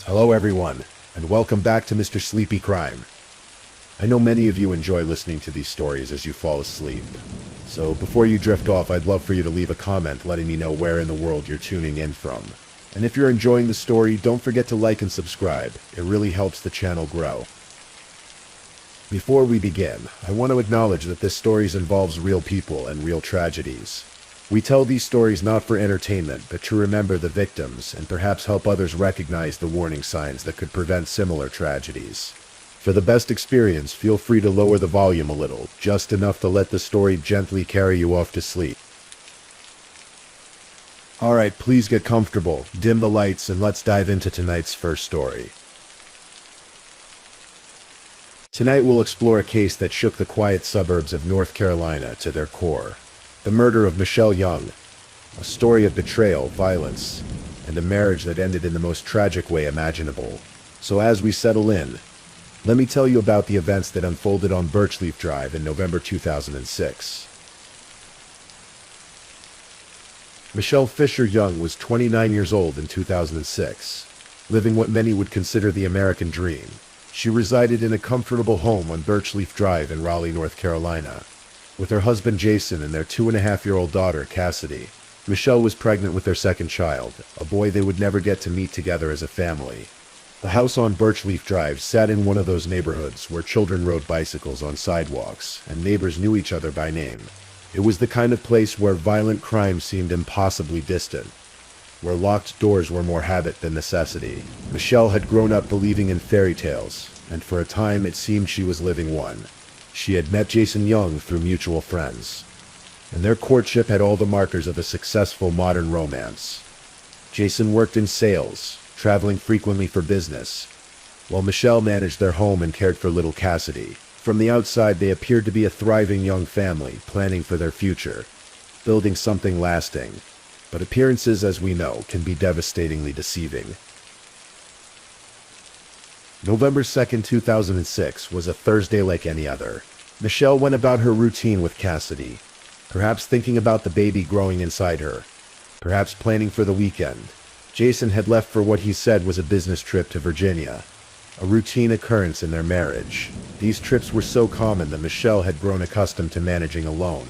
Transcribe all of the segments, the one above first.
Hello everyone, and welcome back to Mr. Sleepy Crime. I know many of you enjoy listening to these stories as you fall asleep. So before you drift off, I'd love for you to leave a comment letting me know where in the world you're tuning in from. And if you're enjoying the story, don't forget to like and subscribe. It really helps the channel grow. Before we begin, I want to acknowledge that this story involves real people and real tragedies. We tell these stories not for entertainment, but to remember the victims and perhaps help others recognize the warning signs that could prevent similar tragedies. For the best experience, feel free to lower the volume a little, just enough to let the story gently carry you off to sleep. Alright, please get comfortable, dim the lights, and let's dive into tonight's first story. Tonight we'll explore a case that shook the quiet suburbs of North Carolina to their core. The murder of Michelle Young, a story of betrayal, violence, and a marriage that ended in the most tragic way imaginable. So as we settle in, let me tell you about the events that unfolded on Birchleaf Drive in November 2006. Michelle Fisher Young was 29 years old in 2006, living what many would consider the American dream. She resided in a comfortable home on Birchleaf Drive in Raleigh, North Carolina, with her husband Jason and their 2.5-year-old daughter Cassidy. Michelle was pregnant with their second child, a boy they would never get to meet together as a family. The house on Birchleaf Drive sat in one of those neighborhoods where children rode bicycles on sidewalks and neighbors knew each other by name. It was the kind of place where violent crime seemed impossibly distant, where locked doors were more habit than necessity. Michelle had grown up believing in fairy tales, and for a time it seemed she was living one. She had met Jason Young through mutual friends, and their courtship had all the markers of a successful modern romance. Jason worked in sales, traveling frequently for business, while Michelle managed their home and cared for little Cassidy. From the outside, they appeared to be a thriving young family, planning for their future, building something lasting. But appearances, as we know, can be devastatingly deceiving. November 2nd, 2006 was a Thursday like any other. Michelle went about her routine with Cassidy, perhaps thinking about the baby growing inside her, perhaps planning for the weekend. Jason had left for what he said was a business trip to Virginia, a routine occurrence in their marriage. These trips were so common that Michelle had grown accustomed to managing alone,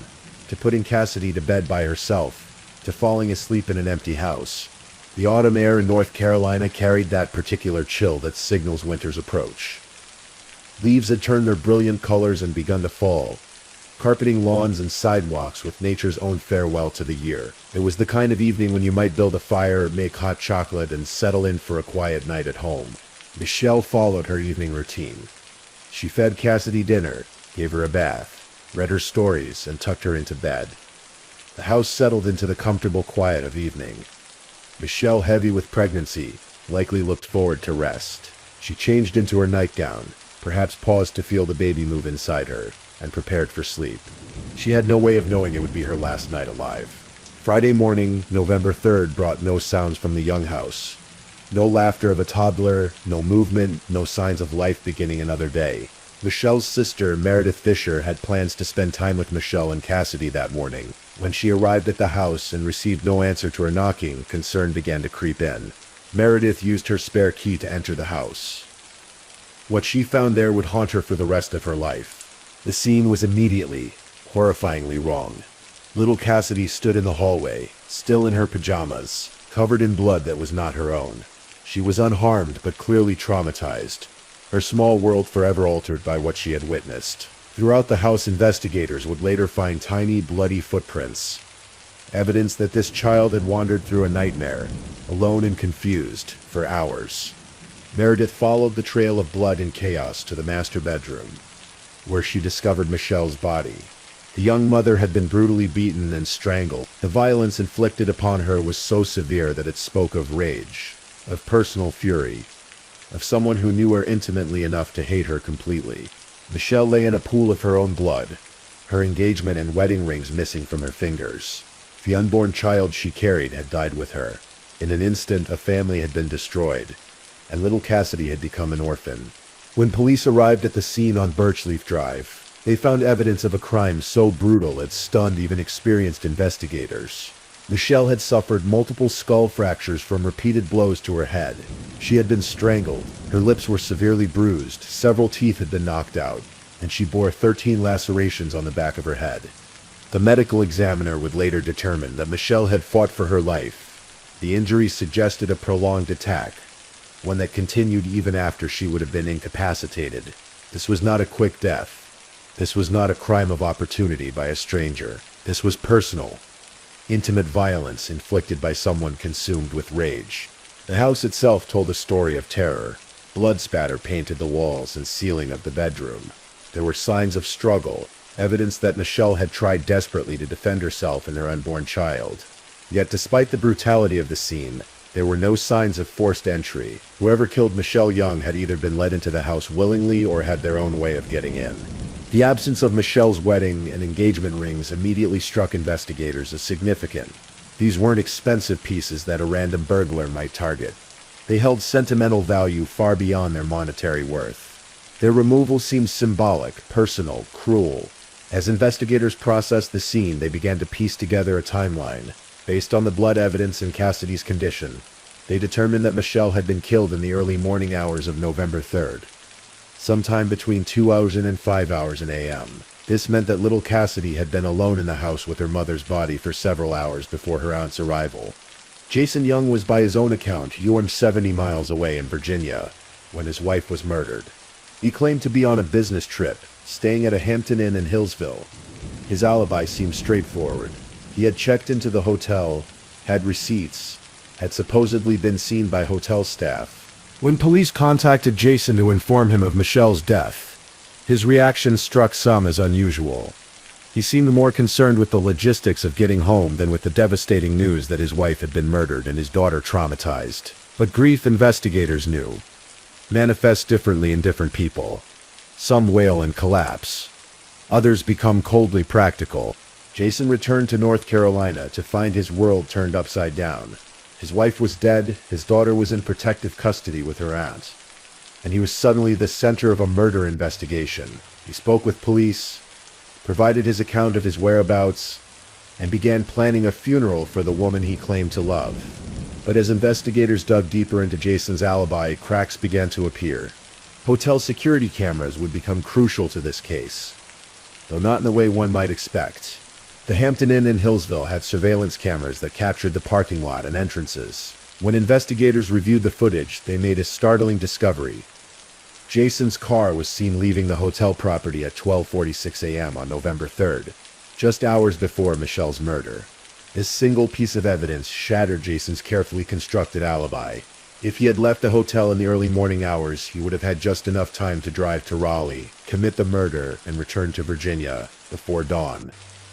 to putting Cassidy to bed by herself, to falling asleep in an empty house. The autumn air in North Carolina carried that particular chill that signals winter's approach. Leaves had turned their brilliant colors and begun to fall, carpeting lawns and sidewalks with nature's own farewell to the year. It was the kind of evening when you might build a fire, make hot chocolate, and settle in for a quiet night at home. Michelle followed her evening routine. She fed Cassidy dinner, gave her a bath, read her stories, and tucked her into bed. The house settled into the comfortable quiet of evening. Michelle, heavy with pregnancy, likely looked forward to rest. She changed into her nightgown, perhaps paused to feel the baby move inside her, and prepared for sleep. She had no way of knowing it would be her last night alive. Friday morning, November 3rd, brought no sounds from the Young house. No laughter of a toddler, no movement, no signs of life beginning another day. Michelle's sister, Meredith Fisher, had plans to spend time with Michelle and Cassidy that morning. When she arrived at the house and received no answer to her knocking, concern began to creep in. Meredith used her spare key to enter the house. What she found there would haunt her for the rest of her life. The scene was immediately, horrifyingly wrong. Little Cassidy stood in the hallway, still in her pajamas, covered in blood that was not her own. She was unharmed but clearly traumatized, her small world forever altered by what she had witnessed. Throughout the house, investigators would later find tiny, bloody footprints, evidence that this child had wandered through a nightmare, alone and confused, for hours. Meredith followed the trail of blood and chaos to the master bedroom, where she discovered Michelle's body. The young mother had been brutally beaten and strangled. The violence inflicted upon her was so severe that it spoke of rage, of personal fury, of someone who knew her intimately enough to hate her completely. Michelle lay in a pool of her own blood, her engagement and wedding rings missing from her fingers. The unborn child she carried had died with her. In an instant, a family had been destroyed, and little Cassidy had become an orphan. When police arrived at the scene on Birchleaf Drive, they found evidence of a crime so brutal it stunned even experienced investigators. Michelle had suffered multiple skull fractures from repeated blows to her head. She had been strangled, her lips were severely bruised, several teeth had been knocked out, and she bore 13 lacerations on the back of her head. The medical examiner would later determine that Michelle had fought for her life. The injuries suggested a prolonged attack, one that continued even after she would have been incapacitated. This was not a quick death. This was not a crime of opportunity by a stranger. This was personal, intimate violence inflicted by someone consumed with rage. The house itself told a story of terror. Blood spatter painted the walls and ceiling of the bedroom. There were signs of struggle, evidence that Michelle had tried desperately to defend herself and her unborn child. Yet despite the brutality of the scene, there were no signs of forced entry. Whoever killed Michelle Young had either been let into the house willingly or had their own way of getting in. The absence of Michelle's wedding and engagement rings immediately struck investigators as significant. These weren't expensive pieces that a random burglar might target. They held sentimental value far beyond their monetary worth. Their removal seemed symbolic, personal, cruel. As investigators processed the scene, they began to piece together a timeline. Based on the blood evidence and Cassidy's condition, they determined that Michelle had been killed in the early morning hours of November 3rd, sometime between 2 hours and 5 hours in a.m. This meant that little Cassidy had been alone in the house with her mother's body for several hours before her aunt's arrival. Jason Young was, by his own account, 70 miles away in Virginia when his wife was murdered. He claimed to be on a business trip, staying at a Hampton Inn in Hillsville. His alibi seemed straightforward. He had checked into the hotel, had receipts, had supposedly been seen by hotel staff. When police contacted Jason to inform him of Michelle's death, his reaction struck some as unusual. He seemed more concerned with the logistics of getting home than with the devastating news that his wife had been murdered and his daughter traumatized. But grief, investigators knew, manifests differently in different people. Some wail and collapse. Others become coldly practical. Jason returned to North Carolina to find his world turned upside down. His wife was dead, his daughter was in protective custody with her aunt, and he was suddenly the center of a murder investigation. He spoke with police, provided his account of his whereabouts, and began planning a funeral for the woman he claimed to love. But as investigators dug deeper into Jason's alibi, cracks began to appear. Hotel security cameras would become crucial to this case, though not in the way one might expect. The Hampton Inn in Hillsville had surveillance cameras that captured the parking lot and entrances. When investigators reviewed the footage, they made a startling discovery. Jason's car was seen leaving the hotel property at 12:46 a.m. on November 3rd, just hours before Michelle's murder. This single piece of evidence shattered Jason's carefully constructed alibi. If he had left the hotel in the early morning hours, he would have had just enough time to drive to Raleigh, commit the murder, and return to Virginia before dawn.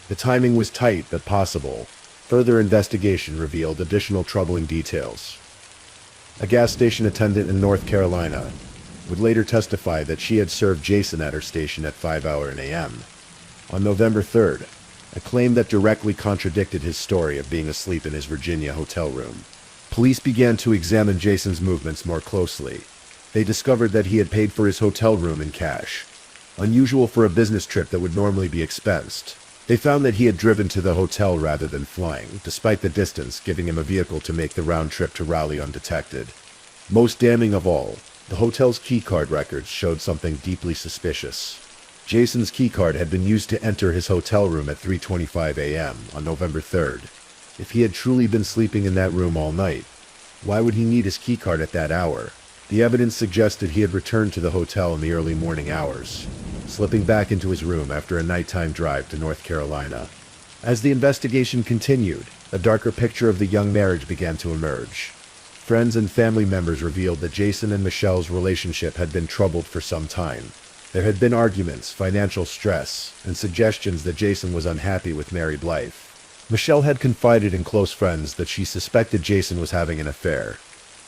The timing was tight but possible. Further investigation revealed additional troubling details. A gas station attendant in North Carolina would later testify that she had served Jason at her station at 5 a.m. on November 3rd, a claim that directly contradicted his story of being asleep in his Virginia hotel room. Police began to examine Jason's movements more closely. They discovered that he had paid for his hotel room in cash, unusual for a business trip that would normally be expensed. They found that he had driven to the hotel rather than flying, despite the distance, giving him a vehicle to make the round trip to Raleigh undetected. Most damning of all, the hotel's keycard records showed something deeply suspicious. Jason's keycard had been used to enter his hotel room at 3:25 a.m. on November 3rd. If he had truly been sleeping in that room all night, why would he need his keycard at that hour? The evidence suggested he had returned to the hotel in the early morning hours, slipping back into his room after a nighttime drive to North Carolina. As the investigation continued, a darker picture of the young marriage began to emerge. Friends and family members revealed that Jason and Michelle's relationship had been troubled for some time. There had been arguments, financial stress, and suggestions that Jason was unhappy with married life. Michelle had confided in close friends that she suspected Jason was having an affair.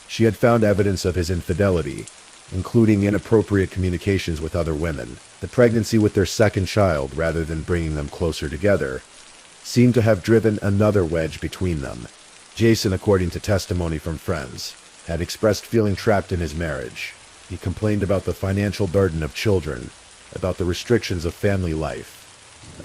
She had found evidence of his infidelity, including inappropriate communications with other women. The pregnancy with their second child, rather than bringing them closer together, seemed to have driven another wedge between them. Jason, according to testimony from friends, had expressed feeling trapped in his marriage. He complained about the financial burden of children, about the restrictions of family life,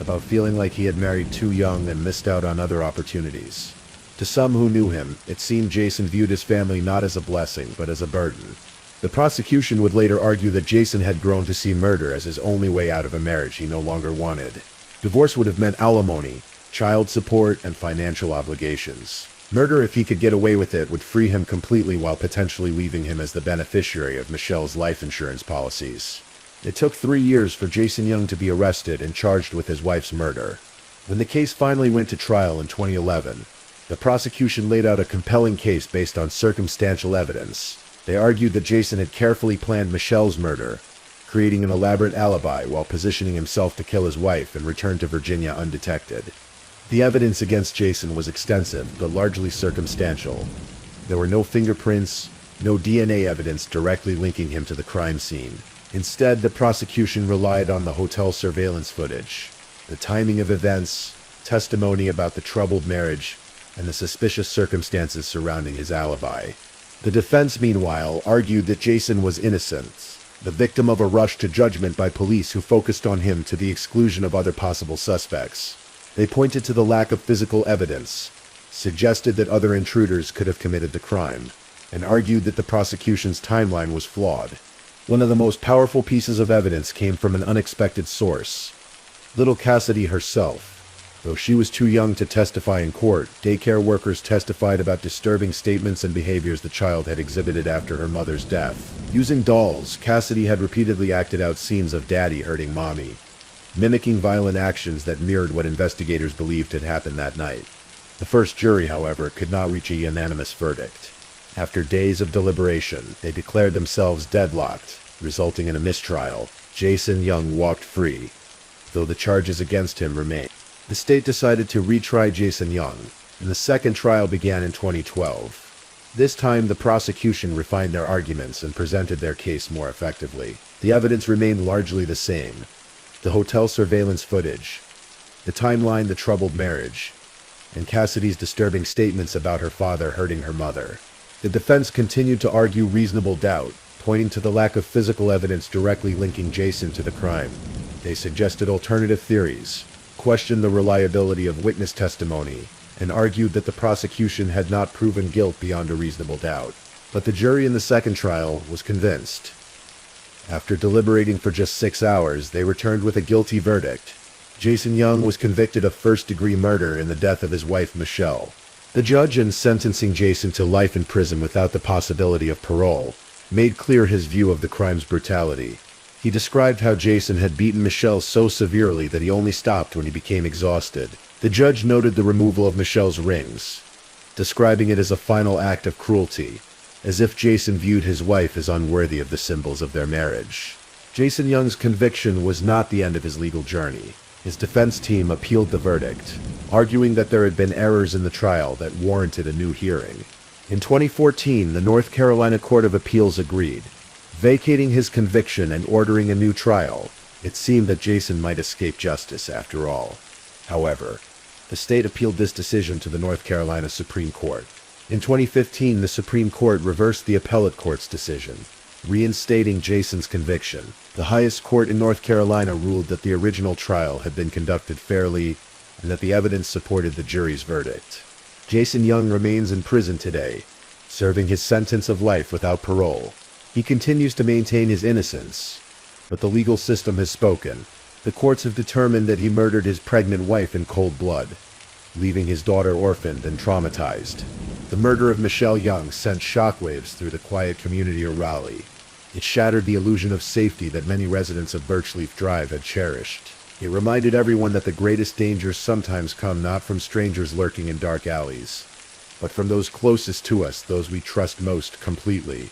about feeling like he had married too young and missed out on other opportunities. To some who knew him, it seemed Jason viewed his family not as a blessing, but as a burden. The prosecution would later argue that Jason had grown to see murder as his only way out of a marriage he no longer wanted. Divorce would have meant alimony, child support, and financial obligations. Murder, if he could get away with it, would free him completely while potentially leaving him as the beneficiary of Michelle's life insurance policies. It took 3 years for Jason Young to be arrested and charged with his wife's murder. When the case finally went to trial in 2011, the prosecution laid out a compelling case based on circumstantial evidence. They argued that Jason had carefully planned Michelle's murder, creating an elaborate alibi while positioning himself to kill his wife and return to Virginia undetected. The evidence against Jason was extensive, but largely circumstantial. There were no fingerprints, no DNA evidence directly linking him to the crime scene. Instead, the prosecution relied on the hotel surveillance footage, the timing of events, testimony about the troubled marriage, and the suspicious circumstances surrounding his alibi. The defense, meanwhile, argued that Jason was innocent, the victim of a rush to judgment by police who focused on him to the exclusion of other possible suspects. They pointed to the lack of physical evidence, suggested that other intruders could have committed the crime, and argued that the prosecution's timeline was flawed. One of the most powerful pieces of evidence came from an unexpected source. Little Cassidy herself. Though she was too young to testify in court, daycare workers testified about disturbing statements and behaviors the child had exhibited after her mother's death. Using dolls, Cassidy had repeatedly acted out scenes of Daddy hurting Mommy, mimicking violent actions that mirrored what investigators believed had happened that night. The first jury, however, could not reach a unanimous verdict. After days of deliberation, they declared themselves deadlocked, resulting in a mistrial. Jason Young walked free, though the charges against him remained. The state decided to retry Jason Young, and the second trial began in 2012. This time, the prosecution refined their arguments and presented their case more effectively. The evidence remained largely the same. The hotel surveillance footage, the timeline, the troubled marriage, and Cassidy's disturbing statements about her father hurting her mother. The defense continued to argue reasonable doubt, pointing to the lack of physical evidence directly linking Jason to the crime. They suggested alternative theories, questioned the reliability of witness testimony, and argued that the prosecution had not proven guilt beyond a reasonable doubt. But the jury in the second trial was convinced. After deliberating for just 6 hours, they returned with a guilty verdict. Jason Young was convicted of first-degree murder in the death of his wife, Michelle. The judge, in sentencing Jason to life in prison without the possibility of parole, made clear his view of the crime's brutality. He described how Jason had beaten Michelle so severely that he only stopped when he became exhausted. The judge noted the removal of Michelle's rings, describing it as a final act of cruelty, as if Jason viewed his wife as unworthy of the symbols of their marriage. Jason Young's conviction was not the end of his legal journey. His defense team appealed the verdict, arguing that there had been errors in the trial that warranted a new hearing. In 2014, the North Carolina Court of Appeals agreed, vacating his conviction and ordering a new trial. It seemed that Jason might escape justice after all. However, the state appealed this decision to the North Carolina Supreme Court. In 2015, the Supreme Court reversed the appellate court's decision, reinstating Jason's conviction. The highest court in North Carolina ruled that the original trial had been conducted fairly and that the evidence supported the jury's verdict. Jason Young remains in prison today, serving his sentence of life without parole. He continues to maintain his innocence, but the legal system has spoken. The courts have determined that he murdered his pregnant wife in cold blood, leaving his daughter orphaned and traumatized. The murder of Michelle Young sent shockwaves through the quiet community of Raleigh. It shattered the illusion of safety that many residents of Birchleaf Drive had cherished. It reminded everyone that the greatest dangers sometimes come not from strangers lurking in dark alleys, but from those closest to us, those we trust most completely.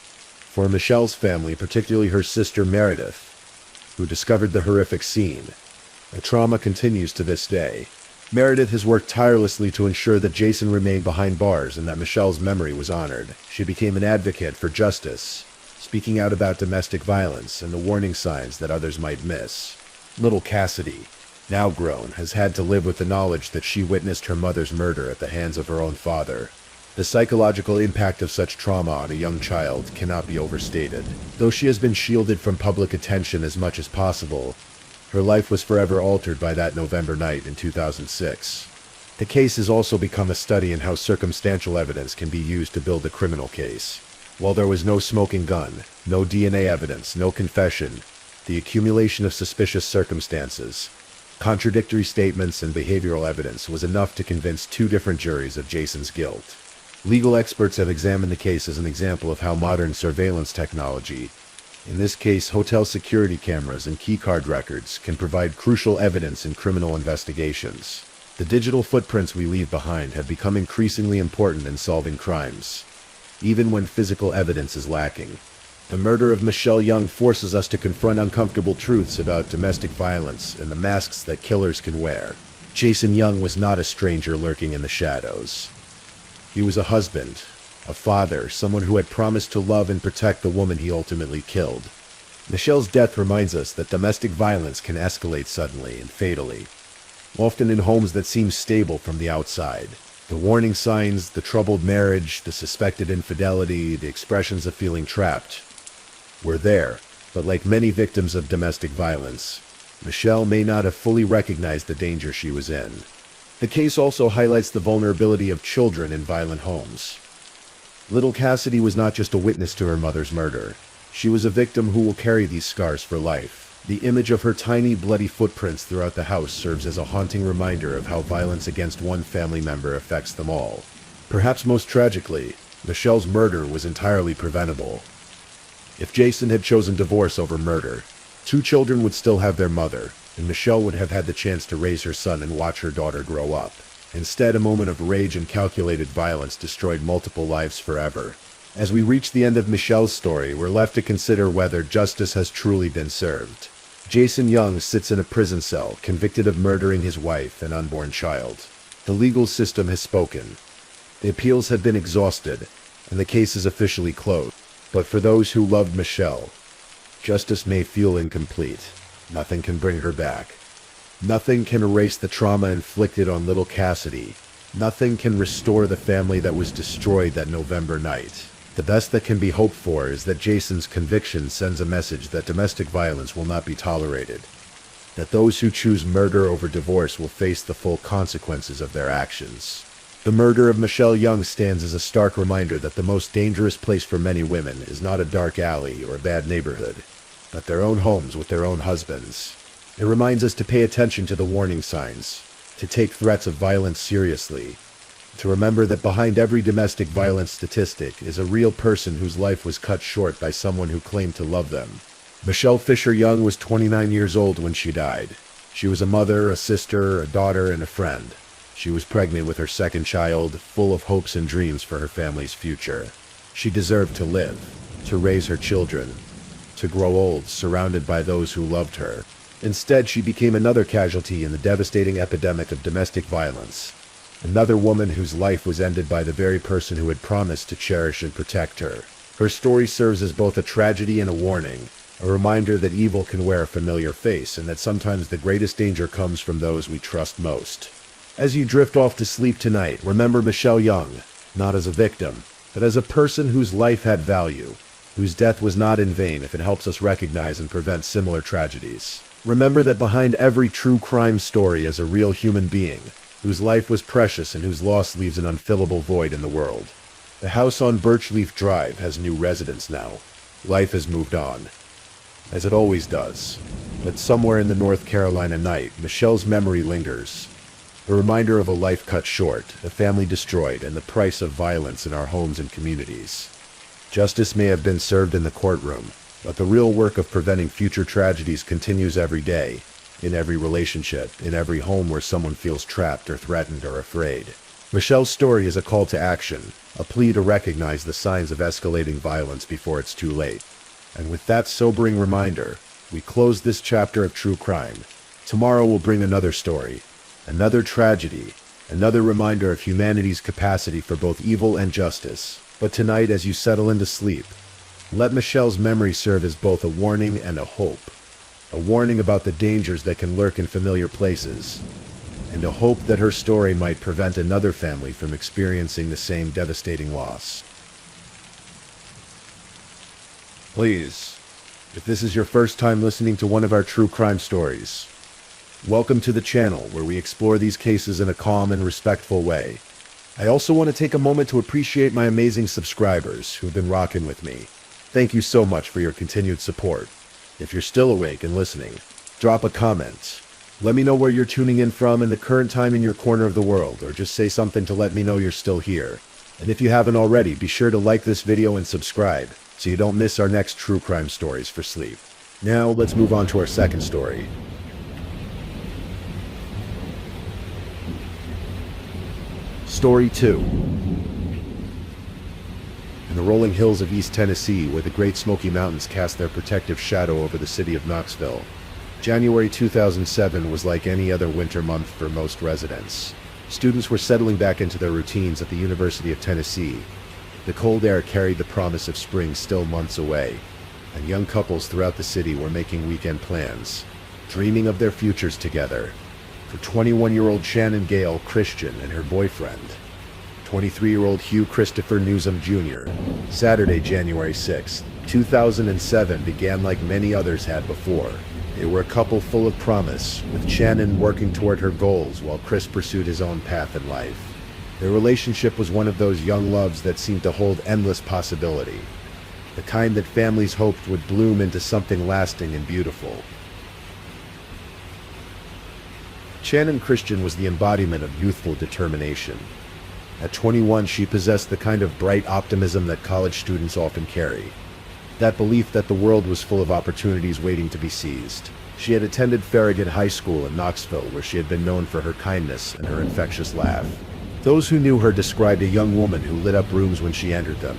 For Michelle's family, particularly her sister Meredith, who discovered the horrific scene, the trauma continues to this day. Meredith has worked tirelessly to ensure that Jason remained behind bars and that Michelle's memory was honored. She became an advocate for justice, speaking out about domestic violence and the warning signs that others might miss. Little Cassidy, now grown, has had to live with the knowledge that she witnessed her mother's murder at the hands of her own father. The psychological impact of such trauma on a young child cannot be overstated. Though she has been shielded from public attention as much as possible, her life was forever altered by that November night in 2006. The case has also become a study in how circumstantial evidence can be used to build a criminal case. While there was no smoking gun, no DNA evidence, no confession, the accumulation of suspicious circumstances, contradictory statements, and behavioral evidence was enough to convince two different juries of Jason's guilt. Legal experts have examined the case as an example of how modern surveillance technology, in this case hotel security cameras and keycard records, can provide crucial evidence in criminal investigations. The digital footprints we leave behind have become increasingly important in solving crimes, even when physical evidence is lacking. The murder of Michelle Young forces us to confront uncomfortable truths about domestic violence and the masks that killers can wear. Jason Young was not a stranger lurking in the shadows. He was a husband, a father, someone who had promised to love and protect the woman he ultimately killed. Michelle's death reminds us that domestic violence can escalate suddenly and fatally, often in homes that seem stable from the outside. The warning signs, the troubled marriage, the suspected infidelity, the expressions of feeling trapped were there, but like many victims of domestic violence, Michelle may not have fully recognized the danger she was in. The case also highlights the vulnerability of children in violent homes. Little Cassidy was not just a witness to her mother's murder. She was a victim who will carry these scars for life. The image of her tiny, bloody footprints throughout the house serves as a haunting reminder of how violence against one family member affects them all. Perhaps most tragically, Michelle's murder was entirely preventable. If Jason had chosen divorce over murder, two children would still have their mother, and Michelle would have had the chance to raise her son and watch her daughter grow up. Instead, a moment of rage and calculated violence destroyed multiple lives forever. As we reach the end of Michelle's story, we're left to consider whether justice has truly been served. Jason Young sits in a prison cell, convicted of murdering his wife and unborn child. The legal system has spoken. The appeals have been exhausted, and the case is officially closed. But for those who loved Michelle, justice may feel incomplete. Nothing can bring her back. Nothing can erase the trauma inflicted on little Cassidy. Nothing can restore the family that was destroyed that November night. The best that can be hoped for is that Jason's conviction sends a message that domestic violence will not be tolerated, that those who choose murder over divorce will face the full consequences of their actions. The murder of Michelle Young stands as a stark reminder that the most dangerous place for many women is not a dark alley or a bad neighborhood, but their own homes with their own husbands. It reminds us to pay attention to the warning signs, to take threats of violence seriously, to remember that behind every domestic violence statistic is a real person whose life was cut short by someone who claimed to love them. Michelle Fisher Young was 29 years old when she died. She was a mother, a sister, a daughter, and a friend. She was pregnant with her second child, full of hopes and dreams for her family's future. She deserved to live, to raise her children, to grow old, surrounded by those who loved her. Instead, she became another casualty in the devastating epidemic of domestic violence. Another woman whose life was ended by the very person who had promised to cherish and protect her. Her story serves as both a tragedy and a warning, a reminder that evil can wear a familiar face and that sometimes the greatest danger comes from those we trust most. As you drift off to sleep tonight, remember Michelle Young, not as a victim, but as a person whose life had value, whose death was not in vain if it helps us recognize and prevent similar tragedies. Remember that behind every true crime story is a real human being, whose life was precious and whose loss leaves an unfillable void in the world. The house on Birchleaf Drive has new residents now. Life has moved on, as it always does. But somewhere in the North Carolina night, Michelle's memory lingers. A reminder of a life cut short, a family destroyed, and the price of violence in our homes and communities. Justice may have been served in the courtroom, but the real work of preventing future tragedies continues every day, in every relationship, in every home where someone feels trapped or threatened or afraid. Michelle's story is a call to action, a plea to recognize the signs of escalating violence before it's too late. And with that sobering reminder, we close this chapter of true crime. Tomorrow will bring another story, another tragedy, another reminder of humanity's capacity for both evil and justice. But tonight, as you settle into sleep, let Michelle's memory serve as both a warning and a hope. A warning about the dangers that can lurk in familiar places, and a hope that her story might prevent another family from experiencing the same devastating loss. Please, if this is your first time listening to one of our true crime stories, Welcome to the channel where we explore these cases in a calm and respectful way. I also want to take a moment to appreciate my amazing subscribers who've been rocking with me. Thank you so much for your continued support. If you're still awake and listening, drop a comment. Let me know where you're tuning in from and the current time in your corner of the world, or just say something to let me know you're still here. And if you haven't already, be sure to like this video and subscribe so you don't miss our next true crime stories for sleep. Now, let's move on to our second story. Story 2. In the rolling hills of East Tennessee, where the Great Smoky Mountains cast their protective shadow over the city of Knoxville, January 2007 was like any other winter month for most residents. Students were settling back into their routines at the University of Tennessee. The cold air carried the promise of spring still months away, and young couples throughout the city were making weekend plans, dreaming of their futures together. For 21-year-old Shannon Gale Christian and her boyfriend, 23-year-old Hugh Christopher Newsom Jr., Saturday, January 6, 2007 began like many others had before. They were a couple full of promise, with Shannon working toward her goals while Chris pursued his own path in life. Their relationship was one of those young loves that seemed to hold endless possibility, the kind that families hoped would bloom into something lasting and beautiful. Shannon Christian was the embodiment of youthful determination. At 21, she possessed the kind of bright optimism that college students often carry. That belief that the world was full of opportunities waiting to be seized. She had attended Farragut High School in Knoxville, where she had been known for her kindness and her infectious laugh. Those who knew her described a young woman who lit up rooms when she entered them,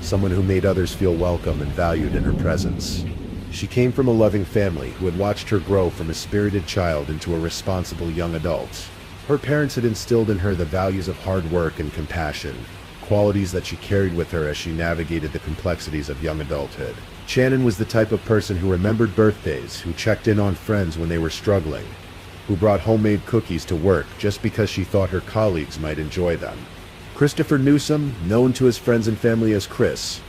someone who made others feel welcome and valued in her presence. She came from a loving family who had watched her grow from a spirited child into a responsible young adult. Her parents had instilled in her the values of hard work and compassion, qualities that she carried with her as she navigated the complexities of young adulthood. Shannon was the type of person who remembered birthdays, who checked in on friends when they were struggling, who brought homemade cookies to work just because she thought her colleagues might enjoy them. Christopher Newsom, known to his friends and family as Chris,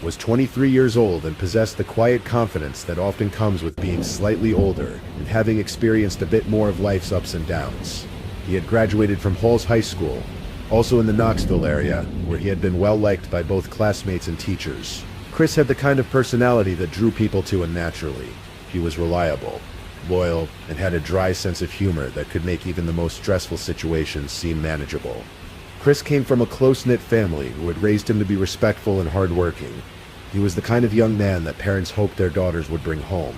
was 23 years old and possessed the quiet confidence that often comes with being slightly older and having experienced a bit more of life's ups and downs. He had graduated from Halls High School, also in the Knoxville area, where he had been well liked by both classmates and teachers. Chris had the kind of personality that drew people to him naturally. He was reliable, loyal, and had a dry sense of humor that could make even the most stressful situations seem manageable. Chris came from a close-knit family who had raised him to be respectful and hardworking. He was the kind of young man that parents hoped their daughters would bring home.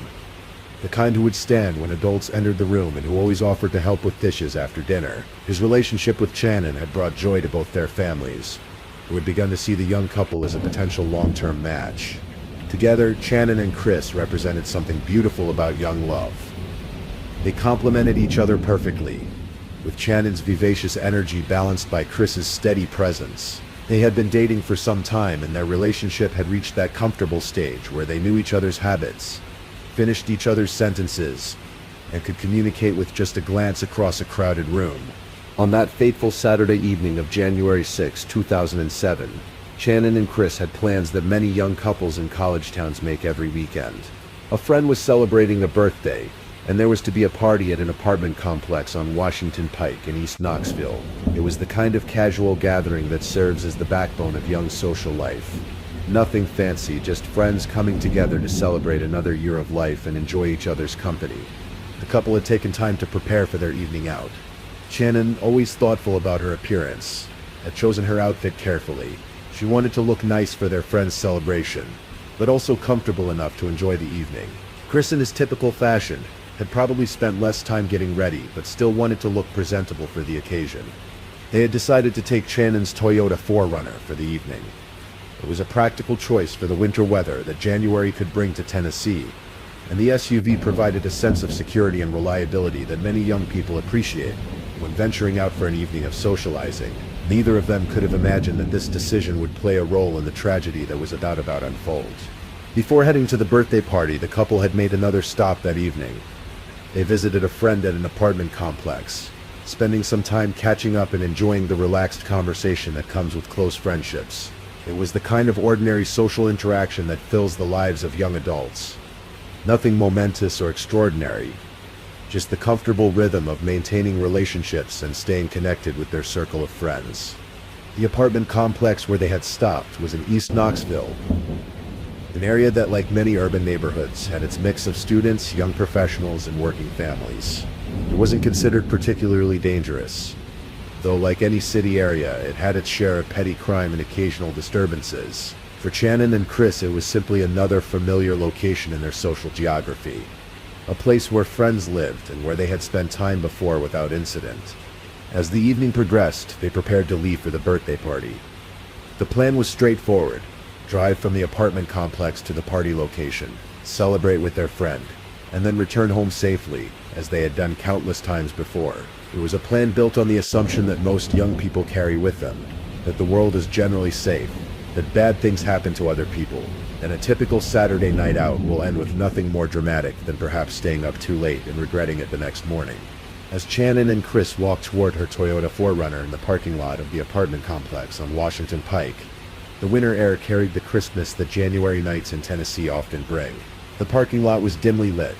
The kind who would stand when adults entered the room and who always offered to help with dishes after dinner. His relationship with Shannon had brought joy to both their families, who had begun to see the young couple as a potential long-term match. Together, Shannon and Chris represented something beautiful about young love. They complemented each other perfectly, with Shannon's vivacious energy balanced by Chris's steady presence. They had been dating for some time, and their relationship had reached that comfortable stage where they knew each other's habits, finished each other's sentences, and could communicate with just a glance across a crowded room. On that fateful Saturday evening of January 6, 2007, Shannon and Chris had plans that many young couples in college towns make every weekend. A friend was celebrating a birthday, and there was to be a party at an apartment complex on Washington Pike in East Knoxville. It was the kind of casual gathering that serves as the backbone of young social life. Nothing fancy, just friends coming together to celebrate another year of life and enjoy each other's company. The couple had taken time to prepare for their evening out. Shannon, always thoughtful about her appearance, had chosen her outfit carefully. She wanted to look nice for their friend's celebration, but also comfortable enough to enjoy the evening. Chris, in his typical fashion, had probably spent less time getting ready, but still wanted to look presentable for the occasion. They had decided to take Shannon's Toyota 4Runner for the evening. It was a practical choice for the winter weather that January could bring to Tennessee, and the SUV provided a sense of security and reliability that many young people appreciate when venturing out for an evening of socializing. Neither of them could have imagined that this decision would play a role in the tragedy that was about to unfold. Before heading to the birthday party, the couple had made another stop that evening. They visited a friend at an apartment complex, spending some time catching up and enjoying the relaxed conversation that comes with close friendships. It was the kind of ordinary social interaction that fills the lives of young adults. Nothing momentous or extraordinary, just the comfortable rhythm of maintaining relationships and staying connected with their circle of friends. The apartment complex where they had stopped was in East Knoxville, an area that, like many urban neighborhoods, had its mix of students, young professionals, and working families. It wasn't considered particularly dangerous, though like any city area, it had its share of petty crime and occasional disturbances. For Shannon and Chris, it was simply another familiar location in their social geography, a place where friends lived and where they had spent time before without incident. As the evening progressed, they prepared to leave for the birthday party. The plan was straightforward: drive from the apartment complex to the party location, celebrate with their friend, and then return home safely, as they had done countless times before. It was a plan built on the assumption that most young people carry with them, that the world is generally safe, that bad things happen to other people, and a typical Saturday night out will end with nothing more dramatic than perhaps staying up too late and regretting it the next morning. As Shannon and Chris walked toward her Toyota 4Runner in the parking lot of the apartment complex on Washington Pike, the winter air carried the crispness that January nights in Tennessee often bring. The parking lot was dimly lit,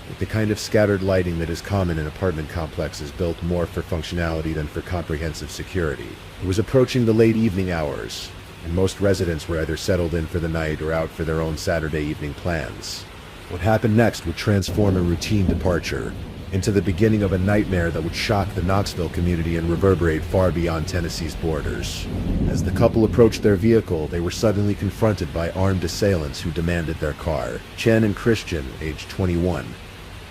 with the kind of scattered lighting that is common in apartment complexes built more for functionality than for comprehensive security. It was approaching the late evening hours, and most residents were either settled in for the night or out for their own Saturday evening plans. What happened next would transform a routine departure into the beginning of a nightmare that would shock the Knoxville community and reverberate far beyond Tennessee's borders. As the couple approached their vehicle, they were suddenly confronted by armed assailants who demanded their car. Shannon Christian, age 21,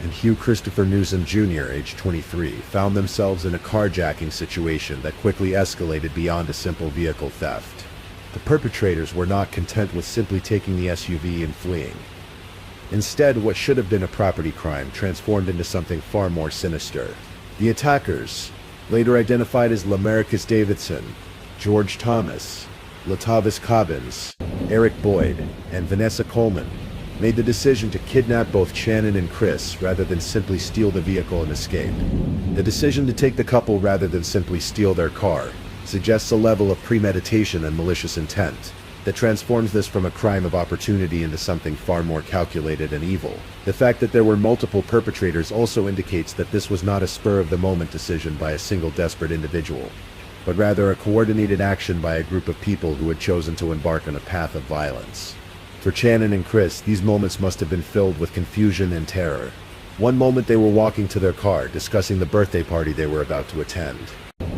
and Hugh Christopher Newsom Jr., age 23, found themselves in a carjacking situation that quickly escalated beyond a simple vehicle theft. The perpetrators were not content with simply taking the SUV and fleeing. Instead, what should have been a property crime transformed into something far more sinister. The attackers, later identified as Lamarcus Davidson, George Thomas, Latavis Cobbins, Eric Boyd, and Vanessa Coleman, made the decision to kidnap both Shannon and Chris rather than simply steal the vehicle and escape. The decision to take the couple rather than simply steal their car suggests a level of premeditation and malicious intent that transforms this from a crime of opportunity into something far more calculated and evil. The fact that there were multiple perpetrators also indicates that this was not a spur-of-the-moment decision by a single desperate individual, but rather a coordinated action by a group of people who had chosen to embark on a path of violence. For Shannon and Chris, these moments must have been filled with confusion and terror. One moment they were walking to their car, discussing the birthday party they were about to attend,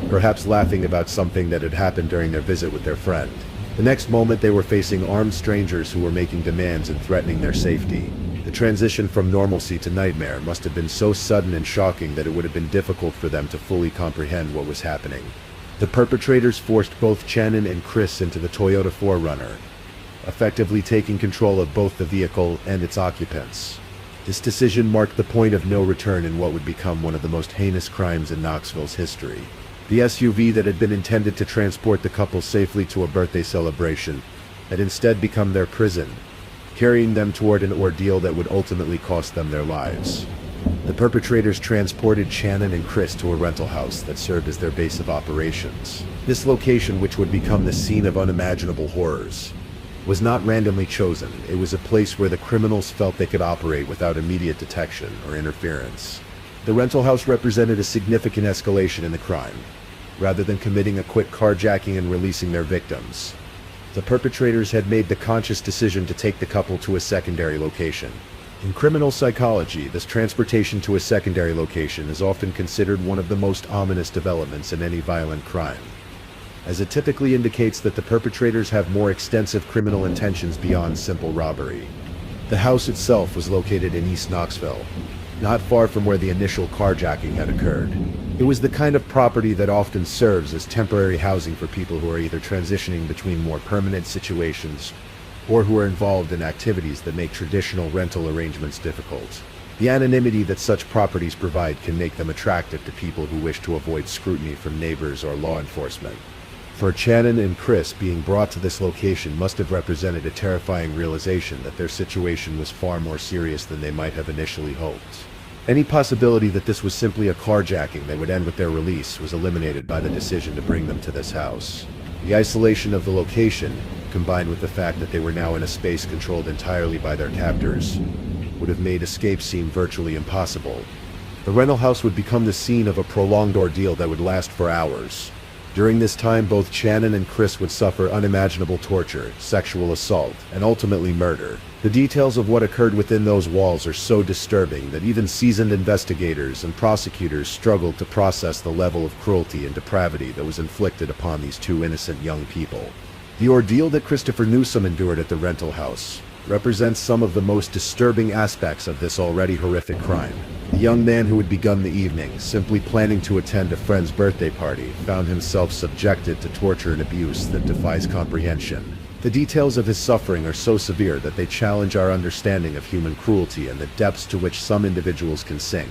perhaps laughing about something that had happened during their visit with their friend. The next moment they were facing armed strangers who were making demands and threatening their safety. The transition from normalcy to nightmare must have been so sudden and shocking that it would have been difficult for them to fully comprehend what was happening. The perpetrators forced both Shannon and Chris into the Toyota 4Runner, effectively taking control of both the vehicle and its occupants. This decision marked the point of no return in what would become one of the most heinous crimes in Knoxville's history. The SUV that had been intended to transport the couple safely to a birthday celebration had instead become their prison, carrying them toward an ordeal that would ultimately cost them their lives. The perpetrators transported Shannon and Chris to a rental house that served as their base of operations. This location, which would become the scene of unimaginable horrors, was not randomly chosen. It was a place where the criminals felt they could operate without immediate detection or interference. The rental house represented a significant escalation in the crime. Rather than committing a quick carjacking and releasing their victims, the perpetrators had made the conscious decision to take the couple to a secondary location. In criminal psychology, this transportation to a secondary location is often considered one of the most ominous developments in any violent crime, as it typically indicates that the perpetrators have more extensive criminal intentions beyond simple robbery. The house itself was located in East Knoxville, not far from where the initial carjacking had occurred. It was the kind of property that often serves as temporary housing for people who are either transitioning between more permanent situations or who are involved in activities that make traditional rental arrangements difficult. The anonymity that such properties provide can make them attractive to people who wish to avoid scrutiny from neighbors or law enforcement. For Shannon and Chris, being brought to this location must have represented a terrifying realization that their situation was far more serious than they might have initially hoped. Any possibility that this was simply a carjacking that would end with their release was eliminated by the decision to bring them to this house. The isolation of the location, combined with the fact that they were now in a space controlled entirely by their captors, would have made escape seem virtually impossible. The rental house would become the scene of a prolonged ordeal that would last for hours. During this time, both Shannon and Chris would suffer unimaginable torture, sexual assault, and ultimately murder. The details of what occurred within those walls are so disturbing that even seasoned investigators and prosecutors struggled to process the level of cruelty and depravity that was inflicted upon these two innocent young people. The ordeal that Christopher Newsom endured at the rental house represents some of the most disturbing aspects of this already horrific crime. The young man who had begun the evening, simply planning to attend a friend's birthday party, found himself subjected to torture and abuse that defies comprehension. The details of his suffering are so severe that they challenge our understanding of human cruelty and the depths to which some individuals can sink.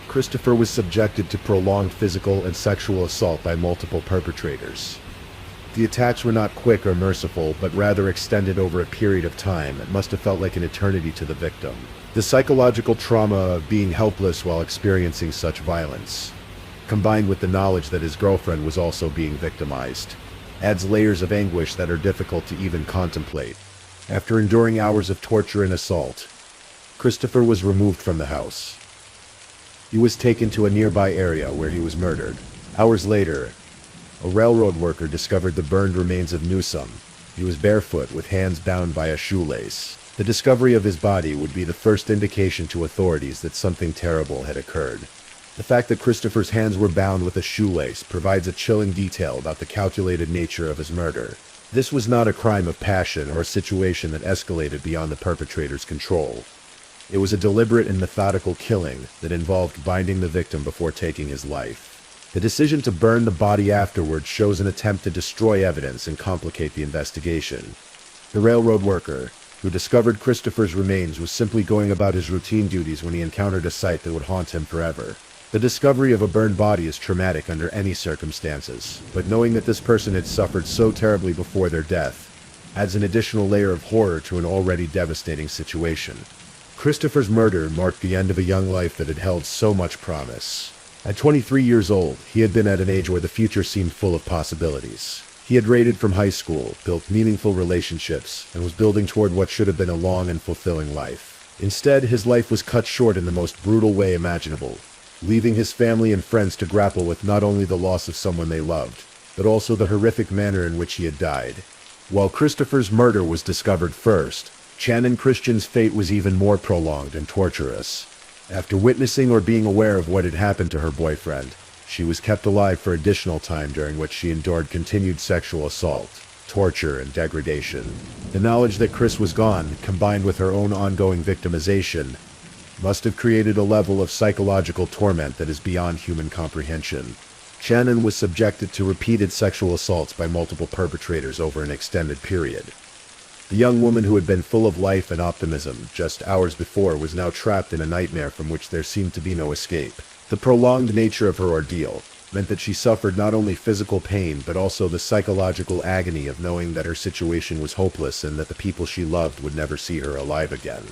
Christopher was subjected to prolonged physical and sexual assault by multiple perpetrators. The attacks were not quick or merciful, but rather extended over a period of time that must have felt like an eternity to the victim. The psychological trauma of being helpless while experiencing such violence, combined with the knowledge that his girlfriend was also being victimized, adds layers of anguish that are difficult to even contemplate. After enduring hours of torture and assault, Christopher was removed from the house. He was taken to a nearby area where he was murdered. Hours later, a railroad worker discovered the burned remains of Newsom. He was barefoot with hands bound by a shoelace. The discovery of his body would be the first indication to authorities that something terrible had occurred. The fact that Christopher's hands were bound with a shoelace provides a chilling detail about the calculated nature of his murder. This was not a crime of passion or a situation that escalated beyond the perpetrator's control. It was a deliberate and methodical killing that involved binding the victim before taking his life. The decision to burn the body afterwards shows an attempt to destroy evidence and complicate the investigation. The railroad worker, who discovered Christopher's remains, was simply going about his routine duties when he encountered a sight that would haunt him forever. The discovery of a burned body is traumatic under any circumstances, but knowing that this person had suffered so terribly before their death adds an additional layer of horror to an already devastating situation. Christopher's murder marked the end of a young life that had held so much promise. At 23 years old, he had been at an age where the future seemed full of possibilities. He had raided from high school, built meaningful relationships, and was building toward what should have been a long and fulfilling life. Instead, his life was cut short in the most brutal way imaginable, leaving his family and friends to grapple with not only the loss of someone they loved, but also the horrific manner in which he had died. While Christopher's murder was discovered first, Shannon Christian's fate was even more prolonged and torturous. After witnessing or being aware of what had happened to her boyfriend, she was kept alive for additional time during which she endured continued sexual assault, torture, and degradation. The knowledge that Chris was gone, combined with her own ongoing victimization, must have created a level of psychological torment that is beyond human comprehension. Shannon was subjected to repeated sexual assaults by multiple perpetrators over an extended period. The young woman who had been full of life and optimism just hours before was now trapped in a nightmare from which there seemed to be no escape. The prolonged nature of her ordeal meant that she suffered not only physical pain but also the psychological agony of knowing that her situation was hopeless and that the people she loved would never see her alive again.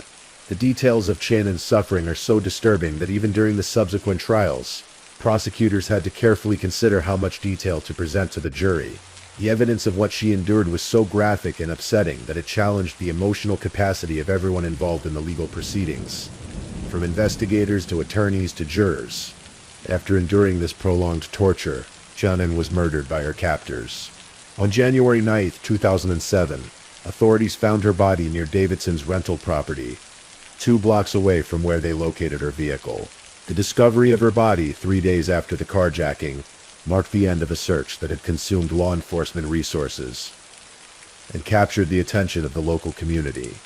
The details of Shannon's suffering are so disturbing that even during the subsequent trials, prosecutors had to carefully consider how much detail to present to the jury. The evidence of what she endured was so graphic and upsetting that it challenged the emotional capacity of everyone involved in the legal proceedings, from investigators to attorneys to jurors. After enduring this prolonged torture, Shannon was murdered by her captors. On January 9, 2007, authorities found her body near Davidson's rental property, 2 blocks away from where they located her vehicle. The discovery of her body 3 days after the carjacking marked the end of a search that had consumed law enforcement resources and captured the attention of the local community.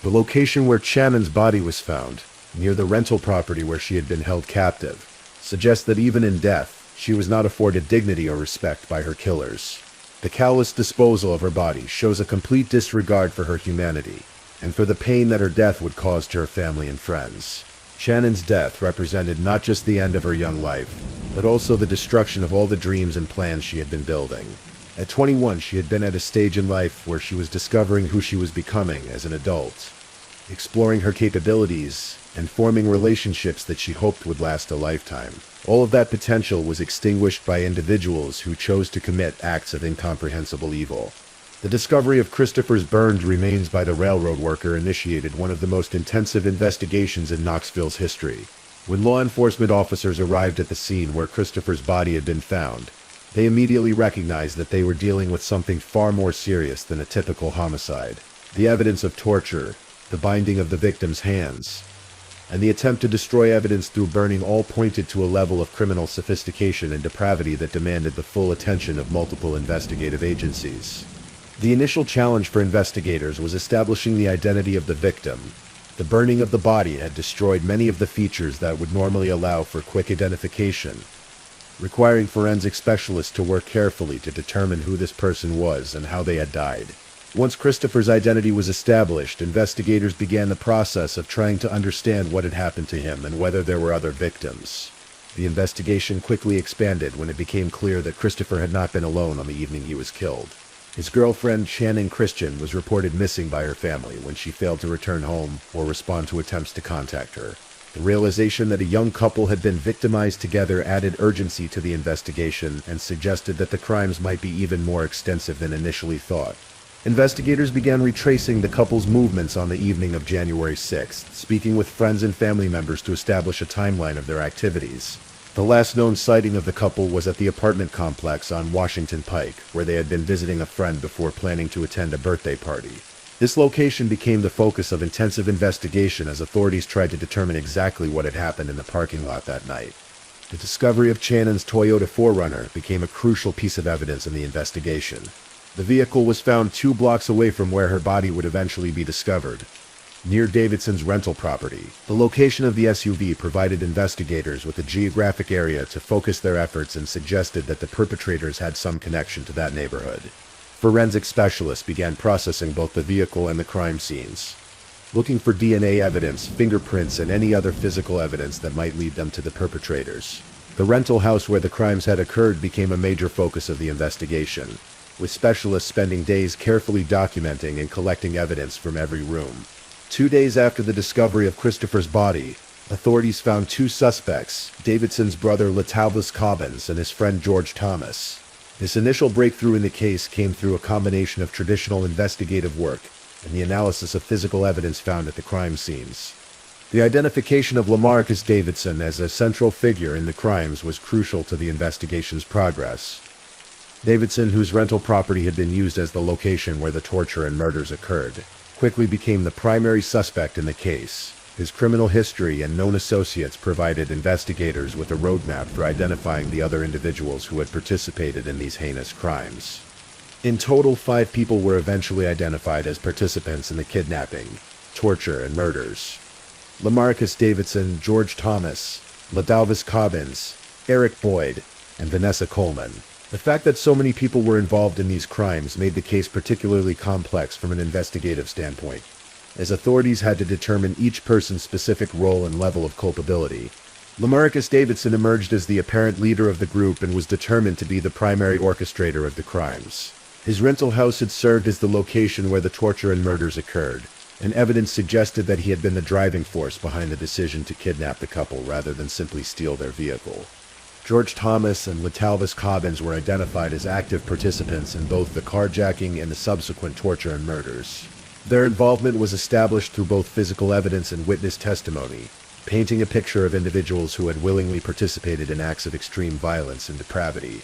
The location where Shannon's body was found, near the rental property where she had been held captive, suggests that even in death, she was not afforded dignity or respect by her killers. The callous disposal of her body shows a complete disregard for her humanity and for the pain that her death would cause to her family and friends. Shannon's death represented not just the end of her young life, but also the destruction of all the dreams and plans she had been building. At 21, she had been at a stage in life where she was discovering who she was becoming as an adult, exploring her capabilities, and forming relationships that she hoped would last a lifetime. All of that potential was extinguished by individuals who chose to commit acts of incomprehensible evil. The discovery of Christopher's burned remains by the railroad worker initiated one of the most intensive investigations in Knoxville's history. When law enforcement officers arrived at the scene where Christopher's body had been found, they immediately recognized that they were dealing with something far more serious than a typical homicide. The evidence of torture, the binding of the victim's hands, and the attempt to destroy evidence through burning all pointed to a level of criminal sophistication and depravity that demanded the full attention of multiple investigative agencies. The initial challenge for investigators was establishing the identity of the victim. The burning of the body had destroyed many of the features that would normally allow for quick identification, requiring forensic specialists to work carefully to determine who this person was and how they had died. Once Christopher's identity was established, investigators began the process of trying to understand what had happened to him and whether there were other victims. The investigation quickly expanded when it became clear that Christopher had not been alone on the evening he was killed. His girlfriend, Shannon Christian, was reported missing by her family when she failed to return home or respond to attempts to contact her. The realization that a young couple had been victimized together added urgency to the investigation and suggested that the crimes might be even more extensive than initially thought. Investigators began retracing the couple's movements on the evening of January 6th, speaking with friends and family members to establish a timeline of their activities. The last known sighting of the couple was at the apartment complex on Washington Pike, where they had been visiting a friend before planning to attend a birthday party. This location became the focus of intensive investigation as authorities tried to determine exactly what had happened in the parking lot that night. The discovery of Shannon's Toyota 4Runner became a crucial piece of evidence in the investigation. The vehicle was found 2 blocks away from where her body would eventually be discovered, near Davidson's rental property. The location of the SUV provided investigators with a geographic area to focus their efforts and suggested that the perpetrators had some connection to that neighborhood. Forensic specialists began processing both the vehicle and the crime scenes, looking for DNA evidence, fingerprints, and any other physical evidence that might lead them to the perpetrators. The rental house where the crimes had occurred became a major focus of the investigation, with specialists spending days carefully documenting and collecting evidence from every room. 2 days after the discovery of Christopher's body, authorities found 2 suspects, Davidson's brother Latalvis Cobbins and his friend George Thomas. This initial breakthrough in the case came through a combination of traditional investigative work and the analysis of physical evidence found at the crime scenes. The identification of Lamarcus Davidson as a central figure in the crimes was crucial to the investigation's progress. Davidson, whose rental property had been used as the location where the torture and murders occurred, quickly became the primary suspect in the case. His criminal history and known associates provided investigators with a roadmap for identifying the other individuals who had participated in these heinous crimes. In total, 5 people were eventually identified as participants in the kidnapping, torture, and murders. Lamarcus Davidson, George Thomas, Latalvis Cobbins, Eric Boyd, and Vanessa Coleman. The fact that so many people were involved in these crimes made the case particularly complex from an investigative standpoint, as authorities had to determine each person's specific role and level of culpability. Lamarcus Davidson emerged as the apparent leader of the group and was determined to be the primary orchestrator of the crimes. His rental house had served as the location where the torture and murders occurred, and evidence suggested that he had been the driving force behind the decision to kidnap the couple rather than simply steal their vehicle. George Thomas and Latalvis Cobbins were identified as active participants in both the carjacking and the subsequent torture and murders. Their involvement was established through both physical evidence and witness testimony, painting a picture of individuals who had willingly participated in acts of extreme violence and depravity.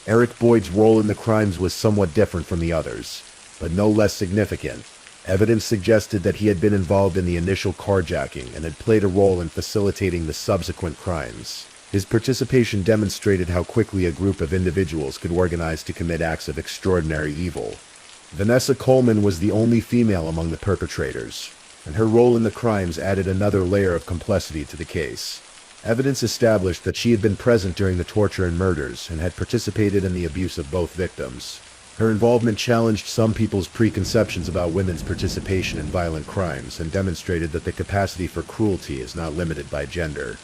Eric Boyd's role in the crimes was somewhat different from the others, but no less significant. Evidence suggested that he had been involved in the initial carjacking and had played a role in facilitating the subsequent crimes. His participation demonstrated how quickly a group of individuals could organize to commit acts of extraordinary evil. Vanessa Coleman was the only female among the perpetrators, and her role in the crimes added another layer of complexity to the case. Evidence established that she had been present during the torture and murders and had participated in the abuse of both victims. Her involvement challenged some people's preconceptions about women's participation in violent crimes and demonstrated that the capacity for cruelty is not limited by gender.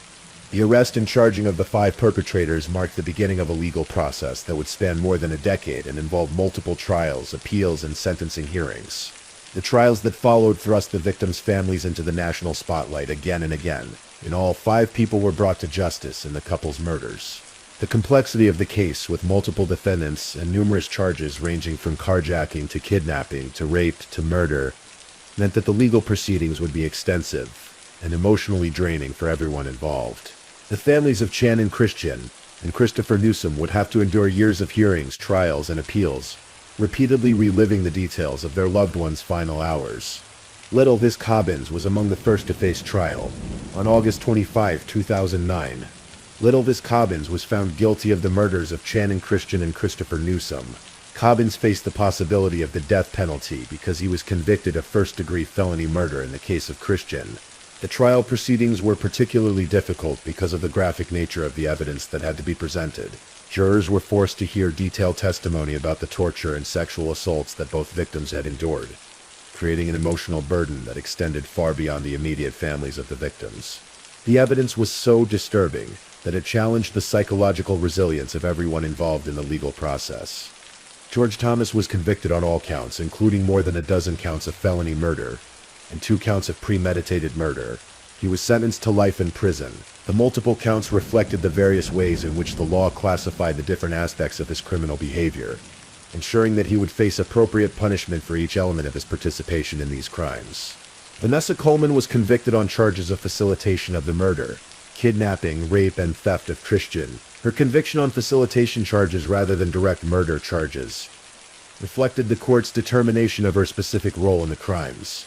The arrest and charging of the 5 perpetrators marked the beginning of a legal process that would span more than a decade and involve multiple trials, appeals, and sentencing hearings. The trials that followed thrust the victims' families into the national spotlight again and again. In all, 5 people were brought to justice in the couple's murders. The complexity of the case, with multiple defendants and numerous charges ranging from carjacking to kidnapping to rape to murder, meant that the legal proceedings would be extensive. and emotionally draining for everyone involved. The families of Chan and Christian and Christopher Newsom would have to endure years of hearings, trials, and appeals, repeatedly reliving the details of their loved ones' final hours. Little Vis Cobbins was among the first to face trial. On August 25, 2009, Little Vis Cobbins was found guilty of the murders of Chan and Christian and Christopher Newsom. Cobbins faced the possibility of the death penalty because he was convicted of first-degree felony murder in the case of Christian. The trial proceedings were particularly difficult because of the graphic nature of the evidence that had to be presented. Jurors were forced to hear detailed testimony about the torture and sexual assaults that both victims had endured, creating an emotional burden that extended far beyond the immediate families of the victims. The evidence was so disturbing that it challenged the psychological resilience of everyone involved in the legal process. George Thomas was convicted on all counts, including more than a dozen counts of felony murder and 2 counts of premeditated murder. He was sentenced to life in prison. The multiple counts reflected the various ways in which the law classified the different aspects of his criminal behavior, ensuring that he would face appropriate punishment for each element of his participation in these crimes. Vanessa Coleman was convicted on charges of facilitation of the murder, kidnapping, rape, and theft of Christian. Her conviction on facilitation charges rather than direct murder charges reflected the court's determination of her specific role in the crimes,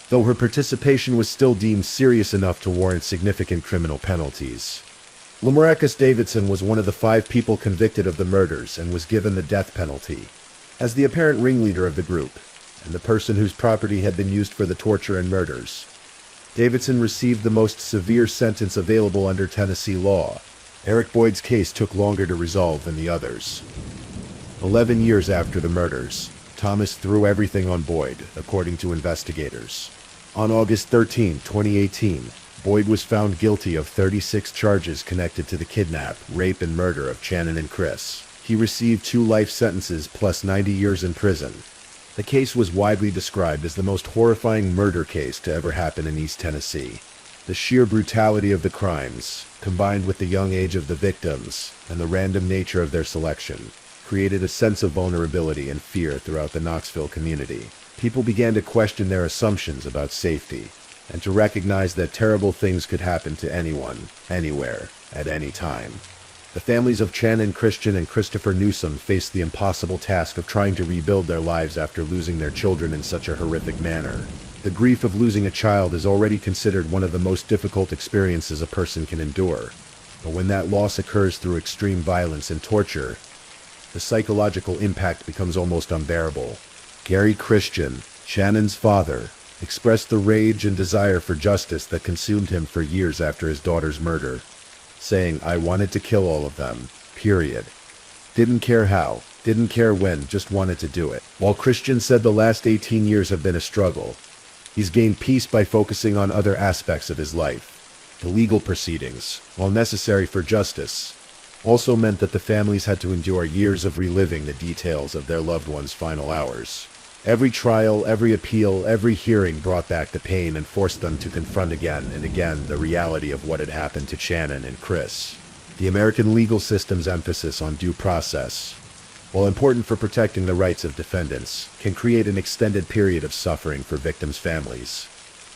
though her participation was still deemed serious enough to warrant significant criminal penalties. Lamarcus Davidson was one of the 5 people convicted of the murders and was given the death penalty. As the apparent ringleader of the group, and the person whose property had been used for the torture and murders, Davidson received the most severe sentence available under Tennessee law. Eric Boyd's case took longer to resolve than the others. 11 years after the murders, Thomas threw everything on Boyd, according to investigators. On August 13, 2018, Boyd was found guilty of 36 charges connected to the kidnap, rape, and murder of Channon and Chris. He received 2 life sentences plus 90 years in prison. The case was widely described as the most horrifying murder case to ever happen in East Tennessee. The sheer brutality of the crimes, combined with the young age of the victims and the random nature of their selection, created a sense of vulnerability and fear throughout the Knoxville community. People began to question their assumptions about safety, and to recognize that terrible things could happen to anyone, anywhere, at any time. The families of Channon Christian and Christopher Newsom faced the impossible task of trying to rebuild their lives after losing their children in such a horrific manner. The grief of losing a child is already considered one of the most difficult experiences a person can endure. But when that loss occurs through extreme violence and torture, the psychological impact becomes almost unbearable. Gary Christian, Shannon's father, expressed the rage and desire for justice that consumed him for years after his daughter's murder, saying, "I wanted to kill all of them, period. Didn't care how, didn't care when, just wanted to do it." While Christian said the last 18 years have been a struggle, he's gained peace by focusing on other aspects of his life. The legal proceedings, while necessary for justice, also meant that the families had to endure years of reliving the details of their loved ones' final hours. Every trial, every appeal, every hearing brought back the pain and forced them to confront again and again the reality of what had happened to Channon and Chris. The American legal system's emphasis on due process, while important for protecting the rights of defendants, can create an extended period of suffering for victims' families.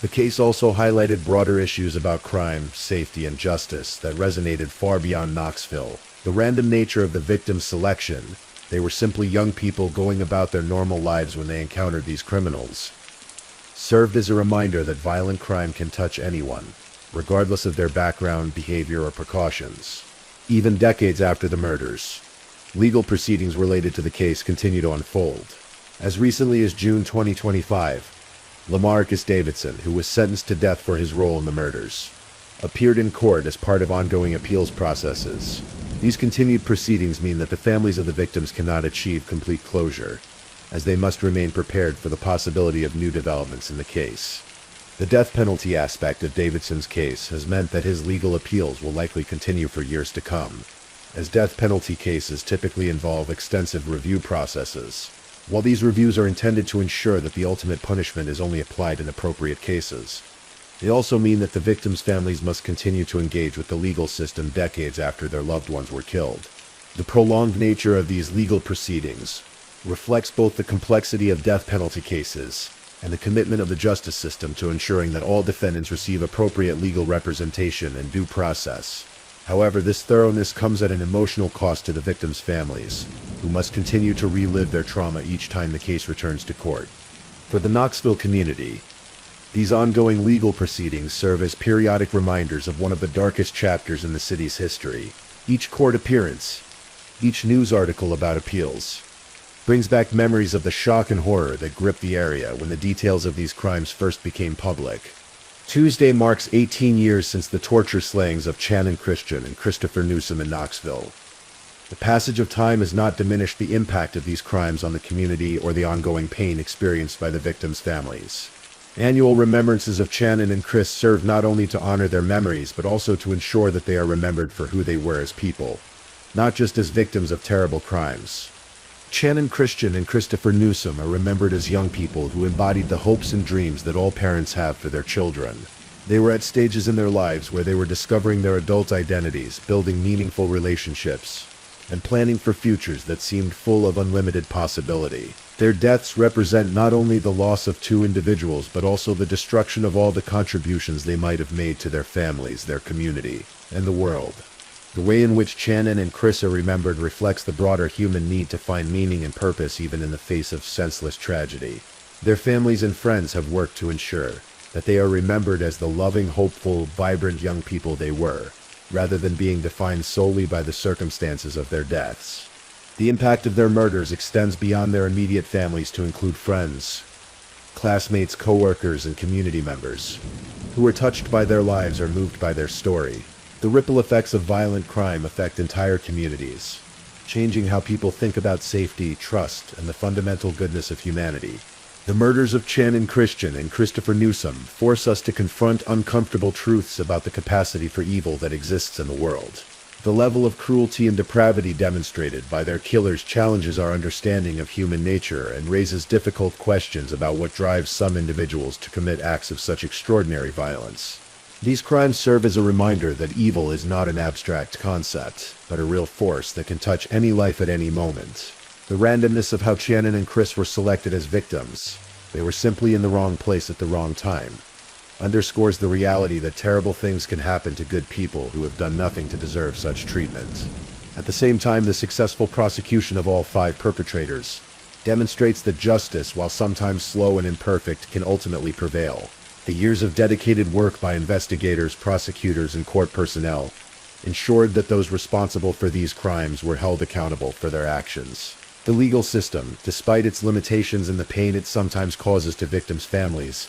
The case also highlighted broader issues about crime, safety, and justice that resonated far beyond Knoxville. The random nature of the victims' selection — they were simply young people going about their normal lives when they encountered these criminals — served as a reminder that violent crime can touch anyone, regardless of their background, behavior, or precautions. Even decades after the murders, legal proceedings related to the case continue to unfold. As recently as June 2025, Lamarcus Davidson, who was sentenced to death for his role in the murders, appeared in court as part of ongoing appeals processes. These continued proceedings mean that the families of the victims cannot achieve complete closure, as they must remain prepared for the possibility of new developments in the case. The death penalty aspect of Davidson's case has meant that his legal appeals will likely continue for years to come, as death penalty cases typically involve extensive review processes. While these reviews are intended to ensure that the ultimate punishment is only applied in appropriate cases, they also mean that the victims' families must continue to engage with the legal system decades after their loved ones were killed. The prolonged nature of these legal proceedings reflects both the complexity of death penalty cases and the commitment of the justice system to ensuring that all defendants receive appropriate legal representation and due process. However, this thoroughness comes at an emotional cost to the victims' families, who must continue to relive their trauma each time the case returns to court. For the Knoxville community, these ongoing legal proceedings serve as periodic reminders of one of the darkest chapters in the city's history. Each court appearance, each news article about appeals, brings back memories of the shock and horror that gripped the area when the details of these crimes first became public. Tuesday marks 18 years since the torture slayings of Channon Christian and Christopher Newsom in Knoxville. The passage of time has not diminished the impact of these crimes on the community or the ongoing pain experienced by the victims' families. Annual remembrances of Channon and Chris serve not only to honor their memories, but also to ensure that they are remembered for who they were as people, not just as victims of terrible crimes. Channon Christian and Christopher Newsom are remembered as young people who embodied the hopes and dreams that all parents have for their children. They were at stages in their lives where they were discovering their adult identities, building meaningful relationships, and planning for futures that seemed full of unlimited possibility. Their deaths represent not only the loss of two individuals, but also the destruction of all the contributions they might have made to their families, their community, and the world. The way in which Channon and Chris are remembered reflects the broader human need to find meaning and purpose even in the face of senseless tragedy. Their families and friends have worked to ensure that they are remembered as the loving, hopeful, vibrant young people they were, rather than being defined solely by the circumstances of their deaths. The impact of their murders extends beyond their immediate families to include friends, classmates, co-workers, and community members who are touched by their lives or moved by their story. The ripple effects of violent crime affect entire communities, changing how people think about safety, trust, and the fundamental goodness of humanity. The murders of Channon Christian and Christopher Newsom force us to confront uncomfortable truths about the capacity for evil that exists in the world. The level of cruelty and depravity demonstrated by their killers challenges our understanding of human nature and raises difficult questions about what drives some individuals to commit acts of such extraordinary violence. These crimes serve as a reminder that evil is not an abstract concept, but a real force that can touch any life at any moment. The randomness of how Channon and Chris were selected as victims, they were simply in the wrong place at the wrong time, underscores the reality that terrible things can happen to good people who have done nothing to deserve such treatment. At the same time, the successful prosecution of all 5 perpetrators demonstrates that justice, while sometimes slow and imperfect, can ultimately prevail. The years of dedicated work by investigators, prosecutors, and court personnel ensured that those responsible for these crimes were held accountable for their actions. The legal system, despite its limitations and the pain it sometimes causes to victims' families,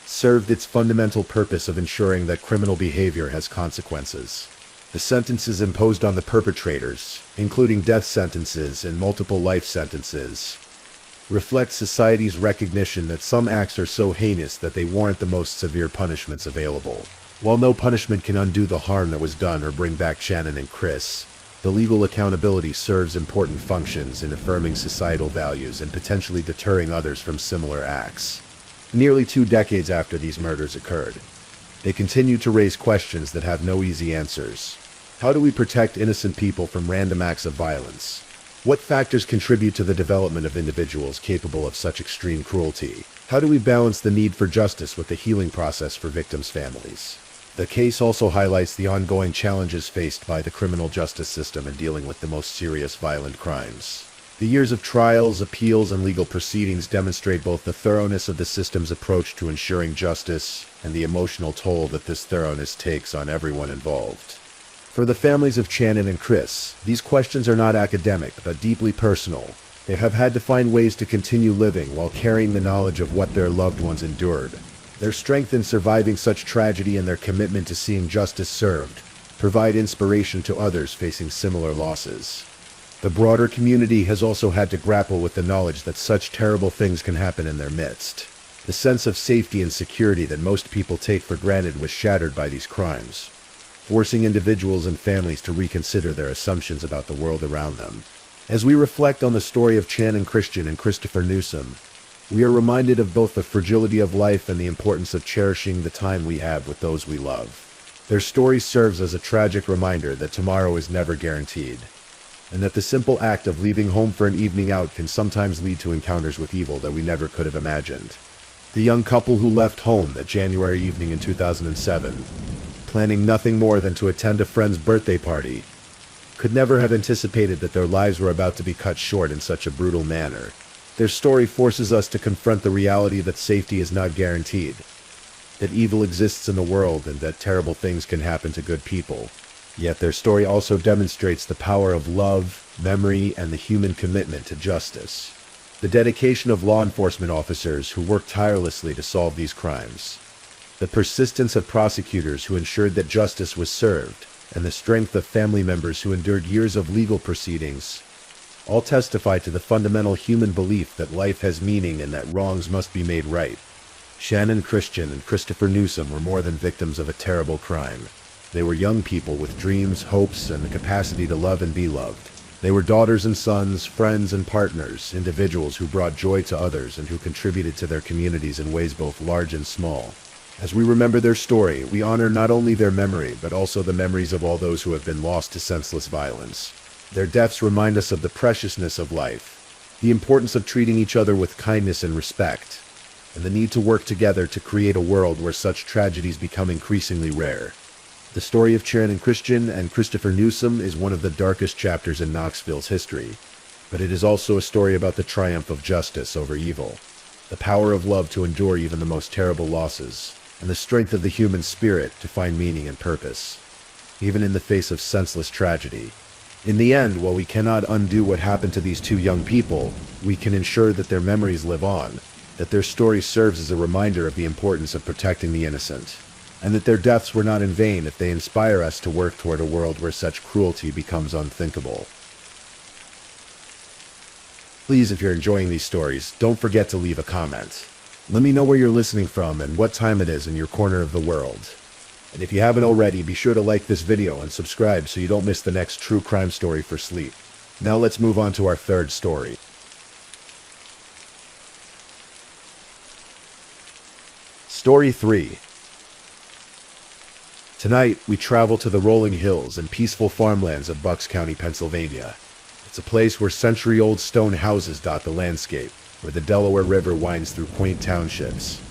served its fundamental purpose of ensuring that criminal behavior has consequences. The sentences imposed on the perpetrators, including death sentences and multiple life sentences, reflect society's recognition that some acts are so heinous that they warrant the most severe punishments available. While no punishment can undo the harm that was done or bring back Channon and Chris, the legal accountability serves important functions in affirming societal values and potentially deterring others from similar acts. Nearly 2 decades after these murders occurred, they continue to raise questions that have no easy answers. How do we protect innocent people from random acts of violence? What factors contribute to the development of individuals capable of such extreme cruelty? How do we balance the need for justice with the healing process for victims' families? The case also highlights the ongoing challenges faced by the criminal justice system in dealing with the most serious violent crimes. The years of trials, appeals, and legal proceedings demonstrate both the thoroughness of the system's approach to ensuring justice and the emotional toll that this thoroughness takes on everyone involved. For the families of Channon and Chris, these questions are not academic, but deeply personal. They have had to find ways to continue living while carrying the knowledge of what their loved ones endured. Their strength in surviving such tragedy and their commitment to seeing justice served provide inspiration to others facing similar losses. The broader community has also had to grapple with the knowledge that such terrible things can happen in their midst. The sense of safety and security that most people take for granted was shattered by these crimes, forcing individuals and families to reconsider their assumptions about the world around them. As we reflect on the story of Channon Christian and Christopher Newsom, we are reminded of both the fragility of life and the importance of cherishing the time we have with those we love. Their story serves as a tragic reminder that tomorrow is never guaranteed, and that the simple act of leaving home for an evening out can sometimes lead to encounters with evil that we never could have imagined. The young couple who left home that January evening in 2007, planning nothing more than to attend a friend's birthday party, could never have anticipated that their lives were about to be cut short in such a brutal manner. Their story forces us to confront the reality that safety is not guaranteed, that evil exists in the world, and that terrible things can happen to good people. Yet their story also demonstrates the power of love, memory, and the human commitment to justice. The dedication of law enforcement officers who work tirelessly to solve these crimes, the persistence of prosecutors who ensured that justice was served, and the strength of family members who endured years of legal proceedings, all testify to the fundamental human belief that life has meaning and that wrongs must be made right. Shannon Christian and Christopher Newsom were more than victims of a terrible crime. They were young people with dreams, hopes, and the capacity to love and be loved. They were daughters and sons, friends and partners, individuals who brought joy to others and who contributed to their communities in ways both large and small. As we remember their story, we honor not only their memory, but also the memories of all those who have been lost to senseless violence. Their deaths remind us of the preciousness of life, the importance of treating each other with kindness and respect, and the need to work together to create a world where such tragedies become increasingly rare. The story of Shannon Christian and Christopher Newsom is one of the darkest chapters in Knoxville's history, but it is also a story about the triumph of justice over evil, the power of love to endure even the most terrible losses, and the strength of the human spirit to find meaning and purpose, even in the face of senseless tragedy. In the end, while we cannot undo what happened to these two young people, we can ensure that their memories live on, that their story serves as a reminder of the importance of protecting the innocent, and that their deaths were not in vain if they inspire us to work toward a world where such cruelty becomes unthinkable. Please, if you're enjoying these stories, don't forget to leave a comment. Let me know where you're listening from and what time it is in your corner of the world. And if you haven't already, be sure to like this video and subscribe so you don't miss the next true crime story for sleep. Now let's move on to our third story. Story 3. Tonight, we travel to the rolling hills and peaceful farmlands of Bucks County, Pennsylvania. It's a place where century-old stone houses dot the landscape, where the Delaware River winds through quaint townships,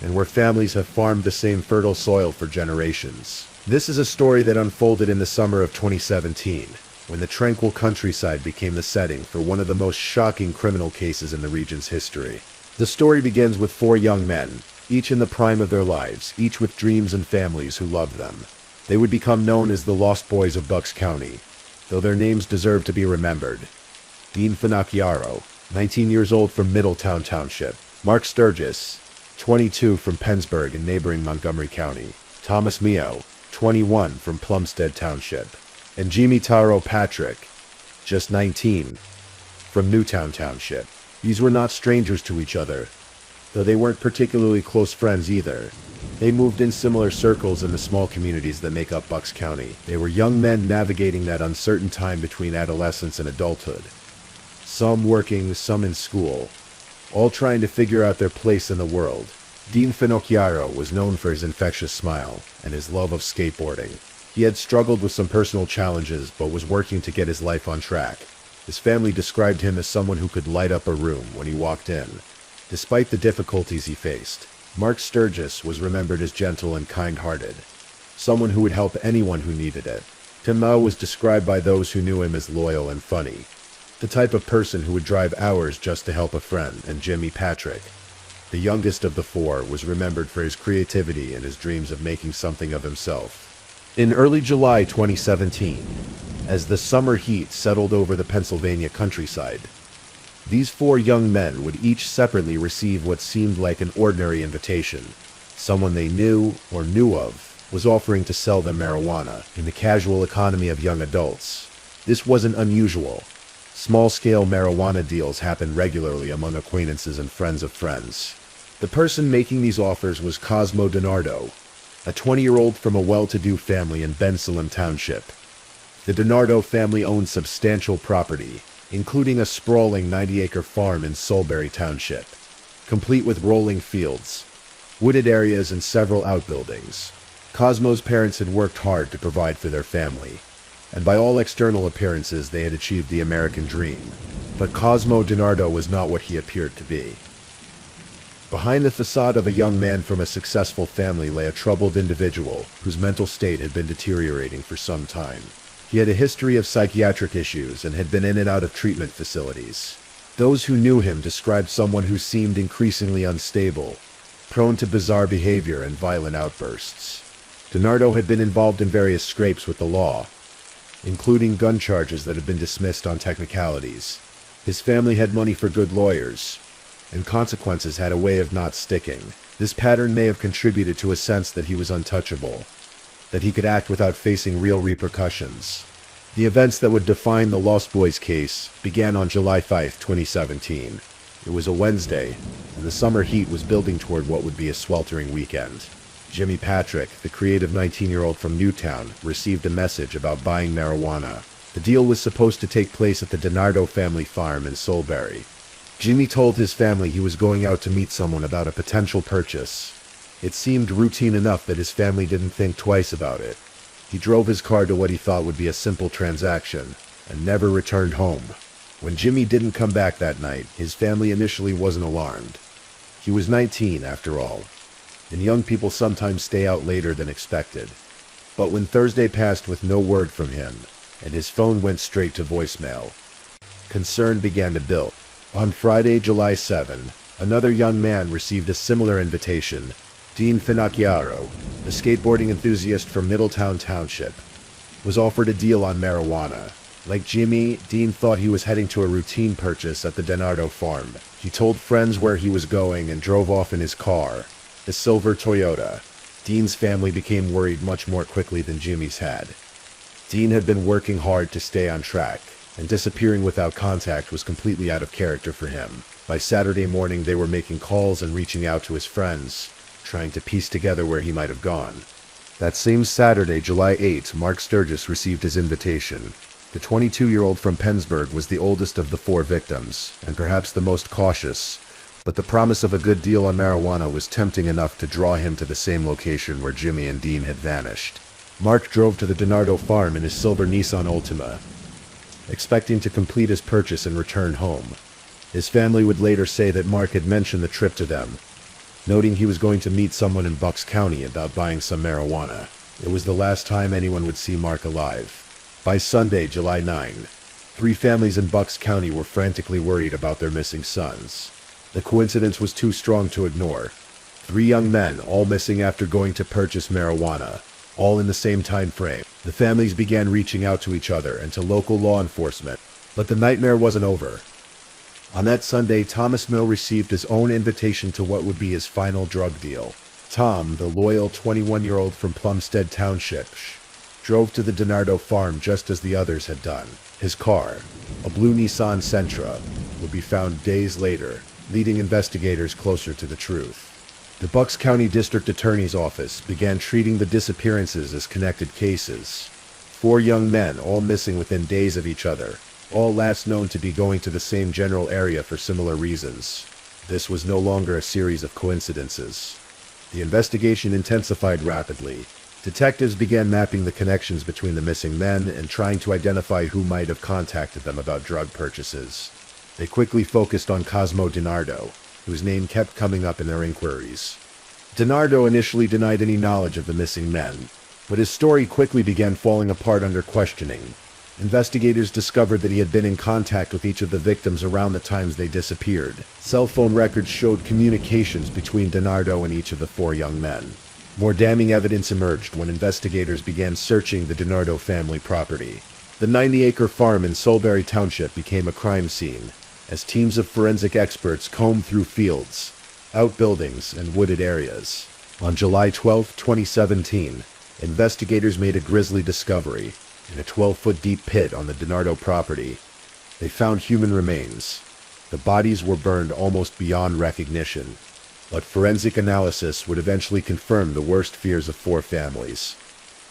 and where families have farmed the same fertile soil for generations. This is a story that unfolded in the summer of 2017, when the tranquil countryside became the setting for one of the most shocking criminal cases in the region's history. The story begins with 4 young men, each in the prime of their lives, each with dreams and families who loved them. They would become known as the Lost Boys of Bucks County, though their names deserve to be remembered. Dean Finocchiaro, 19 years old, from Middletown Township. Mark Sturgis, 22, from Pennsburg in neighboring Montgomery County. Thomas Mio, 21, from Plumstead Township. And Jimmy Taro Patrick, just 19, from Newtown Township. These were not strangers to each other, though they weren't particularly close friends either. They moved in similar circles in the small communities that make up Bucks County. They were young men navigating that uncertain time between adolescence and adulthood. Some working, some in school, all trying to figure out their place in the world. Dean Finocchiaro was known for his infectious smile and his love of skateboarding. He had struggled with some personal challenges, but was working to get his life on track. His family described him as someone who could light up a room when he walked in. Despite the difficulties he faced, Mark Sturgis was remembered as gentle and kind-hearted, someone who would help anyone who needed it. Tim Mao was described by those who knew him as loyal and funny, the type of person who would drive hours just to help a friend. And Jimmy Patrick, the youngest of the 4, was remembered for his creativity and his dreams of making something of himself. In early July 2017, as the summer heat settled over the Pennsylvania countryside, these 4 young men would each separately receive what seemed like an ordinary invitation. Someone they knew or knew of was offering to sell them marijuana. In the casual economy of young adults, this wasn't unusual. Small-scale marijuana deals happened regularly among acquaintances and friends of friends. The person making these offers was Cosmo DiNardo, a 20-year-old from a well-to-do family in Bensalem Township. The DiNardo family owned substantial property, including a sprawling 90-acre farm in Sulbury Township, complete with rolling fields, wooded areas, and several outbuildings. Cosmo's parents had worked hard to provide for their family, and by all external appearances they had achieved the American dream. But Cosmo DiNardo was not what he appeared to be. Behind the facade of a young man from a successful family lay a troubled individual whose mental state had been deteriorating for some time. He had a history of psychiatric issues and had been in and out of treatment facilities. Those who knew him described someone who seemed increasingly unstable, prone to bizarre behavior and violent outbursts. DiNardo had been involved in various scrapes with the law, including gun charges that had been dismissed on technicalities. His family had money for good lawyers, and consequences had a way of not sticking. This pattern may have contributed to a sense that he was untouchable, that he could act without facing real repercussions. The events that would define the Lost Boys case began on July 5, 2017. It was a Wednesday, and the summer heat was building toward what would be a sweltering weekend. Jimmy Patrick, the creative 19-year-old from Newtown, received a message about buying marijuana. The deal was supposed to take place at the DiNardo family farm in Solebury. Jimmy told his family he was going out to meet someone about a potential purchase. It seemed routine enough that his family didn't think twice about it. He drove his car to what he thought would be a simple transaction, and never returned home. When Jimmy didn't come back that night, his family initially wasn't alarmed. He was 19, after all, and young people sometimes stay out later than expected. But when Thursday passed with no word from him, and his phone went straight to voicemail, concern began to build. On Friday, July 7, another young man received a similar invitation. Dean Finocchiaro, a skateboarding enthusiast from Middletown Township, was offered a deal on marijuana. Like Jimmy, Dean thought he was heading to a routine purchase at the DiNardo farm. He told friends where he was going and drove off in his car, a silver Toyota. Dean's family became worried much more quickly than Jimmy's had. Dean had been working hard to stay on track, and disappearing without contact was completely out of character for him. By Saturday morning, they were making calls and reaching out to his friends, trying to piece together where he might have gone. That same Saturday, July 8, Mark Sturgis received his invitation. The 22-year-old from Pennsburg was the oldest of the four victims, and perhaps the most cautious, but the promise of a good deal on marijuana was tempting enough to draw him to the same location where Jimmy and Dean had vanished. Mark drove to the DiNardo farm in his silver Nissan Altima, expecting to complete his purchase and return home. His family would later say that Mark had mentioned the trip to them, noting he was going to meet someone in Bucks County about buying some marijuana. It was the last time anyone would see Mark alive. By Sunday, July 9, 3 families in Bucks County were frantically worried about their missing sons. The coincidence was too strong to ignore. 3 young men, all missing after going to purchase marijuana, all in the same time frame. The families began reaching out to each other and to local law enforcement. But the nightmare wasn't over. On that Sunday, Thomas Mill received his own invitation to what would be his final drug deal. Tom, the loyal 21-year-old from Plumstead Township, drove to the DiNardo farm just as the others had done. His car, a blue Nissan Sentra, would be found days later, leading investigators closer to the truth. The Bucks County District Attorney's Office began treating the disappearances as connected cases. 4 young men, all missing within days of each other, all last known to be going to the same general area for similar reasons. This was no longer a series of coincidences. The investigation intensified rapidly. Detectives began mapping the connections between the missing men and trying to identify who might have contacted them about drug purchases. They quickly focused on Cosmo DiNardo, whose name kept coming up in their inquiries. DiNardo initially denied any knowledge of the missing men, but his story quickly began falling apart under questioning. Investigators discovered that he had been in contact with each of the victims around the times they disappeared. Cell phone records showed communications between DiNardo and each of the 4 young men. More damning evidence emerged when investigators began searching the DiNardo family property. The 90-acre farm in Solebury Township became a crime scene, as teams of forensic experts combed through fields, outbuildings, and wooded areas. On July 12, 2017, investigators made a grisly discovery. In a 12-foot deep pit on the DiNardo property, they found human remains. The bodies were burned almost beyond recognition, but forensic analysis would eventually confirm the worst fears of 4 families.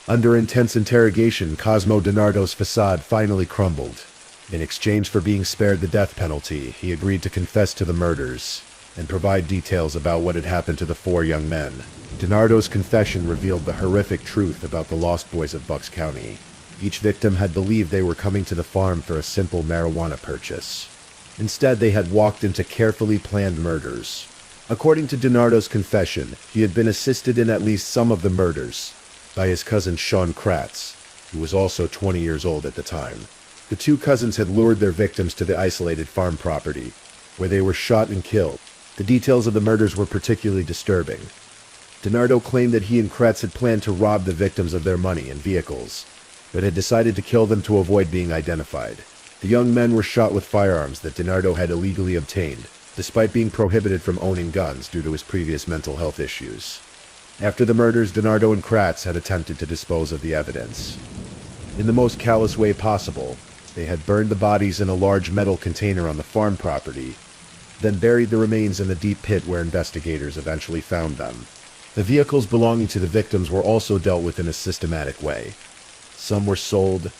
Under intense interrogation, Cosmo DiNardo's facade finally crumbled. In exchange for being spared the death penalty, he agreed to confess to the murders and provide details about what had happened to the 4 young men. DiNardo's confession revealed the horrific truth about the Lost Boys of Bucks County. Each victim had believed they were coming to the farm for a simple marijuana purchase. Instead, they had walked into carefully planned murders. According to DiNardo's confession, he had been assisted in at least some of the murders by his cousin Sean Kratz, who was also 20 years old at the time. The two cousins had lured their victims to the isolated farm property, where they were shot and killed. The details of the murders were particularly disturbing. DiNardo claimed that he and Kratz had planned to rob the victims of their money and vehicles, but had decided to kill them to avoid being identified. The young men were shot with firearms that DiNardo had illegally obtained, despite being prohibited from owning guns due to his previous mental health issues. After the murders, DiNardo and Kratz had attempted to dispose of the evidence. In the most callous way possible, they had burned the bodies in a large metal container on the farm property, then buried the remains in a deep pit where investigators eventually found them. The vehicles belonging to the victims were also dealt with in a systematic way. Some were sold,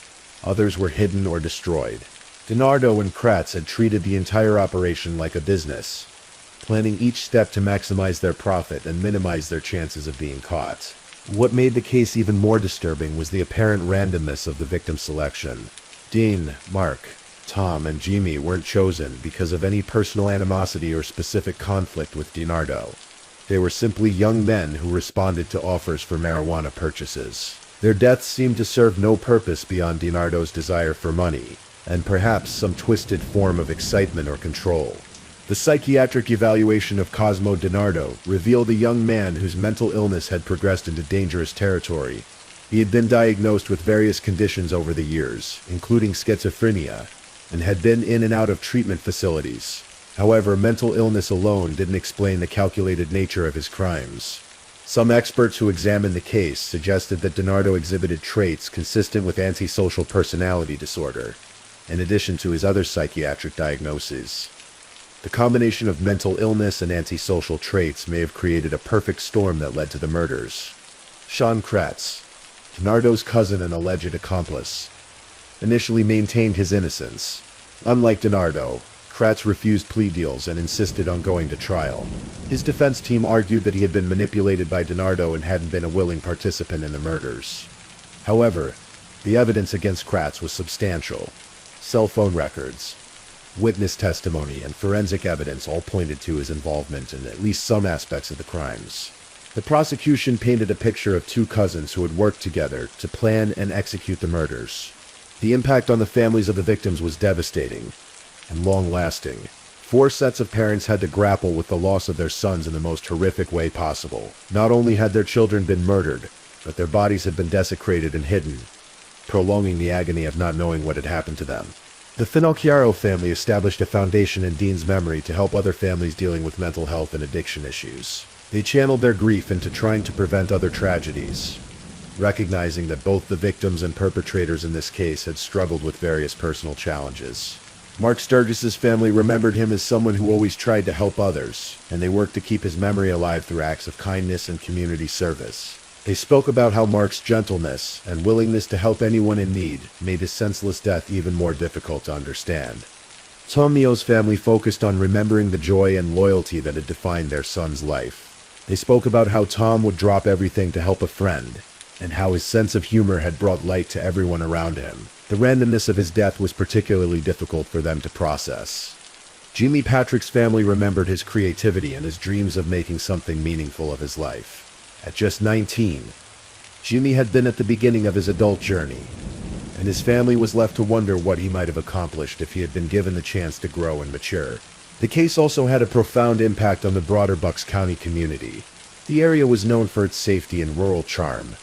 others were hidden or destroyed. DiNardo and Kratz had treated the entire operation like a business, planning each step to maximize their profit and minimize their chances of being caught. What made the case even more disturbing was the apparent randomness of the victim selection. Dean, Mark, Tom, and Jimmy weren't chosen because of any personal animosity or specific conflict with DiNardo. They were simply young men who responded to offers for marijuana purchases. Their deaths seemed to serve no purpose beyond DiNardo's desire for money, and perhaps some twisted form of excitement or control. The psychiatric evaluation of Cosmo DiNardo revealed a young man whose mental illness had progressed into dangerous territory. He had been diagnosed with various conditions over the years, including schizophrenia, and had been in and out of treatment facilities. However, mental illness alone didn't explain the calculated nature of his crimes. Some experts who examined the case suggested that DiNardo exhibited traits consistent with antisocial personality disorder, in addition to his other psychiatric diagnoses. The combination of mental illness and antisocial traits may have created a perfect storm that led to the murders. Sean Kratz, DiNardo's cousin and alleged accomplice, initially maintained his innocence. Unlike DiNardo, Kratz refused plea deals and insisted on going to trial. His defense team argued that he had been manipulated by DiNardo and hadn't been a willing participant in the murders. However, the evidence against Kratz was substantial. Cell phone records, witness testimony, and forensic evidence all pointed to his involvement in at least some aspects of the crimes. The prosecution painted a picture of two cousins who had worked together to plan and execute the murders. The impact on the families of the victims was devastating and long-lasting. 4 sets of parents had to grapple with the loss of their sons in the most horrific way possible. Not only had their children been murdered, but their bodies had been desecrated and hidden, prolonging the agony of not knowing what had happened to them. The Finocchiaro family established a foundation in Dean's memory to help other families dealing with mental health and addiction issues. They channeled their grief into trying to prevent other tragedies, recognizing that both the victims and perpetrators in this case had struggled with various personal challenges. Mark Sturgis's family remembered him as someone who always tried to help others, and they worked to keep his memory alive through acts of kindness and community service. They spoke about how Mark's gentleness and willingness to help anyone in need made his senseless death even more difficult to understand. Tomio's family focused on remembering the joy and loyalty that had defined their son's life. They spoke about how Tom would drop everything to help a friend, and how his sense of humor had brought light to everyone around him. The randomness of his death was particularly difficult for them to process. Jimmy Patrick's family remembered his creativity and his dreams of making something meaningful of his life. At just 19, Jimmy had been at the beginning of his adult journey, and his family was left to wonder what he might have accomplished if he had been given the chance to grow and mature. The case also had a profound impact on the broader Bucks County community. The area was known for its safety and rural charm,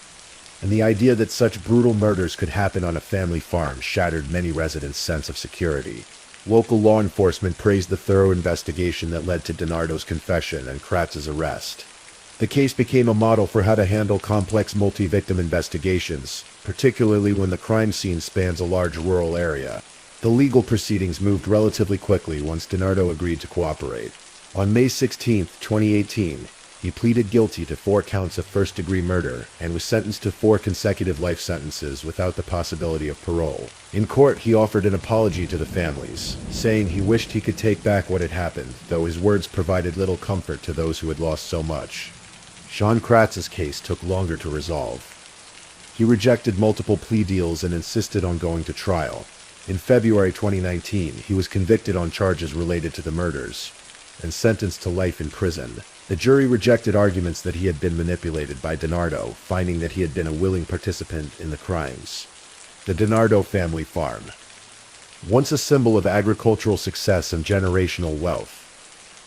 and the idea that such brutal murders could happen on a family farm shattered many residents' sense of security. Local law enforcement praised the thorough investigation that led to DiNardo's confession and Kratz's arrest. The case became a model for how to handle complex multi-victim investigations, particularly when the crime scene spans a large rural area. The legal proceedings moved relatively quickly once DiNardo agreed to cooperate. On May 16, 2018, he pleaded guilty to 4 counts of first-degree murder and was sentenced to 4 consecutive life sentences without the possibility of parole. In court, he offered an apology to the families, saying he wished he could take back what had happened, though his words provided little comfort to those who had lost so much. Sean Kratz's case took longer to resolve. He rejected multiple plea deals and insisted on going to trial. In February 2019, he was convicted on charges related to the murders. and sentenced to life in prison. The jury rejected arguments that he had been manipulated by DiNardo, finding that he had been a willing participant in the crimes. The DiNardo family farm. Once a symbol of agricultural success and generational wealth,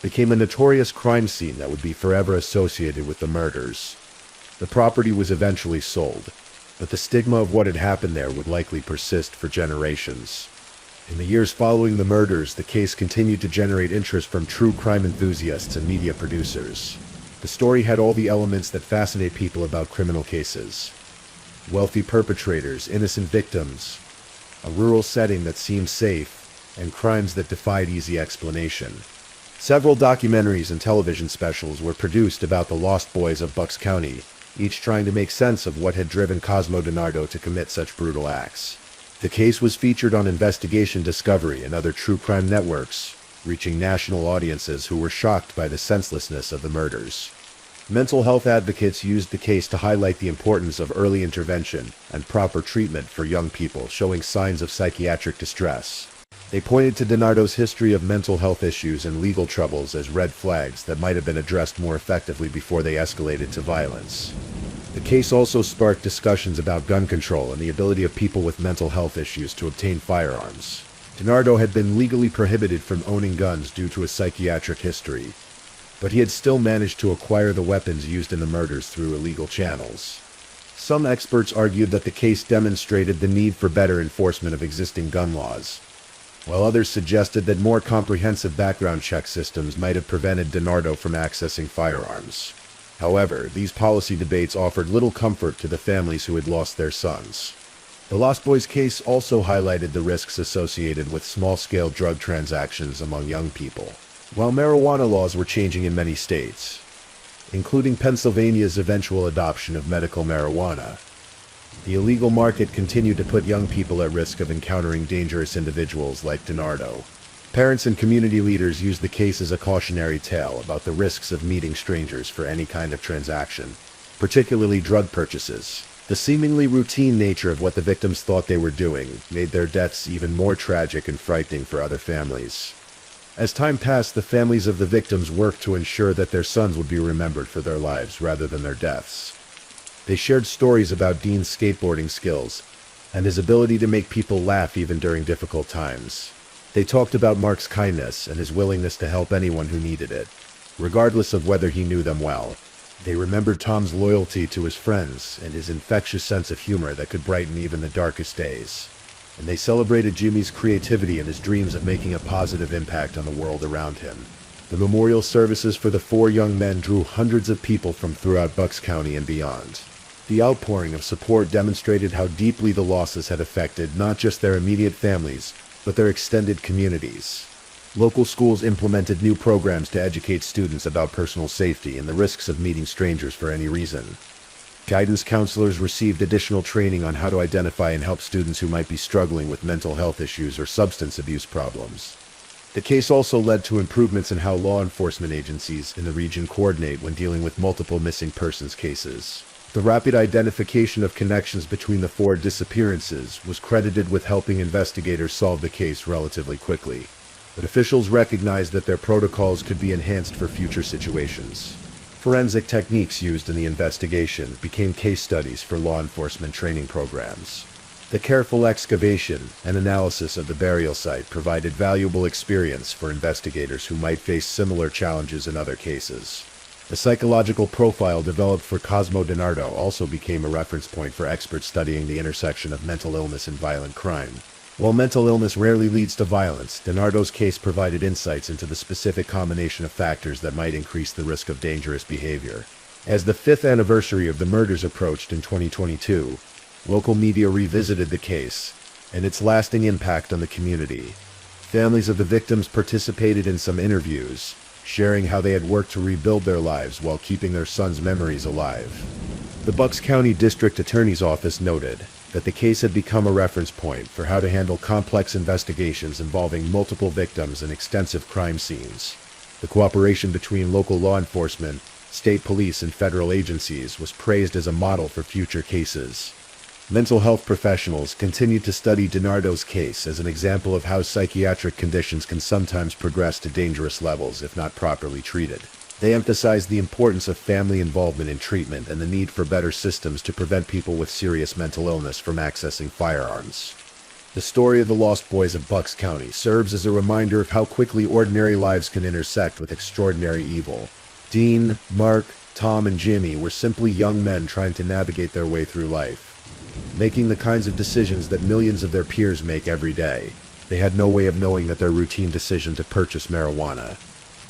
became a notorious crime scene that would be forever associated with the murders. The property was eventually sold, but the stigma of what had happened there would likely persist for generations. In the years following the murders, the case continued to generate interest from true crime enthusiasts and media producers. The story had all the elements that fascinate people about criminal cases. Wealthy perpetrators, innocent victims, a rural setting that seemed safe, and crimes that defied easy explanation. Several documentaries and television specials were produced about the Lost Boys of Bucks County, each trying to make sense of what had driven Cosmo DiNardo to commit such brutal acts. The case was featured on Investigation Discovery and other true crime networks, reaching national audiences who were shocked by the senselessness of the murders. Mental health advocates used the case to highlight the importance of early intervention and proper treatment for young people showing signs of psychiatric distress. They pointed to DiNardo's history of mental health issues and legal troubles as red flags that might have been addressed more effectively before they escalated to violence. The case also sparked discussions about gun control and the ability of people with mental health issues to obtain firearms. DiNardo had been legally prohibited from owning guns due to a psychiatric history, but he had still managed to acquire the weapons used in the murders through illegal channels. Some experts argued that the case demonstrated the need for better enforcement of existing gun laws, while others suggested that more comprehensive background check systems might have prevented DiNardo from accessing firearms. However, these policy debates offered little comfort to the families who had lost their sons. The Lost Boys case also highlighted the risks associated with small-scale drug transactions among young people. While marijuana laws were changing in many states, including Pennsylvania's eventual adoption of medical marijuana, the illegal market continued to put young people at risk of encountering dangerous individuals like DiNardo. Parents and community leaders used the case as a cautionary tale about the risks of meeting strangers for any kind of transaction, particularly drug purchases. The seemingly routine nature of what the victims thought they were doing made their deaths even more tragic and frightening for other families. As time passed, the families of the victims worked to ensure that their sons would be remembered for their lives rather than their deaths. They shared stories about Dean's skateboarding skills and his ability to make people laugh even during difficult times. They talked about Mark's kindness and his willingness to help anyone who needed it, regardless of whether he knew them well. They remembered Tom's loyalty to his friends and his infectious sense of humor that could brighten even the darkest days. And they celebrated Jimmy's creativity and his dreams of making a positive impact on the world around him. The memorial services for the 4 young men drew hundreds of people from throughout Bucks County and beyond. The outpouring of support demonstrated how deeply the losses had affected not just their immediate families, but their extended communities. Local schools implemented new programs to educate students about personal safety and the risks of meeting strangers for any reason. Guidance counselors received additional training on how to identify and help students who might be struggling with mental health issues or substance abuse problems. The case also led to improvements in how law enforcement agencies in the region coordinate when dealing with multiple missing persons cases. The rapid identification of connections between the 4 disappearances was credited with helping investigators solve the case relatively quickly. But officials recognized that their protocols could be enhanced for future situations. Forensic techniques used in the investigation became case studies for law enforcement training programs. The careful excavation and analysis of the burial site provided valuable experience for investigators who might face similar challenges in other cases. The psychological profile developed for Cosmo DiNardo also became a reference point for experts studying the intersection of mental illness and violent crime. While mental illness rarely leads to violence, DiNardo's case provided insights into the specific combination of factors that might increase the risk of dangerous behavior. As the 5th anniversary of the murders approached in 2022, local media revisited the case and its lasting impact on the community. Families of the victims participated in some interviews, sharing how they had worked to rebuild their lives while keeping their sons' memories alive. The Bucks County District Attorney's Office noted that the case had become a reference point for how to handle complex investigations involving multiple victims and extensive crime scenes. The cooperation between local law enforcement, state police, and federal agencies was praised as a model for future cases. Mental health professionals continue to study DiNardo's case as an example of how psychiatric conditions can sometimes progress to dangerous levels if not properly treated. They emphasize the importance of family involvement in treatment and the need for better systems to prevent people with serious mental illness from accessing firearms. The story of the Lost Boys of Bucks County serves as a reminder of how quickly ordinary lives can intersect with extraordinary evil. Dean, Mark, Tom, and Jimmy were simply young men trying to navigate their way through life, making the kinds of decisions that millions of their peers make every day. They had no way of knowing that their routine decision to purchase marijuana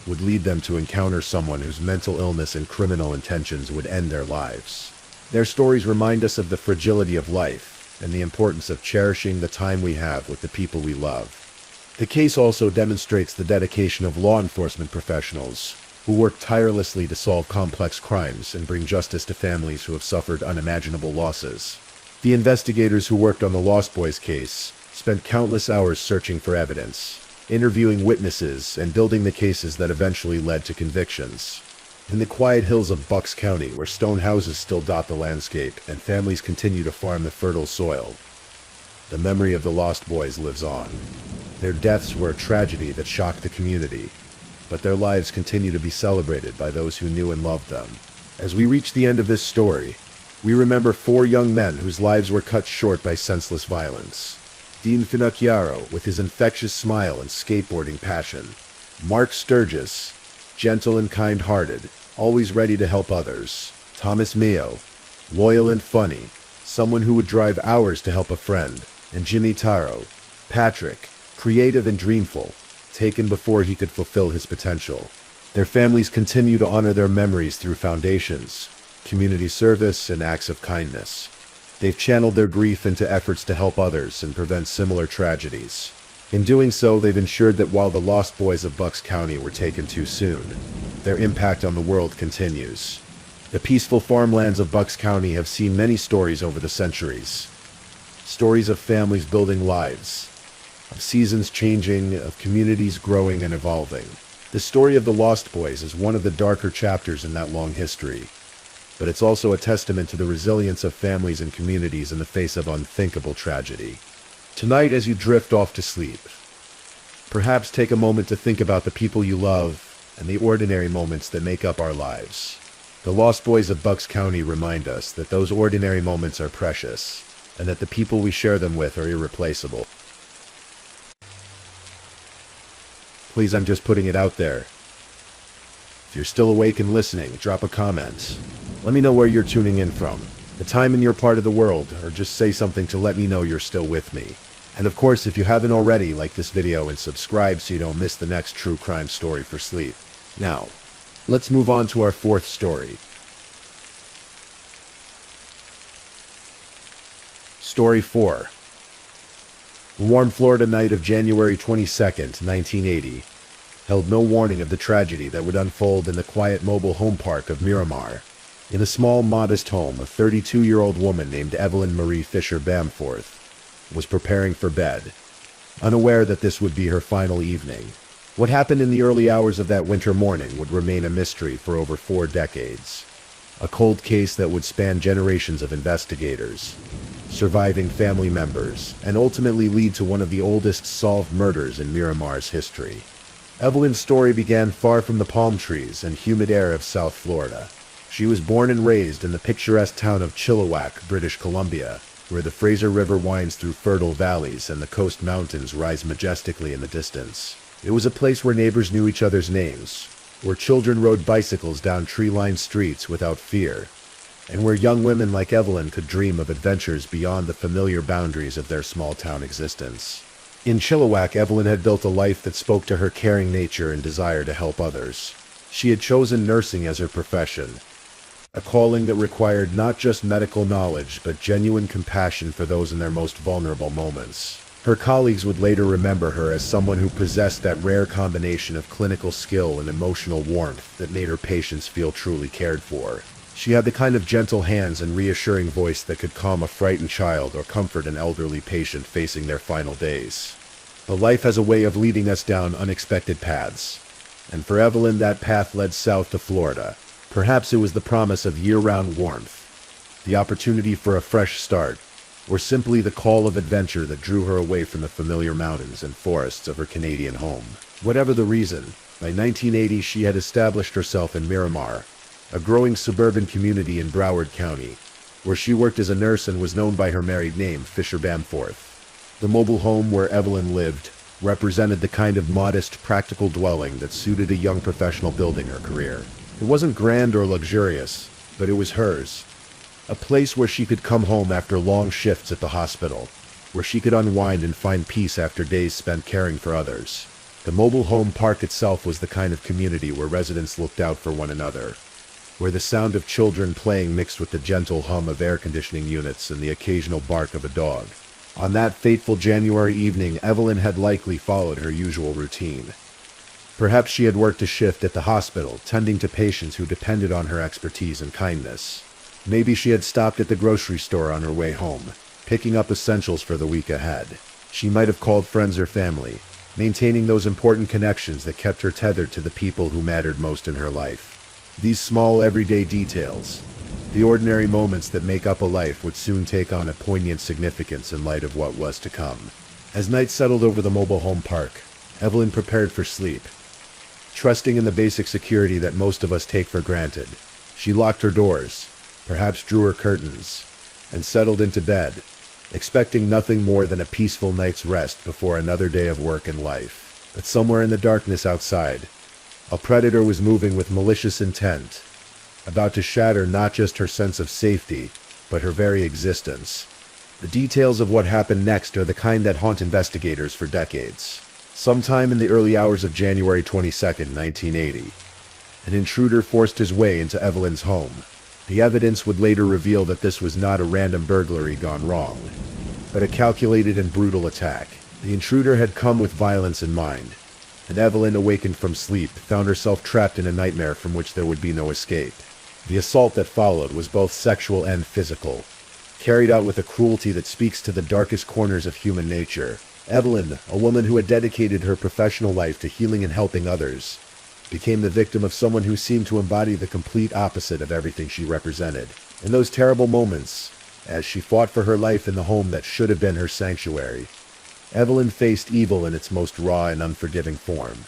would lead them to encounter someone whose mental illness and criminal intentions would end their lives. Their stories remind us of the fragility of life and the importance of cherishing the time we have with the people we love. The case also demonstrates the dedication of law enforcement professionals who work tirelessly to solve complex crimes and bring justice to families who have suffered unimaginable losses. The investigators who worked on the Lost Boys case spent countless hours searching for evidence, interviewing witnesses, and building the cases that eventually led to convictions. In the quiet hills of Bucks County, where stone houses still dot the landscape and families continue to farm the fertile soil, the memory of the Lost Boys lives on. Their deaths were a tragedy that shocked the community, but their lives continue to be celebrated by those who knew and loved them. As we reach the end of this story, we remember 4 young men whose lives were cut short by senseless violence. Dean Finocchiaro, with his infectious smile and skateboarding passion. Mark Sturgis, gentle and kind-hearted, always ready to help others. Thomas Mio, loyal and funny, someone who would drive hours to help a friend. And Jimmy Taro, Patrick, creative and dreamful, taken before he could fulfill his potential. Their families continue to honor their memories through foundations, community service, and acts of kindness. They've channeled their grief into efforts to help others and prevent similar tragedies. In doing so, they've ensured that while the Lost Boys of Bucks County were taken too soon, their impact on the world continues. The peaceful farmlands of Bucks County have seen many stories over the centuries. Stories of families building lives, of seasons changing, of communities growing and evolving. The story of the Lost Boys is one of the darker chapters in that long history, but it's also a testament to the resilience of families and communities in the face of unthinkable tragedy. Tonight, as you drift off to sleep, perhaps take a moment to think about the people you love and the ordinary moments that make up our lives. The Lost Boys of Bucks County remind us that those ordinary moments are precious, and that the people we share them with are irreplaceable. Please, I'm just putting it out there. If you're still awake and listening, drop a comment. Let me know where you're tuning in from, the time in your part of the world, or just say something to let me know you're still with me. And of course, if you haven't already, like this video and subscribe so you don't miss the next true crime story for sleep. Now, let's move on to our 4th story. Story 4. The warm Florida night of January 22nd, 1980, held no warning of the tragedy that would unfold in the quiet mobile home park of Miramar. In a small, modest home, a 32-year-old woman named Evelyn Marie Fisher Bamforth was preparing for bed, unaware that this would be her final evening. What happened in the early hours of that winter morning would remain a mystery for over 4 decades. A cold case that would span generations of investigators, surviving family members, and ultimately lead to one of the oldest solved murders in Miramar's history. Evelyn's story began far from the palm trees and humid air of South Florida. She was born and raised in the picturesque town of Chilliwack, British Columbia, where the Fraser River winds through fertile valleys and the coast mountains rise majestically in the distance. It was a place where neighbors knew each other's names, where children rode bicycles down tree-lined streets without fear, and where young women like Evelyn could dream of adventures beyond the familiar boundaries of their small-town existence. In Chilliwack, Evelyn had built a life that spoke to her caring nature and desire to help others. She had chosen nursing as her profession, a calling that required not just medical knowledge, but genuine compassion for those in their most vulnerable moments. Her colleagues would later remember her as someone who possessed that rare combination of clinical skill and emotional warmth that made her patients feel truly cared for. She had the kind of gentle hands and reassuring voice that could calm a frightened child or comfort an elderly patient facing their final days. But life has a way of leading us down unexpected paths, and for Evelyn that path led south to Florida. Perhaps it was the promise of year-round warmth, the opportunity for a fresh start, or simply the call of adventure that drew her away from the familiar mountains and forests of her Canadian home. Whatever the reason, by 1980 she had established herself in Miramar, a growing suburban community in Broward County, where she worked as a nurse and was known by her married name, Fisher Bamforth. The mobile home where Evelyn lived represented the kind of modest, practical dwelling that suited a young professional building her career. It wasn't grand or luxurious, but it was hers. A place where she could come home after long shifts at the hospital, where she could unwind and find peace after days spent caring for others. The mobile home park itself was the kind of community where residents looked out for one another, where the sound of children playing mixed with the gentle hum of air conditioning units and the occasional bark of a dog. On that fateful January evening, Evelyn had likely followed her usual routine. Perhaps she had worked a shift at the hospital, tending to patients who depended on her expertise and kindness. Maybe she had stopped at the grocery store on her way home, picking up essentials for the week ahead. She might have called friends or family, maintaining those important connections that kept her tethered to the people who mattered most in her life. These small, everyday details, the ordinary moments that make up a life, would soon take on a poignant significance in light of what was to come. As night settled over the mobile home park, Evelyn prepared for sleep. Trusting in the basic security that most of us take for granted, she locked her doors, perhaps drew her curtains, and settled into bed, expecting nothing more than a peaceful night's rest before another day of work and life. But somewhere in the darkness outside, a predator was moving with malicious intent, about to shatter not just her sense of safety, but her very existence. The details of what happened next are the kind that haunt investigators for decades. Sometime in the early hours of January 22nd, 1980, an intruder forced his way into Evelyn's home. The evidence would later reveal that this was not a random burglary gone wrong, but a calculated and brutal attack. The intruder had come with violence in mind, and Evelyn, awakened from sleep, found herself trapped in a nightmare from which there would be no escape. The assault that followed was both sexual and physical, carried out with a cruelty that speaks to the darkest corners of human nature. Evelyn, a woman who had dedicated her professional life to healing and helping others, became the victim of someone who seemed to embody the complete opposite of everything she represented. In those terrible moments, as she fought for her life in the home that should have been her sanctuary, Evelyn faced evil in its most raw and unforgiving form.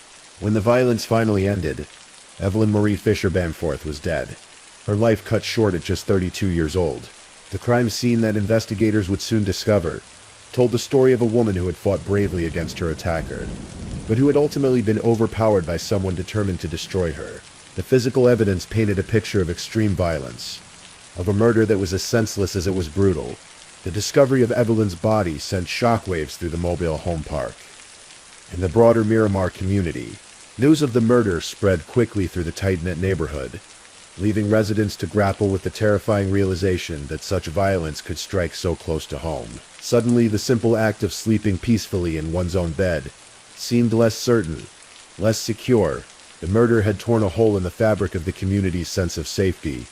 When the violence finally ended, Evelyn Marie Fisher Bamforth was dead, her life cut short at just 32 years old. The crime scene that investigators would soon discover told the story of a woman who had fought bravely against her attacker, but who had ultimately been overpowered by someone determined to destroy her. The physical evidence painted a picture of extreme violence, of a murder that was as senseless as it was brutal. The discovery of Evelyn's body sent shockwaves through the mobile home park. In the broader Miramar community, news of the murder spread quickly through the tight-knit neighborhood, leaving residents to grapple with the terrifying realization that such violence could strike so close to home. Suddenly, the simple act of sleeping peacefully in one's own bed seemed less certain, less secure. The murder had torn a hole in the fabric of the community's sense of safety,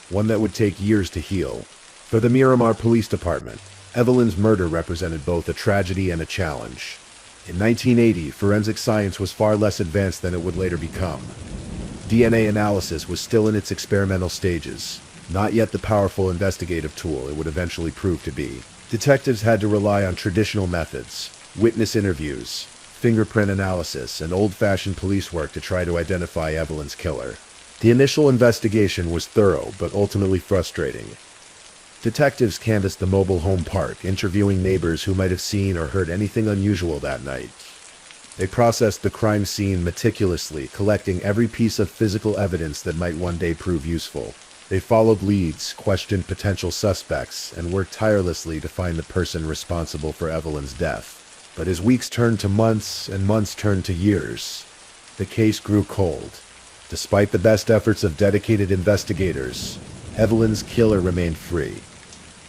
one that would take years to heal. For the Miramar Police Department, Evelyn's murder represented both a tragedy and a challenge. In 1980, forensic science was far less advanced than it would later become. DNA analysis was still in its experimental stages, not yet the powerful investigative tool it would eventually prove to be. Detectives had to rely on traditional methods, witness interviews, fingerprint analysis, and old-fashioned police work to try to identify Evelyn's killer. The initial investigation was thorough, but ultimately frustrating. Detectives canvassed the mobile home park, interviewing neighbors who might have seen or heard anything unusual that night. They processed the crime scene meticulously, collecting every piece of physical evidence that might one day prove useful. They followed leads, questioned potential suspects, and worked tirelessly to find the person responsible for Evelyn's death. But as weeks turned to months and months turned to years, the case grew cold. Despite the best efforts of dedicated investigators, Evelyn's killer remained free,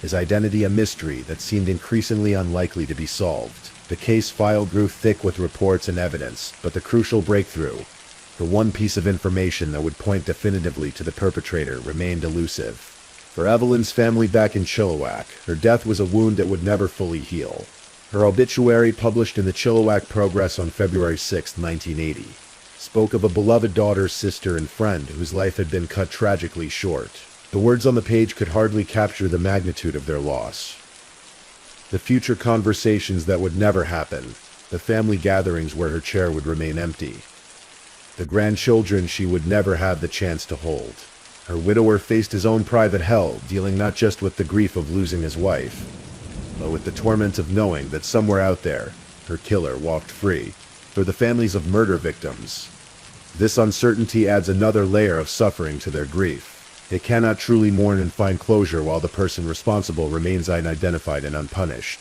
his identity a mystery that seemed increasingly unlikely to be solved. The case file grew thick with reports and evidence, but the crucial breakthrough, the one piece of information that would point definitively to the perpetrator, remained elusive. For Evelyn's family back in Chilliwack, her death was a wound that would never fully heal. Her obituary, published in the Chilliwack Progress on February 6, 1980, spoke of a beloved daughter, sister, and friend whose life had been cut tragically short. The words on the page could hardly capture the magnitude of their loss. The future conversations that would never happen. The family gatherings where her chair would remain empty. The grandchildren she would never have the chance to hold. Her widower faced his own private hell, dealing not just with the grief of losing his wife, but with the torment of knowing that somewhere out there, her killer walked free. For the families of murder victims, this uncertainty adds another layer of suffering to their grief. They cannot truly mourn and find closure while the person responsible remains unidentified and unpunished.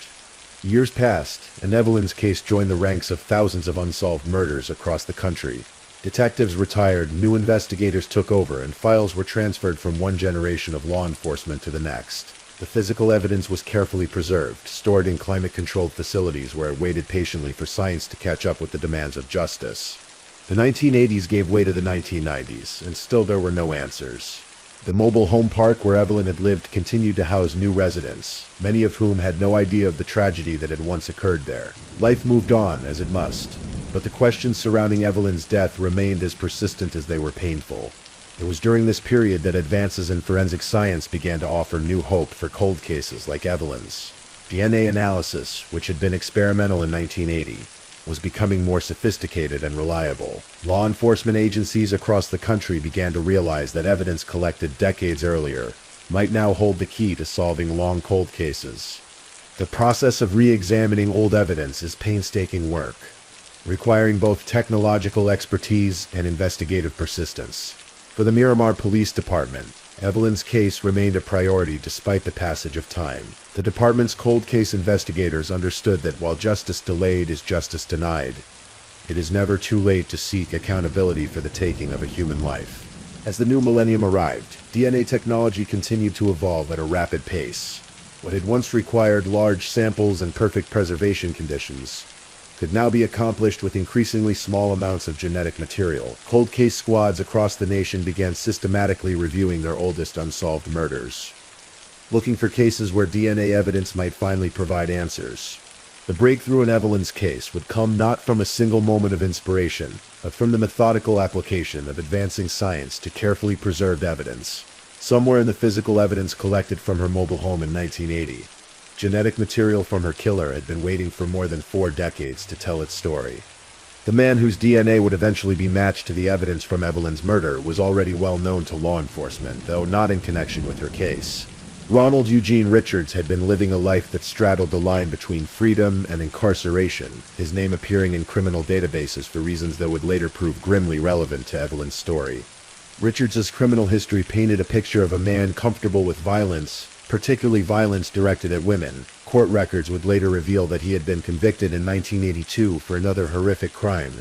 Years passed, and Evelyn's case joined the ranks of thousands of unsolved murders across the country. Detectives retired, new investigators took over, and files were transferred from one generation of law enforcement to the next. The physical evidence was carefully preserved, stored in climate-controlled facilities where it waited patiently for science to catch up with the demands of justice. The 1980s gave way to the 1990s, and still there were no answers. The mobile home park where Evelyn had lived continued to house new residents, many of whom had no idea of the tragedy that had once occurred there. Life moved on, as it must, but the questions surrounding Evelyn's death remained as persistent as they were painful. It was during this period that advances in forensic science began to offer new hope for cold cases like Evelyn's. DNA analysis, which had been experimental in 1980, was becoming more sophisticated and reliable. Law enforcement agencies across the country began to realize that evidence collected decades earlier might now hold the key to solving long cold cases. The process of re-examining old evidence is painstaking work, requiring both technological expertise and investigative persistence. For the Miramar Police Department, Evelyn's case remained a priority despite the passage of time. The department's cold case investigators understood that while justice delayed is justice denied, it is never too late to seek accountability for the taking of a human life. As the new millennium arrived, DNA technology continued to evolve at a rapid pace. What had once required large samples and perfect preservation conditions could now be accomplished with increasingly small amounts of genetic material. Cold case squads across the nation began systematically reviewing their oldest unsolved murders, looking for cases where DNA evidence might finally provide answers. The breakthrough in Evelyn's case would come not from a single moment of inspiration, but from the methodical application of advancing science to carefully preserved evidence. Somewhere in the physical evidence collected from her mobile home in 1980, genetic material from her killer had been waiting for more than 4 decades to tell its story. The man whose DNA would eventually be matched to the evidence from Evelyn's murder was already well known to law enforcement, though not in connection with her case. Ronald Eugene Richards had been living a life that straddled the line between freedom and incarceration, his name appearing in criminal databases for reasons that would later prove grimly relevant to Evelyn's story. Richards's criminal history painted a picture of a man comfortable with violence, particularly violence directed at women. Court records would later reveal that he had been convicted in 1982 for another horrific crime,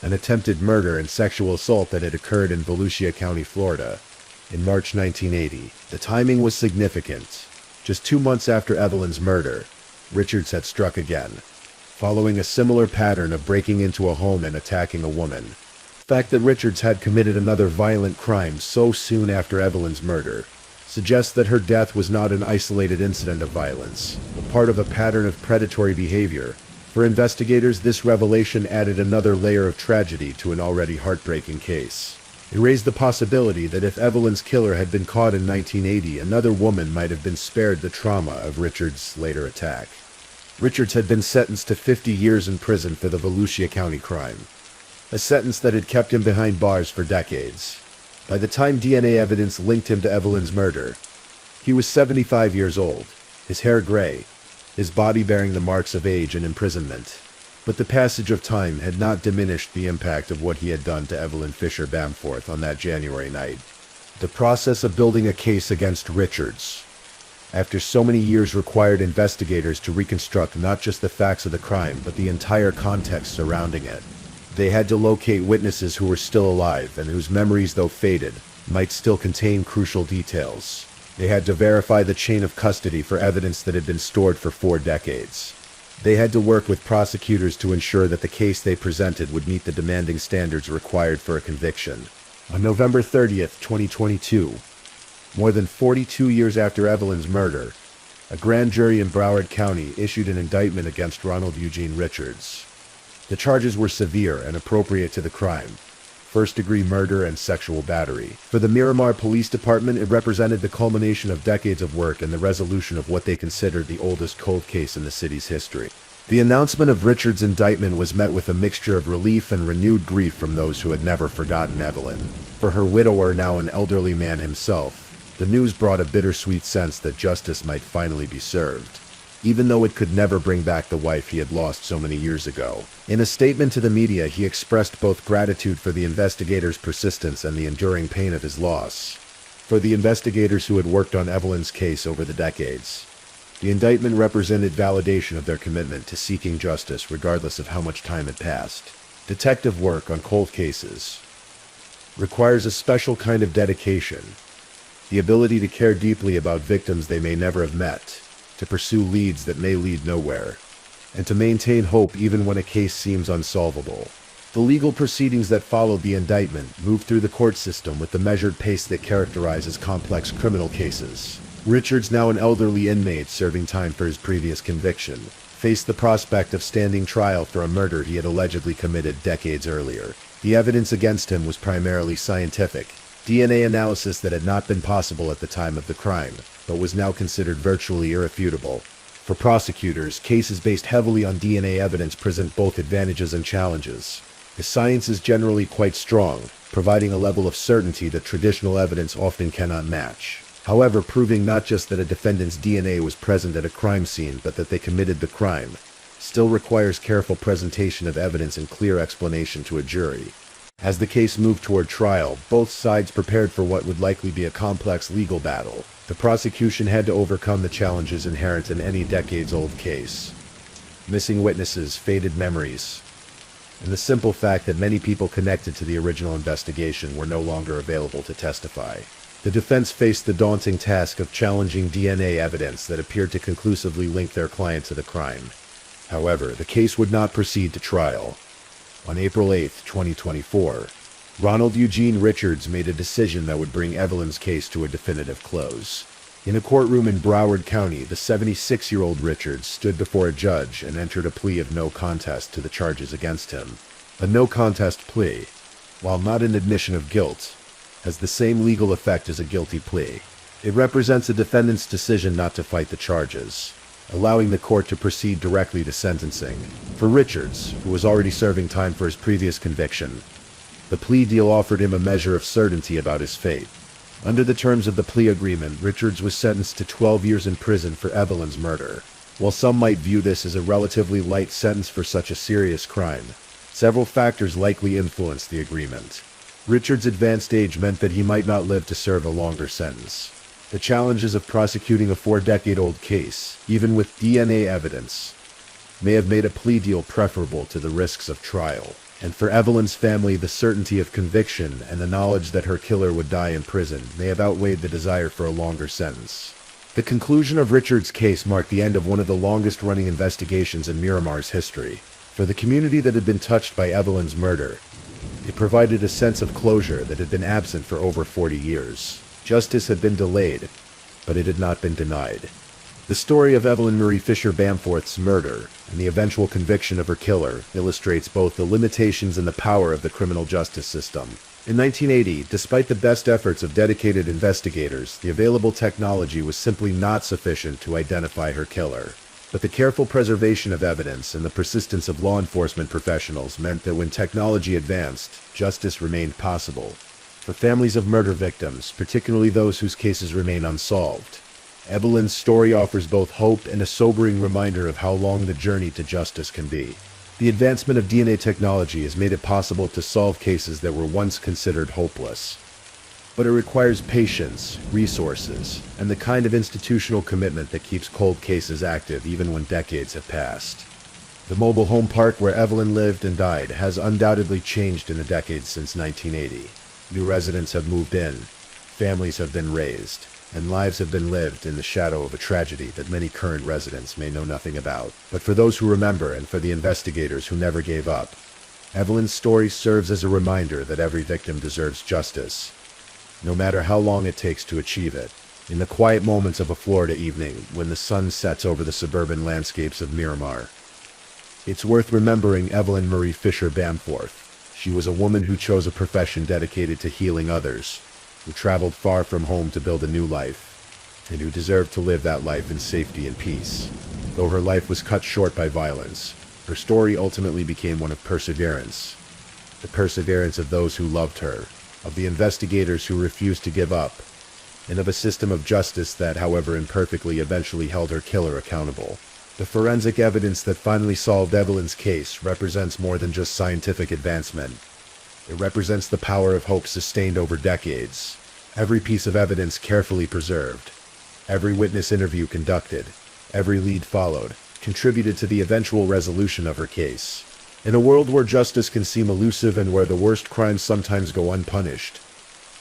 an attempted murder and sexual assault that had occurred in Volusia County, Florida, in March 1980. The timing was significant. Just 2 months after Evelyn's murder, Richards had struck again, following a similar pattern of breaking into a home and attacking a woman. The fact that Richards had committed another violent crime so soon after Evelyn's murder suggests that her death was not an isolated incident of violence, but part of a pattern of predatory behavior. For investigators, this revelation added another layer of tragedy to an already heartbreaking case. It raised the possibility that if Evelyn's killer had been caught in 1980, another woman might have been spared the trauma of Richards' later attack. Richards had been sentenced to 50 years in prison for the Volusia County crime, a sentence that had kept him behind bars for decades. By the time DNA evidence linked him to Evelyn's murder, he was 75 years old, his hair gray, his body bearing the marks of age and imprisonment. But the passage of time had not diminished the impact of what he had done to Evelyn Fisher Bamforth on that January night. The process of building a case against Richards, after so many years, required investigators to reconstruct not just the facts of the crime, but the entire context surrounding it. They had to locate witnesses who were still alive and whose memories, though faded, might still contain crucial details. They had to verify the chain of custody for evidence that had been stored for 4 decades. They had to work with prosecutors to ensure that the case they presented would meet the demanding standards required for a conviction. On November 30th, 2022, more than 42 years after Evelyn's murder, a grand jury in Broward County issued an indictment against Ronald Eugene Richards. The charges were severe and appropriate to the crime. first-degree murder, and sexual battery. For the Miramar Police Department, it represented the culmination of decades of work and the resolution of what they considered the oldest cold case in the city's history. The announcement of Richard's indictment was met with a mixture of relief and renewed grief from those who had never forgotten Evelyn. For her widower, now an elderly man himself, the news brought a bittersweet sense that justice might finally be served, even though it could never bring back the wife he had lost so many years ago. In a statement to the media, he expressed both gratitude for the investigators' persistence and the enduring pain of his loss. For the investigators who had worked on Evelyn's case over the decades, the indictment represented validation of their commitment to seeking justice regardless of how much time had passed. Detective work on cold cases requires a special kind of dedication, the ability to care deeply about victims they may never have met, to pursue leads that may lead nowhere, and to maintain hope even when a case seems unsolvable. The legal proceedings that followed the indictment moved through the court system with the measured pace that characterizes complex criminal cases. Richards, now an elderly inmate serving time for his previous conviction, faced the prospect of standing trial for a murder he had allegedly committed decades earlier. The evidence against him was primarily scientific, DNA analysis that had not been possible at the time of the crime, but was now considered virtually irrefutable. For prosecutors, cases based heavily on DNA evidence present both advantages and challenges. The science is generally quite strong, providing a level of certainty that traditional evidence often cannot match. However, proving not just that a defendant's DNA was present at a crime scene, but that they committed the crime, still requires careful presentation of evidence and clear explanation to a jury. As the case moved toward trial, both sides prepared for what would likely be a complex legal battle. The prosecution had to overcome the challenges inherent in any decades-old case: missing witnesses, faded memories, and the simple fact that many people connected to the original investigation were no longer available to testify. The defense faced the daunting task of challenging DNA evidence that appeared to conclusively link their client to the crime. However, the case would not proceed to trial. On April 8, 2024, Ronald Eugene Richards made a decision that would bring Evelyn's case to a definitive close. In a courtroom in Broward County, the 76-year-old Richards stood before a judge and entered a plea of no contest to the charges against him. A no contest plea, while not an admission of guilt, has the same legal effect as a guilty plea. It represents a defendant's decision not to fight the charges, allowing the court to proceed directly to sentencing. For Richards, who was already serving time for his previous conviction, the plea deal offered him a measure of certainty about his fate. Under the terms of the plea agreement, Richards was sentenced to 12 years in prison for Evelyn's murder. While some might view this as a relatively light sentence for such a serious crime, several factors likely influenced the agreement. Richards' advanced age meant that he might not live to serve a longer sentence. The challenges of prosecuting a 4-decade-old case, even with DNA evidence, may have made a plea deal preferable to the risks of trial. And for Evelyn's family, the certainty of conviction and the knowledge that her killer would die in prison may have outweighed the desire for a longer sentence. The conclusion of Richards' case marked the end of one of the longest-running investigations in Miramar's history. For the community that had been touched by Evelyn's murder, it provided a sense of closure that had been absent for over 40 years. Justice had been delayed, but it had not been denied. The story of Evelyn Marie Fisher Bamforth's murder and the eventual conviction of her killer illustrates both the limitations and the power of the criminal justice system. In 1980, despite the best efforts of dedicated investigators, the available technology was simply not sufficient to identify her killer. But the careful preservation of evidence and the persistence of law enforcement professionals meant that when technology advanced, justice remained possible. For families of murder victims, particularly those whose cases remain unsolved, Evelyn's story offers both hope and a sobering reminder of how long the journey to justice can be. The advancement of DNA technology has made it possible to solve cases that were once considered hopeless. But it requires patience, resources, and the kind of institutional commitment that keeps cold cases active even when decades have passed. The mobile home park where Evelyn lived and died has undoubtedly changed in the decades since 1980. New residents have moved in, families have been raised, and lives have been lived in the shadow of a tragedy that many current residents may know nothing about. But for those who remember and for the investigators who never gave up, Evelyn's story serves as a reminder that every victim deserves justice, no matter how long it takes to achieve it. In the quiet moments of a Florida evening, when the sun sets over the suburban landscapes of Miramar, it's worth remembering Evelyn Marie Fisher Bamforth. She was a woman who chose a profession dedicated to healing others, who traveled far from home to build a new life, and who deserved to live that life in safety and peace. Though her life was cut short by violence, her story ultimately became one of perseverance. The perseverance of those who loved her, of the investigators who refused to give up, and of a system of justice that, however imperfectly, eventually held her killer accountable. The forensic evidence that finally solved Evelyn's case represents more than just scientific advancement. It represents the power of hope sustained over decades. Every piece of evidence carefully preserved, every witness interview conducted, every lead followed, contributed to the eventual resolution of her case. In a world where justice can seem elusive and where the worst crimes sometimes go unpunished,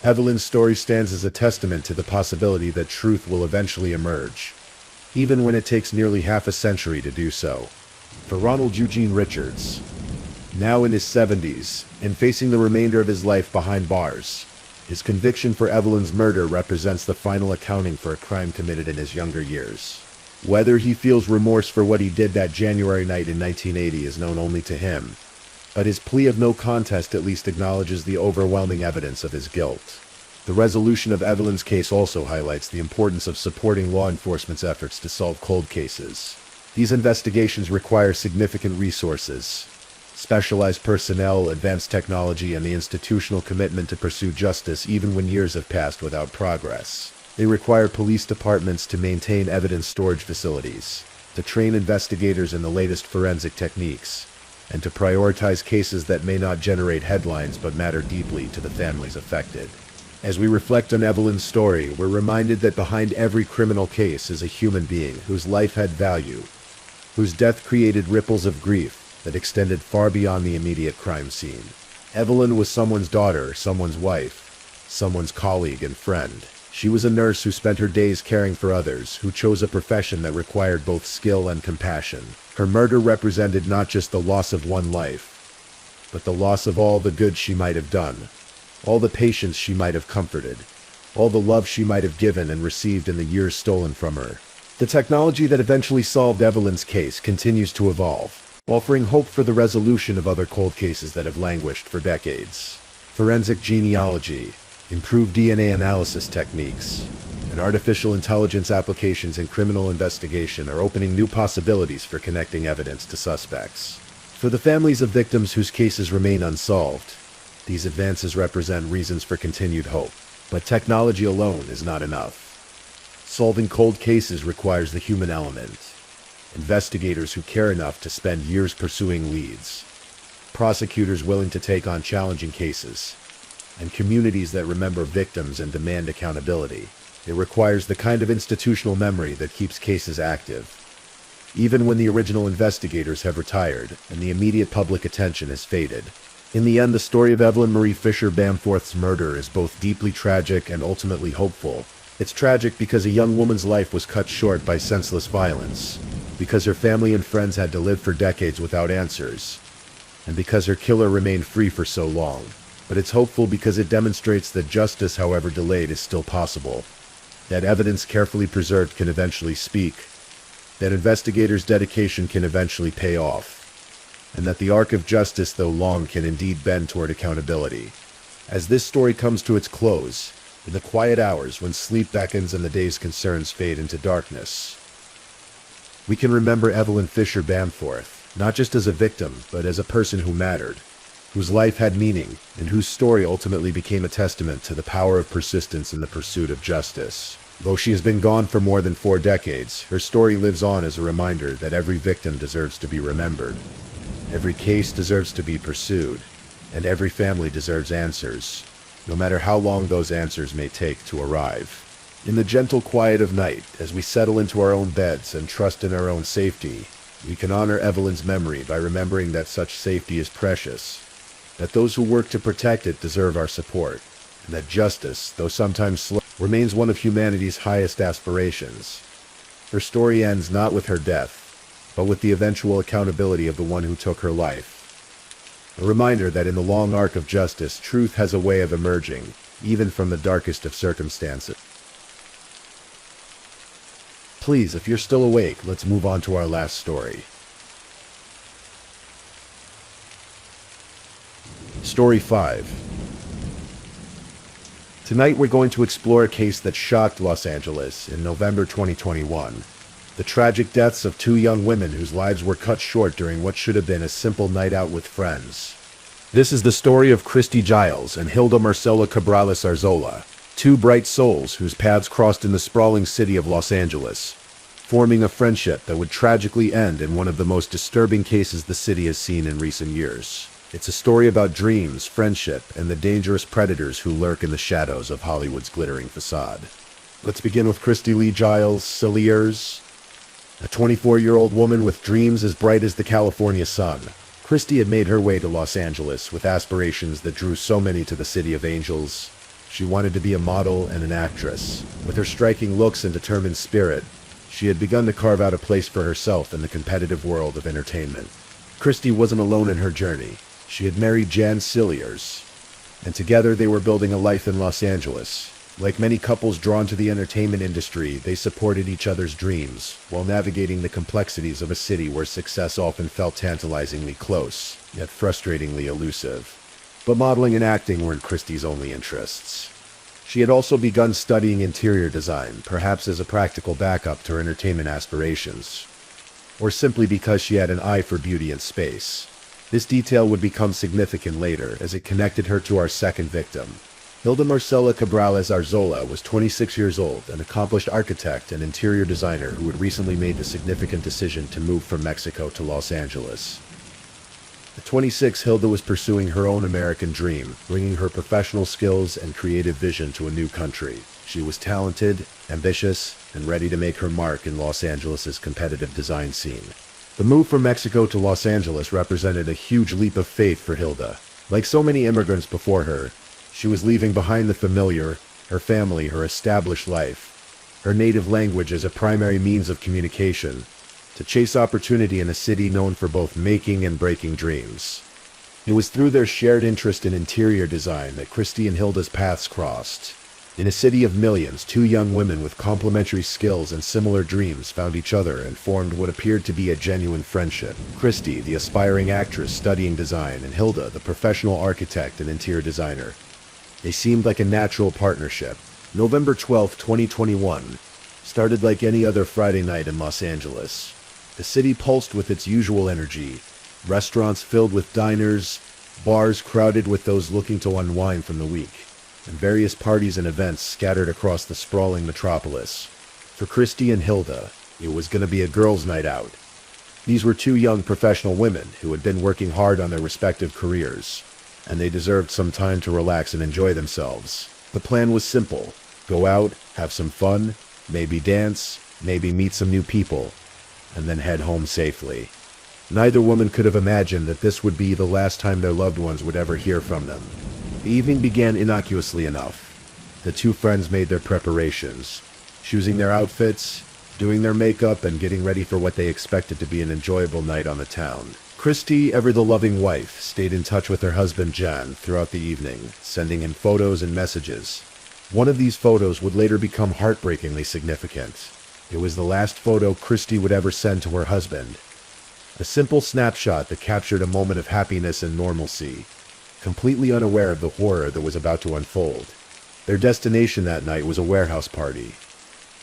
Evelyn's story stands as a testament to the possibility that truth will eventually emerge, even when it takes nearly half a century to do so. For Ronald Eugene Richards, now in his 70s, and facing the remainder of his life behind bars, his conviction for Evelyn's murder represents the final accounting for a crime committed in his younger years. Whether he feels remorse for what he did that January night in 1980 is known only to him, but his plea of no contest at least acknowledges the overwhelming evidence of his guilt. The resolution of Evelyn's case also highlights the importance of supporting law enforcement's efforts to solve cold cases. These investigations require significant resources, specialized personnel, advanced technology, and the institutional commitment to pursue justice even when years have passed without progress. They require police departments to maintain evidence storage facilities, to train investigators in the latest forensic techniques, and to prioritize cases that may not generate headlines but matter deeply to the families affected. As we reflect on Evelyn's story, we're reminded that behind every criminal case is a human being whose life had value, whose death created ripples of grief that extended far beyond the immediate crime scene. Evelyn was someone's daughter, someone's wife, someone's colleague and friend. She was a nurse who spent her days caring for others, who chose a profession that required both skill and compassion. Her murder represented not just the loss of one life, but the loss of all the good she might have done, all the patience she might have comforted, all the love she might have given and received in the years stolen from her. The technology that eventually solved Evelyn's case continues to evolve, offering hope for the resolution of other cold cases that have languished for decades. Forensic genealogy, improved DNA analysis techniques, and artificial intelligence applications in criminal investigation are opening new possibilities for connecting evidence to suspects. For the families of victims whose cases remain unsolved, these advances represent reasons for continued hope. But technology alone is not enough. Solving cold cases requires the human element. Investigators who care enough to spend years pursuing leads, prosecutors willing to take on challenging cases, and communities that remember victims and demand accountability. It requires the kind of institutional memory that keeps cases active, even when the original investigators have retired and the immediate public attention has faded. In the end, the story of Evelyn Marie Fisher Bamforth's murder is both deeply tragic and ultimately hopeful. It's tragic because a young woman's life was cut short by senseless violence, because her family and friends had to live for decades without answers, and because her killer remained free for so long. But it's hopeful because it demonstrates that justice, however delayed, is still possible, that evidence carefully preserved can eventually speak, that investigators' dedication can eventually pay off, and that the arc of justice, though long, can indeed bend toward accountability. As this story comes to its close, in the quiet hours when sleep beckons and the day's concerns fade into darkness, we can remember Evelyn Fisher Bamforth, not just as a victim, but as a person who mattered, whose life had meaning, and whose story ultimately became a testament to the power of persistence in the pursuit of justice. Though she has been gone for more than 4 decades, her story lives on as a reminder that every victim deserves to be remembered, every case deserves to be pursued, and every family deserves answers, no matter how long those answers may take to arrive. In the gentle quiet of night, as we settle into our own beds and trust in our own safety, we can honor Evelyn's memory by remembering that such safety is precious, that those who work to protect it deserve our support, and that justice, though sometimes slow, remains one of humanity's highest aspirations. Her story ends not with her death, but with the eventual accountability of the one who took her life. A reminder that in the long arc of justice, truth has a way of emerging, even from the darkest of circumstances. Please, if you're still awake, let's move on to our last story. Story 5. Tonight we're going to explore a case that shocked Los Angeles in November 2021. The tragic deaths of two young women whose lives were cut short during what should have been a simple night out with friends. This is the story of Christy Giles and Hilda Marcela Cabrales Arzola, two bright souls whose paths crossed in the sprawling city of Los Angeles, forming a friendship that would tragically end in one of the most disturbing cases the city has seen in recent years. It's a story about dreams, friendship, and the dangerous predators who lurk in the shadows of Hollywood's glittering facade. Let's begin with Christy Lee Giles Cilliers, a 24-year-old woman with dreams as bright as the California sun. Christy had made her way to Los Angeles with aspirations that drew so many to the City of Angels. She wanted to be a model and an actress. With her striking looks and determined spirit, she had begun to carve out a place for herself in the competitive world of entertainment. Christy wasn't alone in her journey. She had married Jan Cilliers, and together they were building a life in Los Angeles. Like many couples drawn to the entertainment industry, they supported each other's dreams, while navigating the complexities of a city where success often felt tantalizingly close, yet frustratingly elusive. But modeling and acting weren't Christy's only interests. She had also begun studying interior design, perhaps as a practical backup to her entertainment aspirations, or simply because she had an eye for beauty and space. This detail would become significant later, as it connected her to our second victim. Hilda Marcela Cabrales Arzola was 26 years old, an accomplished architect and interior designer who had recently made the significant decision to move from Mexico to Los Angeles. At 26, Hilda was pursuing her own American dream, bringing her professional skills and creative vision to a new country. She was talented, ambitious, and ready to make her mark in Los Angeles' competitive design scene. The move from Mexico to Los Angeles represented a huge leap of faith for Hilda. Like so many immigrants before her, she was leaving behind the familiar, her family, her established life, her native language as a primary means of communication, to chase opportunity in a city known for both making and breaking dreams. It was through their shared interest in interior design that Christy and Hilda's paths crossed. In a city of millions, two young women with complementary skills and similar dreams found each other and formed what appeared to be a genuine friendship. Christy, the aspiring actress studying design, and Hilda, the professional architect and interior designer. They seemed like a natural partnership. November 12, 2021, started like any other Friday night in Los Angeles. The city pulsed with its usual energy. Restaurants filled with diners, bars crowded with those looking to unwind from the week, and various parties and events scattered across the sprawling metropolis. For Christy and Hilda, it was going to be a girls' night out. These were two young professional women who had been working hard on their respective careers, and they deserved some time to relax and enjoy themselves. The plan was simple: go out, have some fun, maybe dance, maybe meet some new people, and then head home safely. Neither woman could have imagined that this would be the last time their loved ones would ever hear from them. The evening began innocuously enough. The two friends made their preparations, choosing their outfits, doing their makeup, and getting ready for what they expected to be an enjoyable night on the town. Christy, ever the loving wife, stayed in touch with her husband Jan throughout the evening, sending him photos and messages. One of these photos would later become heartbreakingly significant. It was the last photo Christy would ever send to her husband. A simple snapshot that captured a moment of happiness and normalcy, completely unaware of the horror that was about to unfold. Their destination that night was a warehouse party.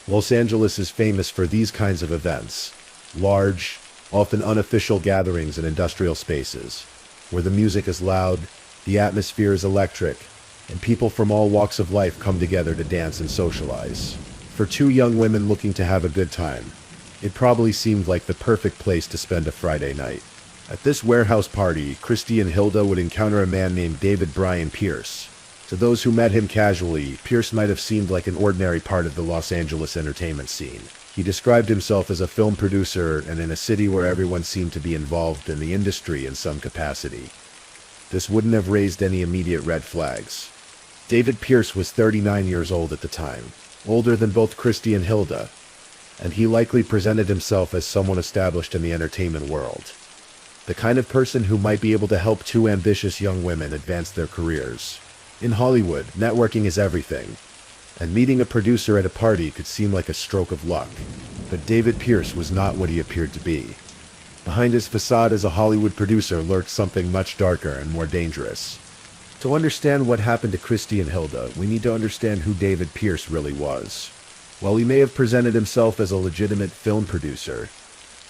Los Angeles is famous for these kinds of events: large, often unofficial gatherings in industrial spaces, where the music is loud, the atmosphere is electric, and people from all walks of life come together to dance and socialize. For two young women looking to have a good time, it probably seemed like the perfect place to spend a Friday night. At this warehouse party, Christy and Hilda would encounter a man named David Brian Pierce. To those who met him casually, Pierce might have seemed like an ordinary part of the Los Angeles entertainment scene. He described himself as a film producer, and in a city where everyone seemed to be involved in the industry in some capacity. This wouldn't have raised any immediate red flags. David Pierce was 39 years old at the time, older than both Christy and Hilda, and he likely presented himself as someone established in the entertainment world. The kind of person who might be able to help two ambitious young women advance their careers. In Hollywood, networking is everything, and meeting a producer at a party could seem like a stroke of luck. But David Pierce was not what he appeared to be. Behind his facade as a Hollywood producer lurked something much darker and more dangerous. To understand what happened to Christy and Hilda, we need to understand who David Pierce really was. While he may have presented himself as a legitimate film producer,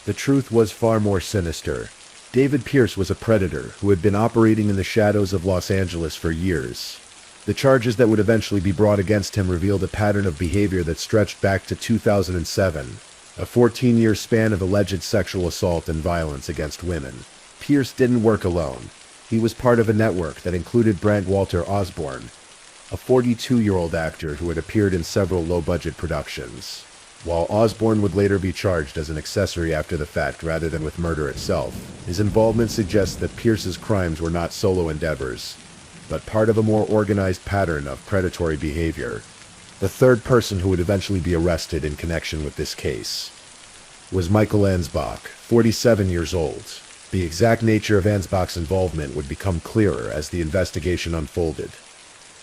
the truth was far more sinister. David Pierce was a predator who had been operating in the shadows of Los Angeles for years. The charges that would eventually be brought against him revealed a pattern of behavior that stretched back to 2007, a 14-year span of alleged sexual assault and violence against women. Pierce didn't work alone. He was part of a network that included Brant Walter Osborne, a 42-year-old actor who had appeared in several low-budget productions. While Osborne would later be charged as an accessory after the fact rather than with murder itself, his involvement suggests that Pierce's crimes were not solo endeavors, but part of a more organized pattern of predatory behavior. The third person who would eventually be arrested in connection with this case was Michael Ansbach, 47 years old. The exact nature of Ansbach's involvement would become clearer as the investigation unfolded.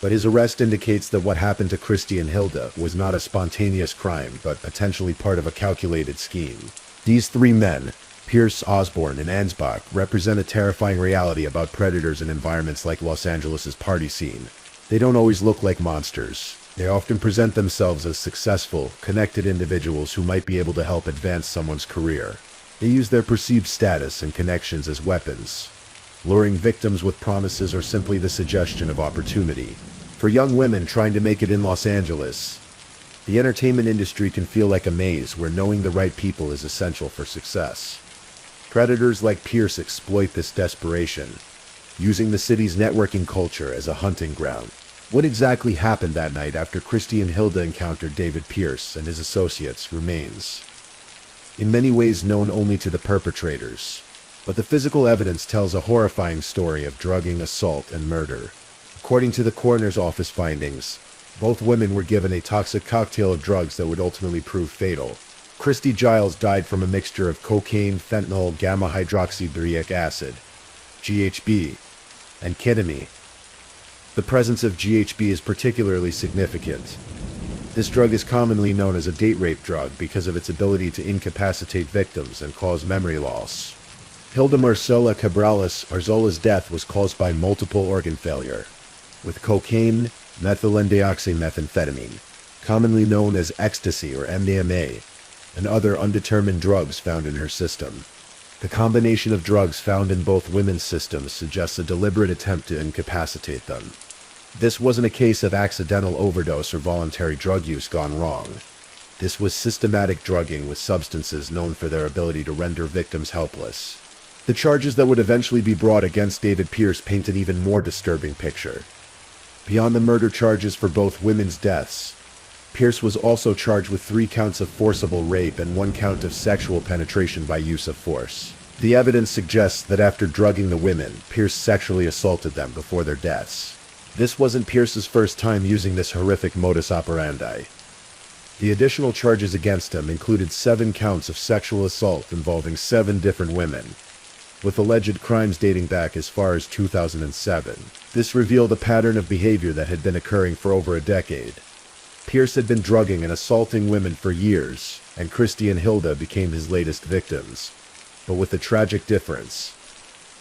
But his arrest indicates that what happened to Christy and Hilda was not a spontaneous crime, but potentially part of a calculated scheme. These three men, Pierce, Osborne, and Ansbach, represent a terrifying reality about predators in environments like Los Angeles' party scene. They don't always look like monsters. They often present themselves as successful, connected individuals who might be able to help advance someone's career. They use their perceived status and connections as weapons, luring victims with promises or simply the suggestion of opportunity. For young women trying to make it in Los Angeles, the entertainment industry can feel like a maze where knowing the right people is essential for success. Predators like Pierce exploit this desperation, using the city's networking culture as a hunting ground. What exactly happened that night after Christy and Hilda encountered David Pierce and his associates remains, in many ways, known only to the perpetrators. But the physical evidence tells a horrifying story of drugging, assault, and murder. According to the coroner's office findings, both women were given a toxic cocktail of drugs that would ultimately prove fatal. Christy Giles died from a mixture of cocaine, fentanyl, gamma-hydroxyburic acid, GHB, and ketamine. The presence of GHB is particularly significant. This drug is commonly known as a date rape drug because of its ability to incapacitate victims and cause memory loss. Hilda Marcela Cabrales Arzola's death was caused by multiple organ failure, with cocaine, methylenedioxymethamphetamine, commonly known as ecstasy or MDMA, and other undetermined drugs found in her system. The combination of drugs found in both women's systems suggests a deliberate attempt to incapacitate them. This wasn't a case of accidental overdose or voluntary drug use gone wrong. This was systematic drugging with substances known for their ability to render victims helpless. The charges that would eventually be brought against David Pierce paint an even more disturbing picture. Beyond the murder charges for both women's deaths, Pierce was also charged with 3 counts of forcible rape and 1 count of sexual penetration by use of force. The evidence suggests that after drugging the women, Pierce sexually assaulted them before their deaths. This wasn't Pierce's first time using this horrific modus operandi. The additional charges against him included 7 counts of sexual assault involving 7 different women, with alleged crimes dating back as far as 2007. This revealed a pattern of behavior that had been occurring for over a decade. Pierce had been drugging and assaulting women for years, and Christy and Hilda became his latest victims. But with a tragic difference.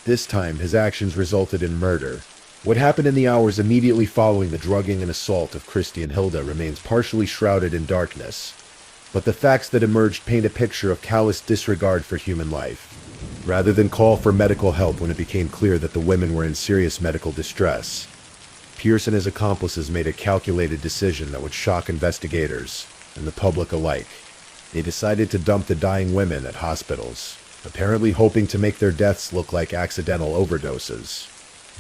This time, his actions resulted in murder. What happened in the hours immediately following the drugging and assault of Christy and Hilda remains partially shrouded in darkness, but the facts that emerged paint a picture of callous disregard for human life. Rather than call for medical help when it became clear that the women were in serious medical distress, Pierce and his accomplices made a calculated decision that would shock investigators and the public alike. They decided to dump the dying women at hospitals, apparently hoping to make their deaths look like accidental overdoses.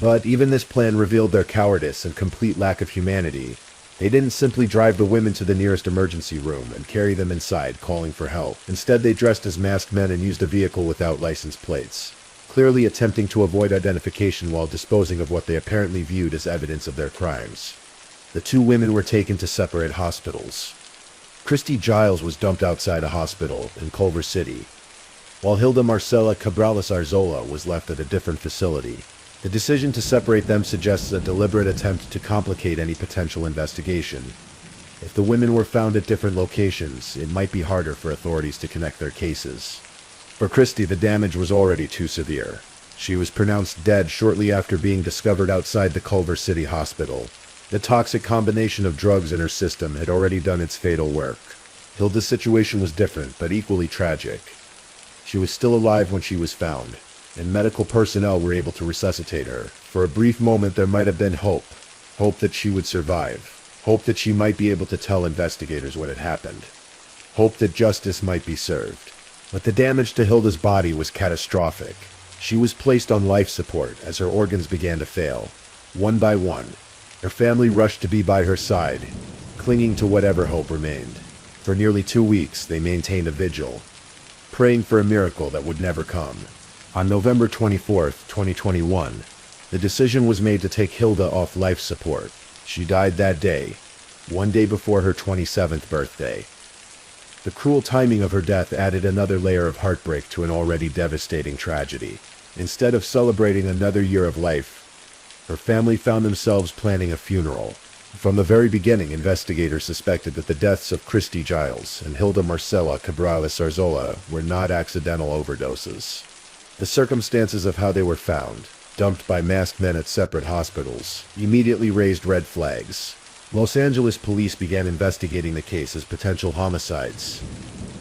But even this plan revealed their cowardice and complete lack of humanity. They didn't simply drive the women to the nearest emergency room and carry them inside, calling for help. Instead, they dressed as masked men and used a vehicle without license plates, clearly attempting to avoid identification while disposing of what they apparently viewed as evidence of their crimes. The 2 women were taken to separate hospitals. Christy Giles was dumped outside a hospital in Culver City, while Hilda Marcela Cabrales Arzola was left at a different facility. The decision to separate them suggests a deliberate attempt to complicate any potential investigation. If the women were found at different locations, it might be harder for authorities to connect their cases. For Christie, the damage was already too severe. She was pronounced dead shortly after being discovered outside the Culver City Hospital. The toxic combination of drugs in her system had already done its fatal work. Hilda's situation was different, but equally tragic. She was still alive when she was found, and medical personnel were able to resuscitate her. For a brief moment, there might have been hope. Hope that she would survive. Hope that she might be able to tell investigators what had happened. Hope that justice might be served. But the damage to Hilda's body was catastrophic. She was placed on life support as her organs began to fail. One by one, her family rushed to be by her side, clinging to whatever hope remained. For nearly 2 weeks, they maintained a vigil, praying for a miracle that would never come. On November 24, 2021, the decision was made to take Hilda off life support. She died that day, one day before her 27th birthday. The cruel timing of her death added another layer of heartbreak to an already devastating tragedy. Instead of celebrating another year of life, her family found themselves planning a funeral. From the very beginning, investigators suspected that the deaths of Christy Giles and Hilda Marcela Cabrales Arzola were not accidental overdoses. The circumstances of how they were found, dumped by masked men at separate hospitals, immediately raised red flags. Los Angeles police began investigating the case as potential homicides,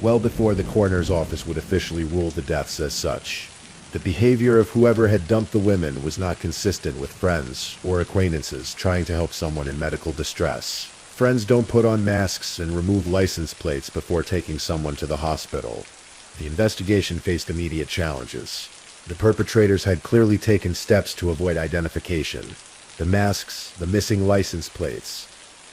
well before the coroner's office would officially rule the deaths as such. The behavior of whoever had dumped the women was not consistent with friends or acquaintances trying to help someone in medical distress. Friends don't put on masks and remove license plates before taking someone to the hospital. The investigation faced immediate challenges. The perpetrators had clearly taken steps to avoid identification. The masks, the missing license plates,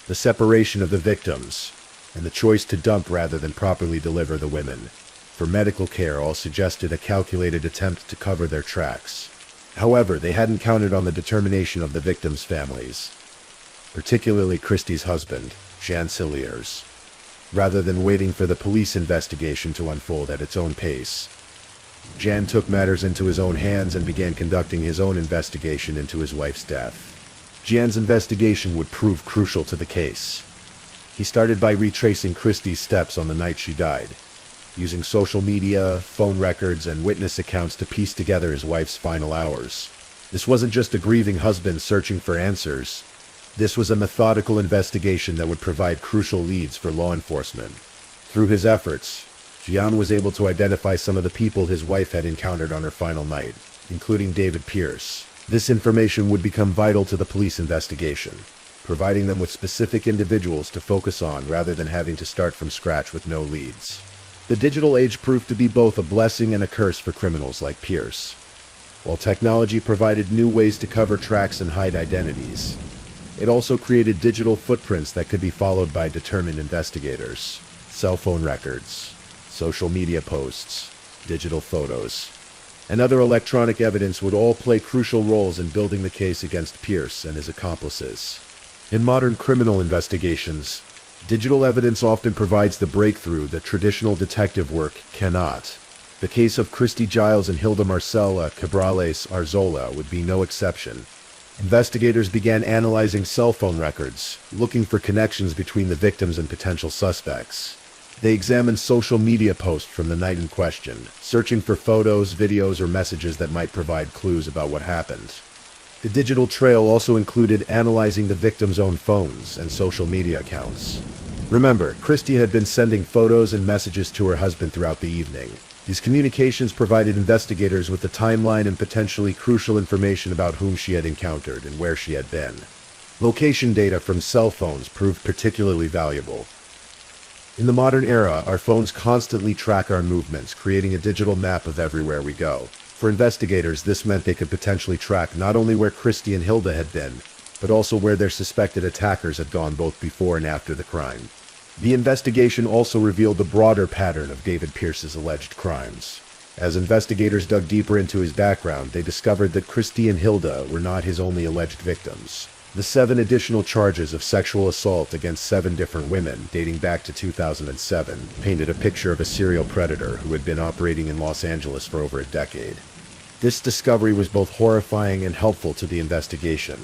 the separation of the victims, and the choice to dump rather than properly deliver the women for medical care all suggested a calculated attempt to cover their tracks. However, they hadn't counted on the determination of the victims' families, particularly Christie's husband, Jan Cilliers. Rather than waiting for the police investigation to unfold at its own pace, Jan took matters into his own hands and began conducting his own investigation into his wife's death. Jan's investigation would prove crucial to the case. He started by retracing Christie's steps on the night she died, using social media, phone records, and witness accounts to piece together his wife's final hours. This wasn't just a grieving husband searching for answers. This was a methodical investigation that would provide crucial leads for law enforcement. Through his efforts, Gian was able to identify some of the people his wife had encountered on her final night, including David Pierce. This information would become vital to the police investigation, providing them with specific individuals to focus on rather than having to start from scratch with no leads. The digital age proved to be both a blessing and a curse for criminals like Pierce. While technology provided new ways to cover tracks and hide identities, it also created digital footprints that could be followed by determined investigators. Cell phone records, social media posts, digital photos, and other electronic evidence would all play crucial roles in building the case against Pierce and his accomplices. In modern criminal investigations, digital evidence often provides the breakthrough that traditional detective work cannot. The case of Christy Giles and Hilda Marcela Cabrales Arzola would be no exception. Investigators began analyzing cell phone records, looking for connections between the victims and potential suspects. They examined social media posts from the night in question, searching for photos, videos, or messages that might provide clues about what happened. The digital trail also included analyzing the victim's own phones and social media accounts. Remember, Christy had been sending photos and messages to her husband throughout the evening. These communications provided investigators with the timeline and potentially crucial information about whom she had encountered and where she had been. Location data from cell phones proved particularly valuable. In the modern era, our phones constantly track our movements, creating a digital map of everywhere we go. For investigators, this meant they could potentially track not only where Christy and Hilda had been, but also where their suspected attackers had gone both before and after the crime. The investigation also revealed the broader pattern of David Pierce's alleged crimes. As investigators dug deeper into his background, they discovered that Christy and Hilda were not his only alleged victims. The 7 additional charges of sexual assault against 7 different women, dating back to 2007, painted a picture of a serial predator who had been operating in Los Angeles for over a decade. This discovery was both horrifying and helpful to the investigation.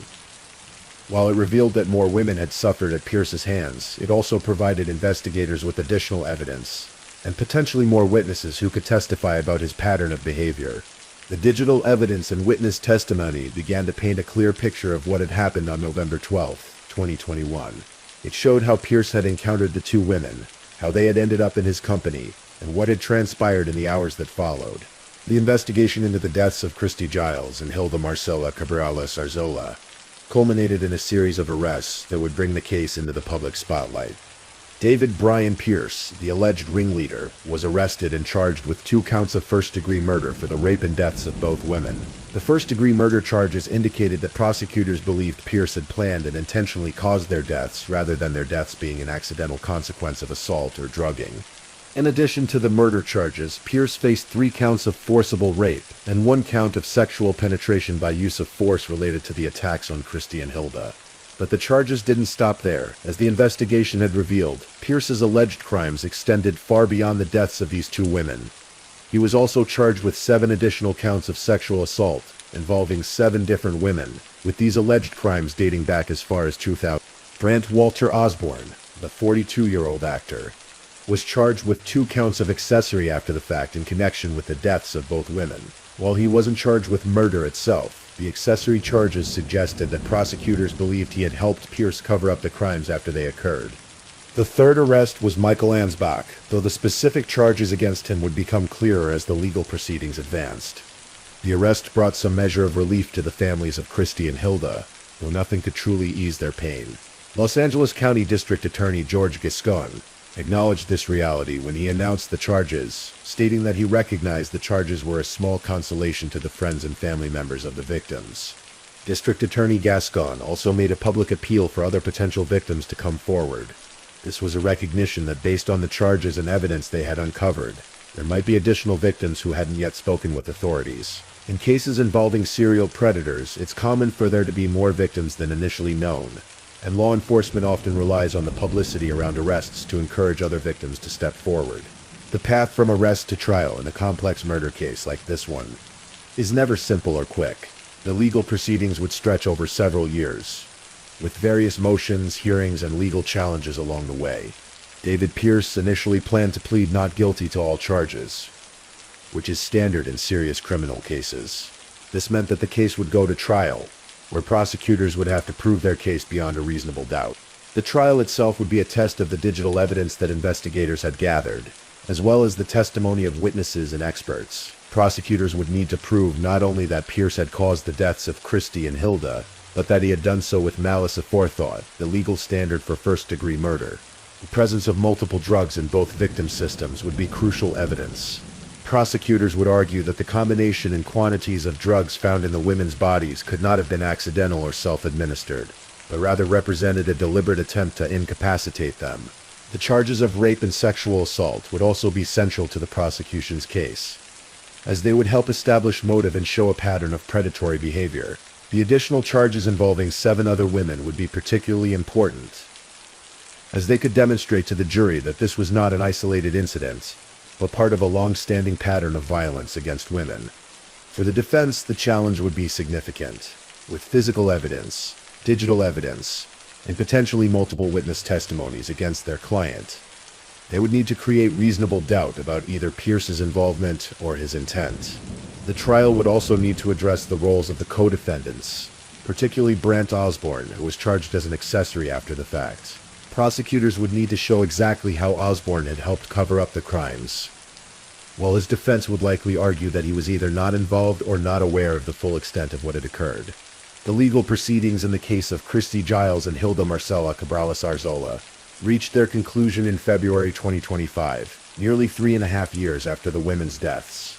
While it revealed that more women had suffered at Pierce's hands, it also provided investigators with additional evidence and potentially more witnesses who could testify about his pattern of behavior. The digital evidence and witness testimony began to paint a clear picture of what had happened on November 12, 2021. It showed how Pierce had encountered the two women, how they had ended up in his company, and what had transpired in the hours that followed. The investigation into the deaths of Christy Giles and Hilda Marcela Cabrales Arzola culminated in a series of arrests that would bring the case into the public spotlight. David Brian Pierce, the alleged ringleader, was arrested and charged with 2 counts of first-degree murder for the rape and deaths of both women. The first-degree murder charges indicated that prosecutors believed Pierce had planned and intentionally caused their deaths, rather than their deaths being an accidental consequence of assault or drugging. In addition to the murder charges, Pierce faced 3 counts of forcible rape and 1 count of sexual penetration by use of force related to the attacks on Christy and Hilda. But the charges didn't stop there. As the investigation had revealed, Pierce's alleged crimes extended far beyond the deaths of these 2 women. He was also charged with 7 additional counts of sexual assault involving 7 different women, with these alleged crimes dating back as far as 2000. Grant Walter Osborne, the 42-year-old actor, was charged with 2 counts of accessory after the fact in connection with the deaths of both women. While he wasn't charged with murder itself, the accessory charges suggested that prosecutors believed he had helped Pierce cover up the crimes after they occurred. The third arrest was Michael Ansbach, though the specific charges against him would become clearer as the legal proceedings advanced. The arrest brought some measure of relief to the families of Christy and Hilda, though nothing could truly ease their pain. Los Angeles County District Attorney George Giscon acknowledged this reality when he announced the charges, stating that he recognized the charges were a small consolation to the friends and family members of the victims. District Attorney Gascon also made a public appeal for other potential victims to come forward. This was a recognition that based on the charges and evidence they had uncovered, there might be additional victims who hadn't yet spoken with authorities. In cases involving serial predators, it's common for there to be more victims than initially known, and law enforcement often relies on the publicity around arrests to encourage other victims to step forward. The path from arrest to trial in a complex murder case like this one is never simple or quick. The legal proceedings would stretch over several years, with various motions, hearings, and legal challenges along the way. David Pierce initially planned to plead not guilty to all charges, which is standard in serious criminal cases. This meant that the case would go to trial, where prosecutors would have to prove their case beyond a reasonable doubt. The trial itself would be a test of the digital evidence that investigators had gathered, as well as the testimony of witnesses and experts. Prosecutors would need to prove not only that Pierce had caused the deaths of Christy and Hilda, but that he had done so with malice aforethought, the legal standard for first-degree murder. The presence of multiple drugs in both victim systems would be crucial evidence. Prosecutors would argue that the combination and quantities of drugs found in the women's bodies could not have been accidental or self-administered, but rather represented a deliberate attempt to incapacitate them. The charges of rape and sexual assault would also be central to the prosecution's case, as they would help establish motive and show a pattern of predatory behavior. The additional charges involving 7 other women would be particularly important, as they could demonstrate to the jury that this was not an isolated incident, but part of a long-standing pattern of violence against women. For the defense, the challenge would be significant, with physical evidence, digital evidence, and potentially multiple witness testimonies against their client. They would need to create reasonable doubt about either Pierce's involvement or his intent. The trial would also need to address the roles of the co-defendants, particularly Brant Osborne, who was charged as an accessory after the fact. Prosecutors would need to show exactly how Osborne had helped cover up the crimes, while his defense would likely argue that he was either not involved or not aware of the full extent of what had occurred. The legal proceedings in the case of Christy Giles and Hilda Marcela Cabrales Arzola reached their conclusion in February 2025, nearly 3.5 years after the women's deaths.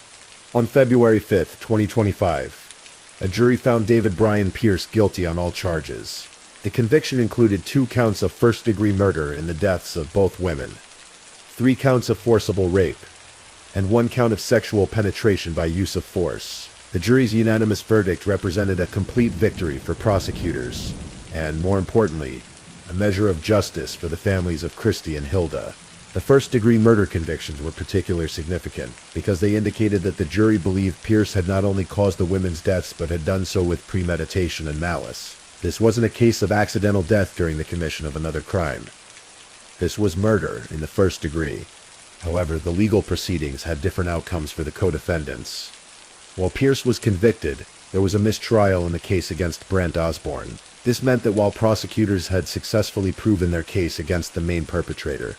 On February 5, 2025, a jury found David Brian Pierce guilty on all charges. The conviction included 2 counts of first-degree murder in the deaths of both women, 3 counts of forcible rape, and 1 count of sexual penetration by use of force. The jury's unanimous verdict represented a complete victory for prosecutors, and, more importantly, a measure of justice for the families of Christy and Hilda. The first-degree murder convictions were particularly significant, because they indicated that the jury believed Pierce had not only caused the women's deaths but had done so with premeditation and malice. This wasn't a case of accidental death during the commission of another crime. This was murder in the first degree. However, the legal proceedings had different outcomes for the co-defendants. While Pierce was convicted, there was a mistrial in the case against Brent Osborne. This meant that while prosecutors had successfully proven their case against the main perpetrator,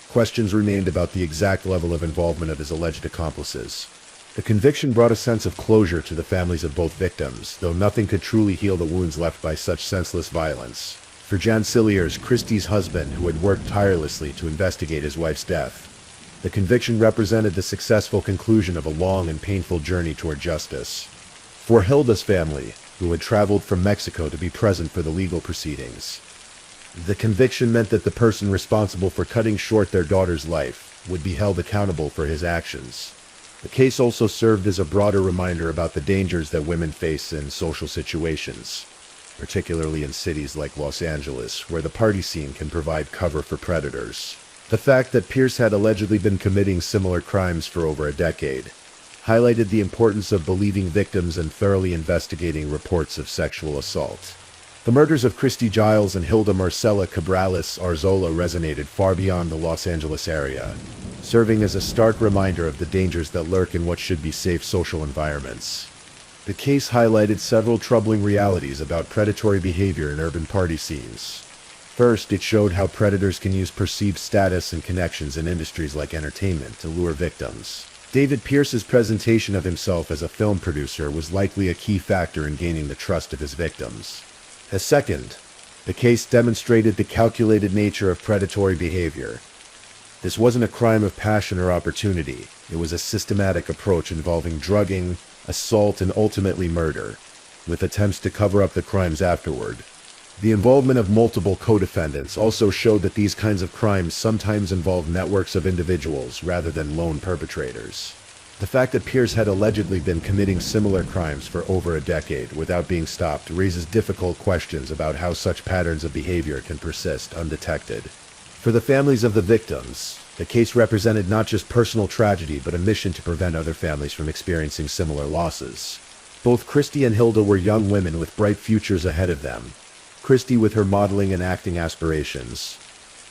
questions remained about the exact level of involvement of his alleged accomplices. The conviction brought a sense of closure to the families of both victims, though nothing could truly heal the wounds left by such senseless violence. For Jan Cilliers, Christie's husband, who had worked tirelessly to investigate his wife's death, the conviction represented the successful conclusion of a long and painful journey toward justice. For Hilda's family, who had traveled from Mexico to be present for the legal proceedings, the conviction meant that the person responsible for cutting short their daughter's life would be held accountable for his actions. The case also served as a broader reminder about the dangers that women face in social situations, particularly in cities like Los Angeles, where the party scene can provide cover for predators. The fact that Pierce had allegedly been committing similar crimes for over a decade highlighted the importance of believing victims and thoroughly investigating reports of sexual assault. The murders of Christy Giles and Hilda Marcela Cabrales Arzola resonated far beyond the Los Angeles area, serving as a stark reminder of the dangers that lurk in what should be safe social environments. The case highlighted several troubling realities about predatory behavior in urban party scenes. First, it showed how predators can use perceived status and connections in industries like entertainment to lure victims. David Pierce's presentation of himself as a film producer was likely a key factor in gaining the trust of his victims. As second, the case demonstrated the calculated nature of predatory behavior. This wasn't a crime of passion or opportunity. It was a systematic approach involving drugging, assault, and ultimately murder, with attempts to cover up the crimes afterward. The involvement of multiple co-defendants also showed that these kinds of crimes sometimes involve networks of individuals rather than lone perpetrators. The fact that Pierce had allegedly been committing similar crimes for over a decade without being stopped raises difficult questions about how such patterns of behavior can persist undetected. For the families of the victims, the case represented not just personal tragedy but a mission to prevent other families from experiencing similar losses. Both Christy and Hilda were young women with bright futures ahead of them. Christy with her modeling and acting aspirations,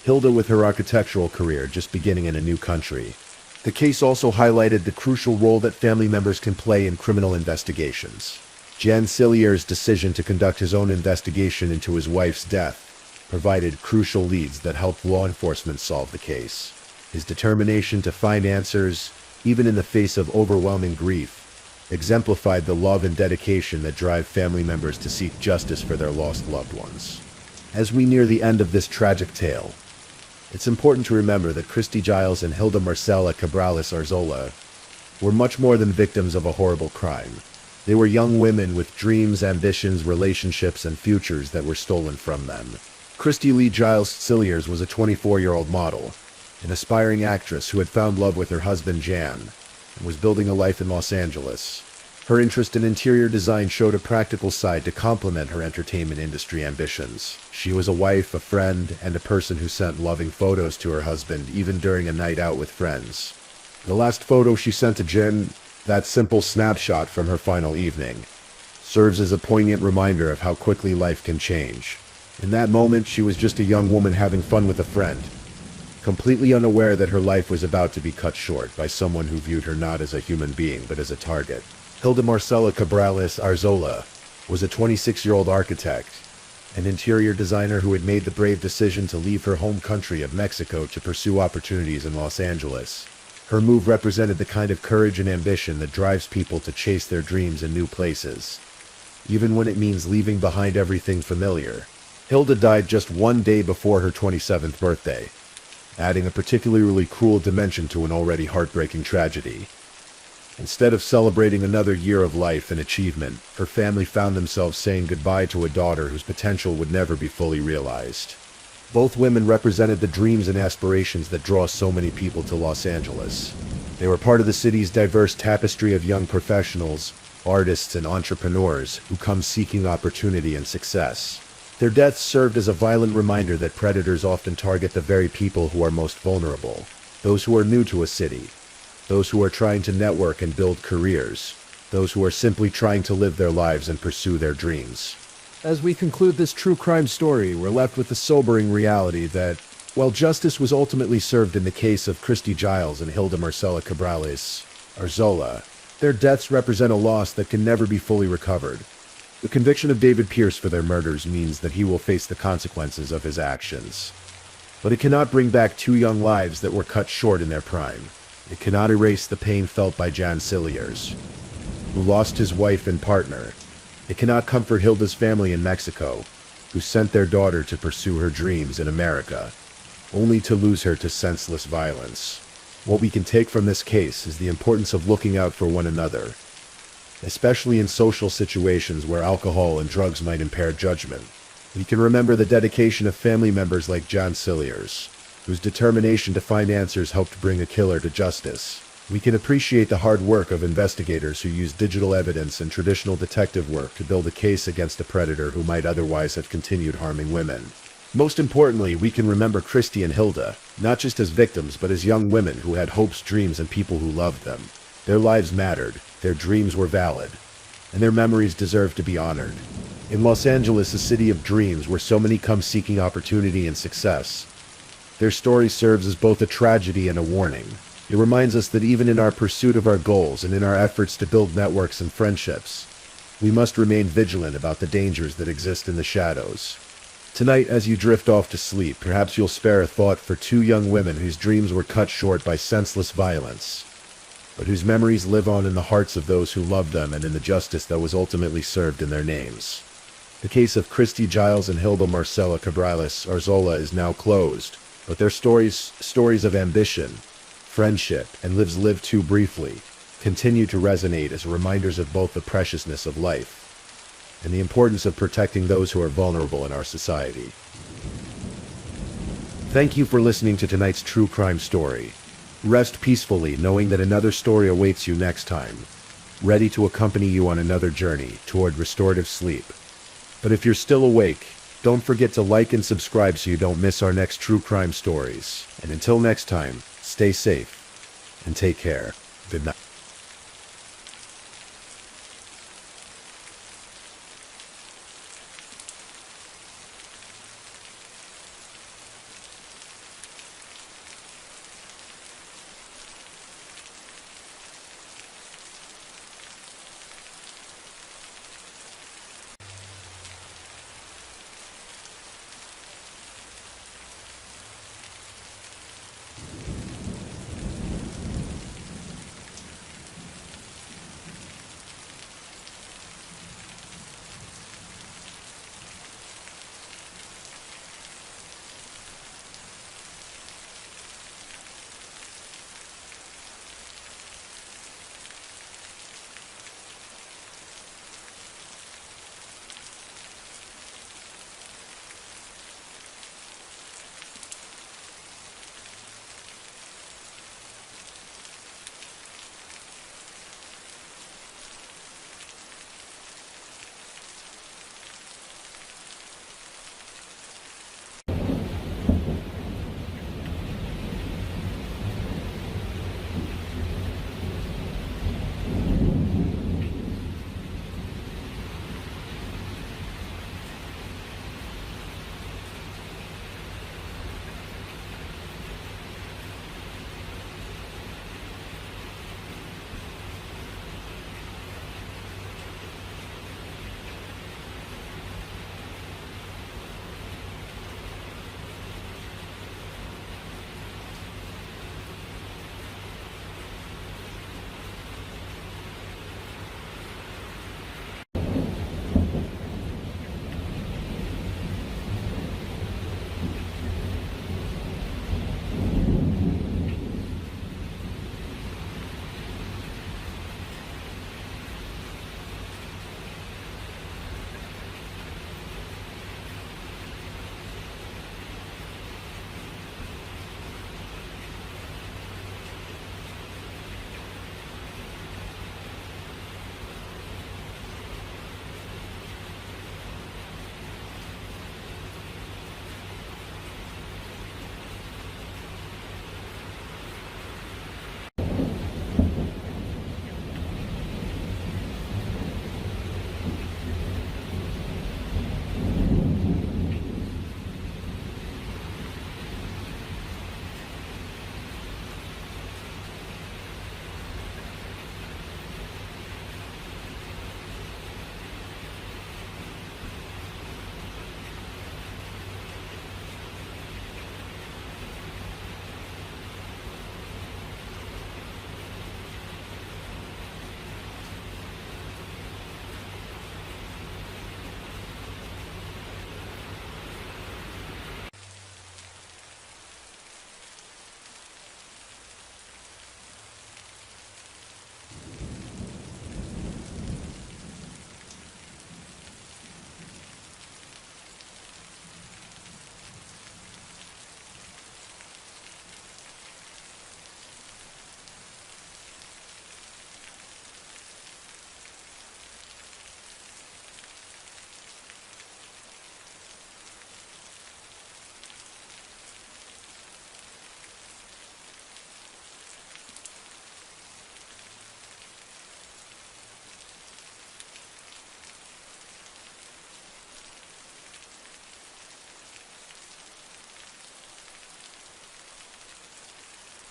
Hilda with her architectural career just beginning in a new country. The case also highlighted the crucial role that family members can play in criminal investigations. Jan Cilliers' decision to conduct his own investigation into his wife's death provided crucial leads that helped law enforcement solve the case. His determination to find answers, even in the face of overwhelming grief, exemplified the love and dedication that drive family members to seek justice for their lost loved ones. As we near the end of this tragic tale, it's important to remember that Christy Giles and Hilda Marcela Cabrales Arzola were much more than victims of a horrible crime. They were young women with dreams, ambitions, relationships, and futures that were stolen from them. Christy Lee Giles Cilliers was a 24-year-old model, an aspiring actress who had found love with her husband Jan and was building a life in Los Angeles. Her interest in interior design showed a practical side to complement her entertainment industry ambitions. She was a wife, a friend, and a person who sent loving photos to her husband even during a night out with friends. The last photo she sent to Jen, that simple snapshot from her final evening, serves as a poignant reminder of how quickly life can change. In that moment, she was just a young woman having fun with a friend, completely unaware that her life was about to be cut short by someone who viewed her not as a human being but as a target. Hilda Marcela Cabrales Arzola was a 26-year-old architect, an interior designer who had made the brave decision to leave her home country of Mexico to pursue opportunities in Los Angeles. Her move represented the kind of courage and ambition that drives people to chase their dreams in new places, even when it means leaving behind everything familiar. Hilda died just one day before her 27th birthday, adding a particularly cruel dimension to an already heartbreaking tragedy. Instead of celebrating another year of life and achievement, her family found themselves saying goodbye to a daughter whose potential would never be fully realized. Both women represented the dreams and aspirations that draw so many people to Los Angeles. They were part of the city's diverse tapestry of young professionals, artists, and entrepreneurs who come seeking opportunity and success. Their deaths served as a violent reminder that predators often target the very people who are most vulnerable, those who are new to a city, those who are trying to network and build careers, those who are simply trying to live their lives and pursue their dreams. As we conclude this true crime story, we're left with the sobering reality that While justice was ultimately served in the case of Christy Giles and Hilda Marcela Cabrales Arzola, their deaths represent a loss that can never be fully recovered. The conviction of David Pierce for their murders means that he will face the consequences of his actions. But it cannot bring back two young lives that were cut short in their prime. It cannot erase the pain felt by Jan Cilliers, who lost his wife and partner. It cannot comfort Hilda's family in Mexico, who sent their daughter to pursue her dreams in America, only to lose her to senseless violence. What we can take from this case is the importance of looking out for one another, especially in social situations where alcohol and drugs might impair judgment. We can remember the dedication of family members like Jan Cilliers, whose determination to find answers helped bring a killer to justice. We can appreciate the hard work of investigators who used digital evidence and traditional detective work to build a case against a predator who might otherwise have continued harming women. Most importantly, we can remember Christy and Hilda, not just as victims, but as young women who had hopes, dreams, and people who loved them. Their lives mattered, their dreams were valid, and their memories deserve to be honored. In Los Angeles, a city of dreams where so many come seeking opportunity and success, their story serves as both a tragedy and a warning. It reminds us that even in our pursuit of our goals and in our efforts to build networks and friendships, we must remain vigilant about the dangers that exist in the shadows. Tonight, as you drift off to sleep, perhaps you'll spare a thought for two young women whose dreams were cut short by senseless violence, but whose memories live on in the hearts of those who loved them and in the justice that was ultimately served in their names. The case of Christy Giles and Hilda Marcela Cabrales Arzola is now closed, but their stories of ambition, friendship, and lives lived too briefly, continue to resonate as reminders of both the preciousness of life and the importance of protecting those who are vulnerable in our society. Thank you for listening to tonight's true crime story. Rest peacefully knowing that another story awaits you next time, ready to accompany you on another journey toward restorative sleep. But if you're still awake, don't forget to like and subscribe so you don't miss our next true crime stories. And until next time, stay safe and take care. Good night.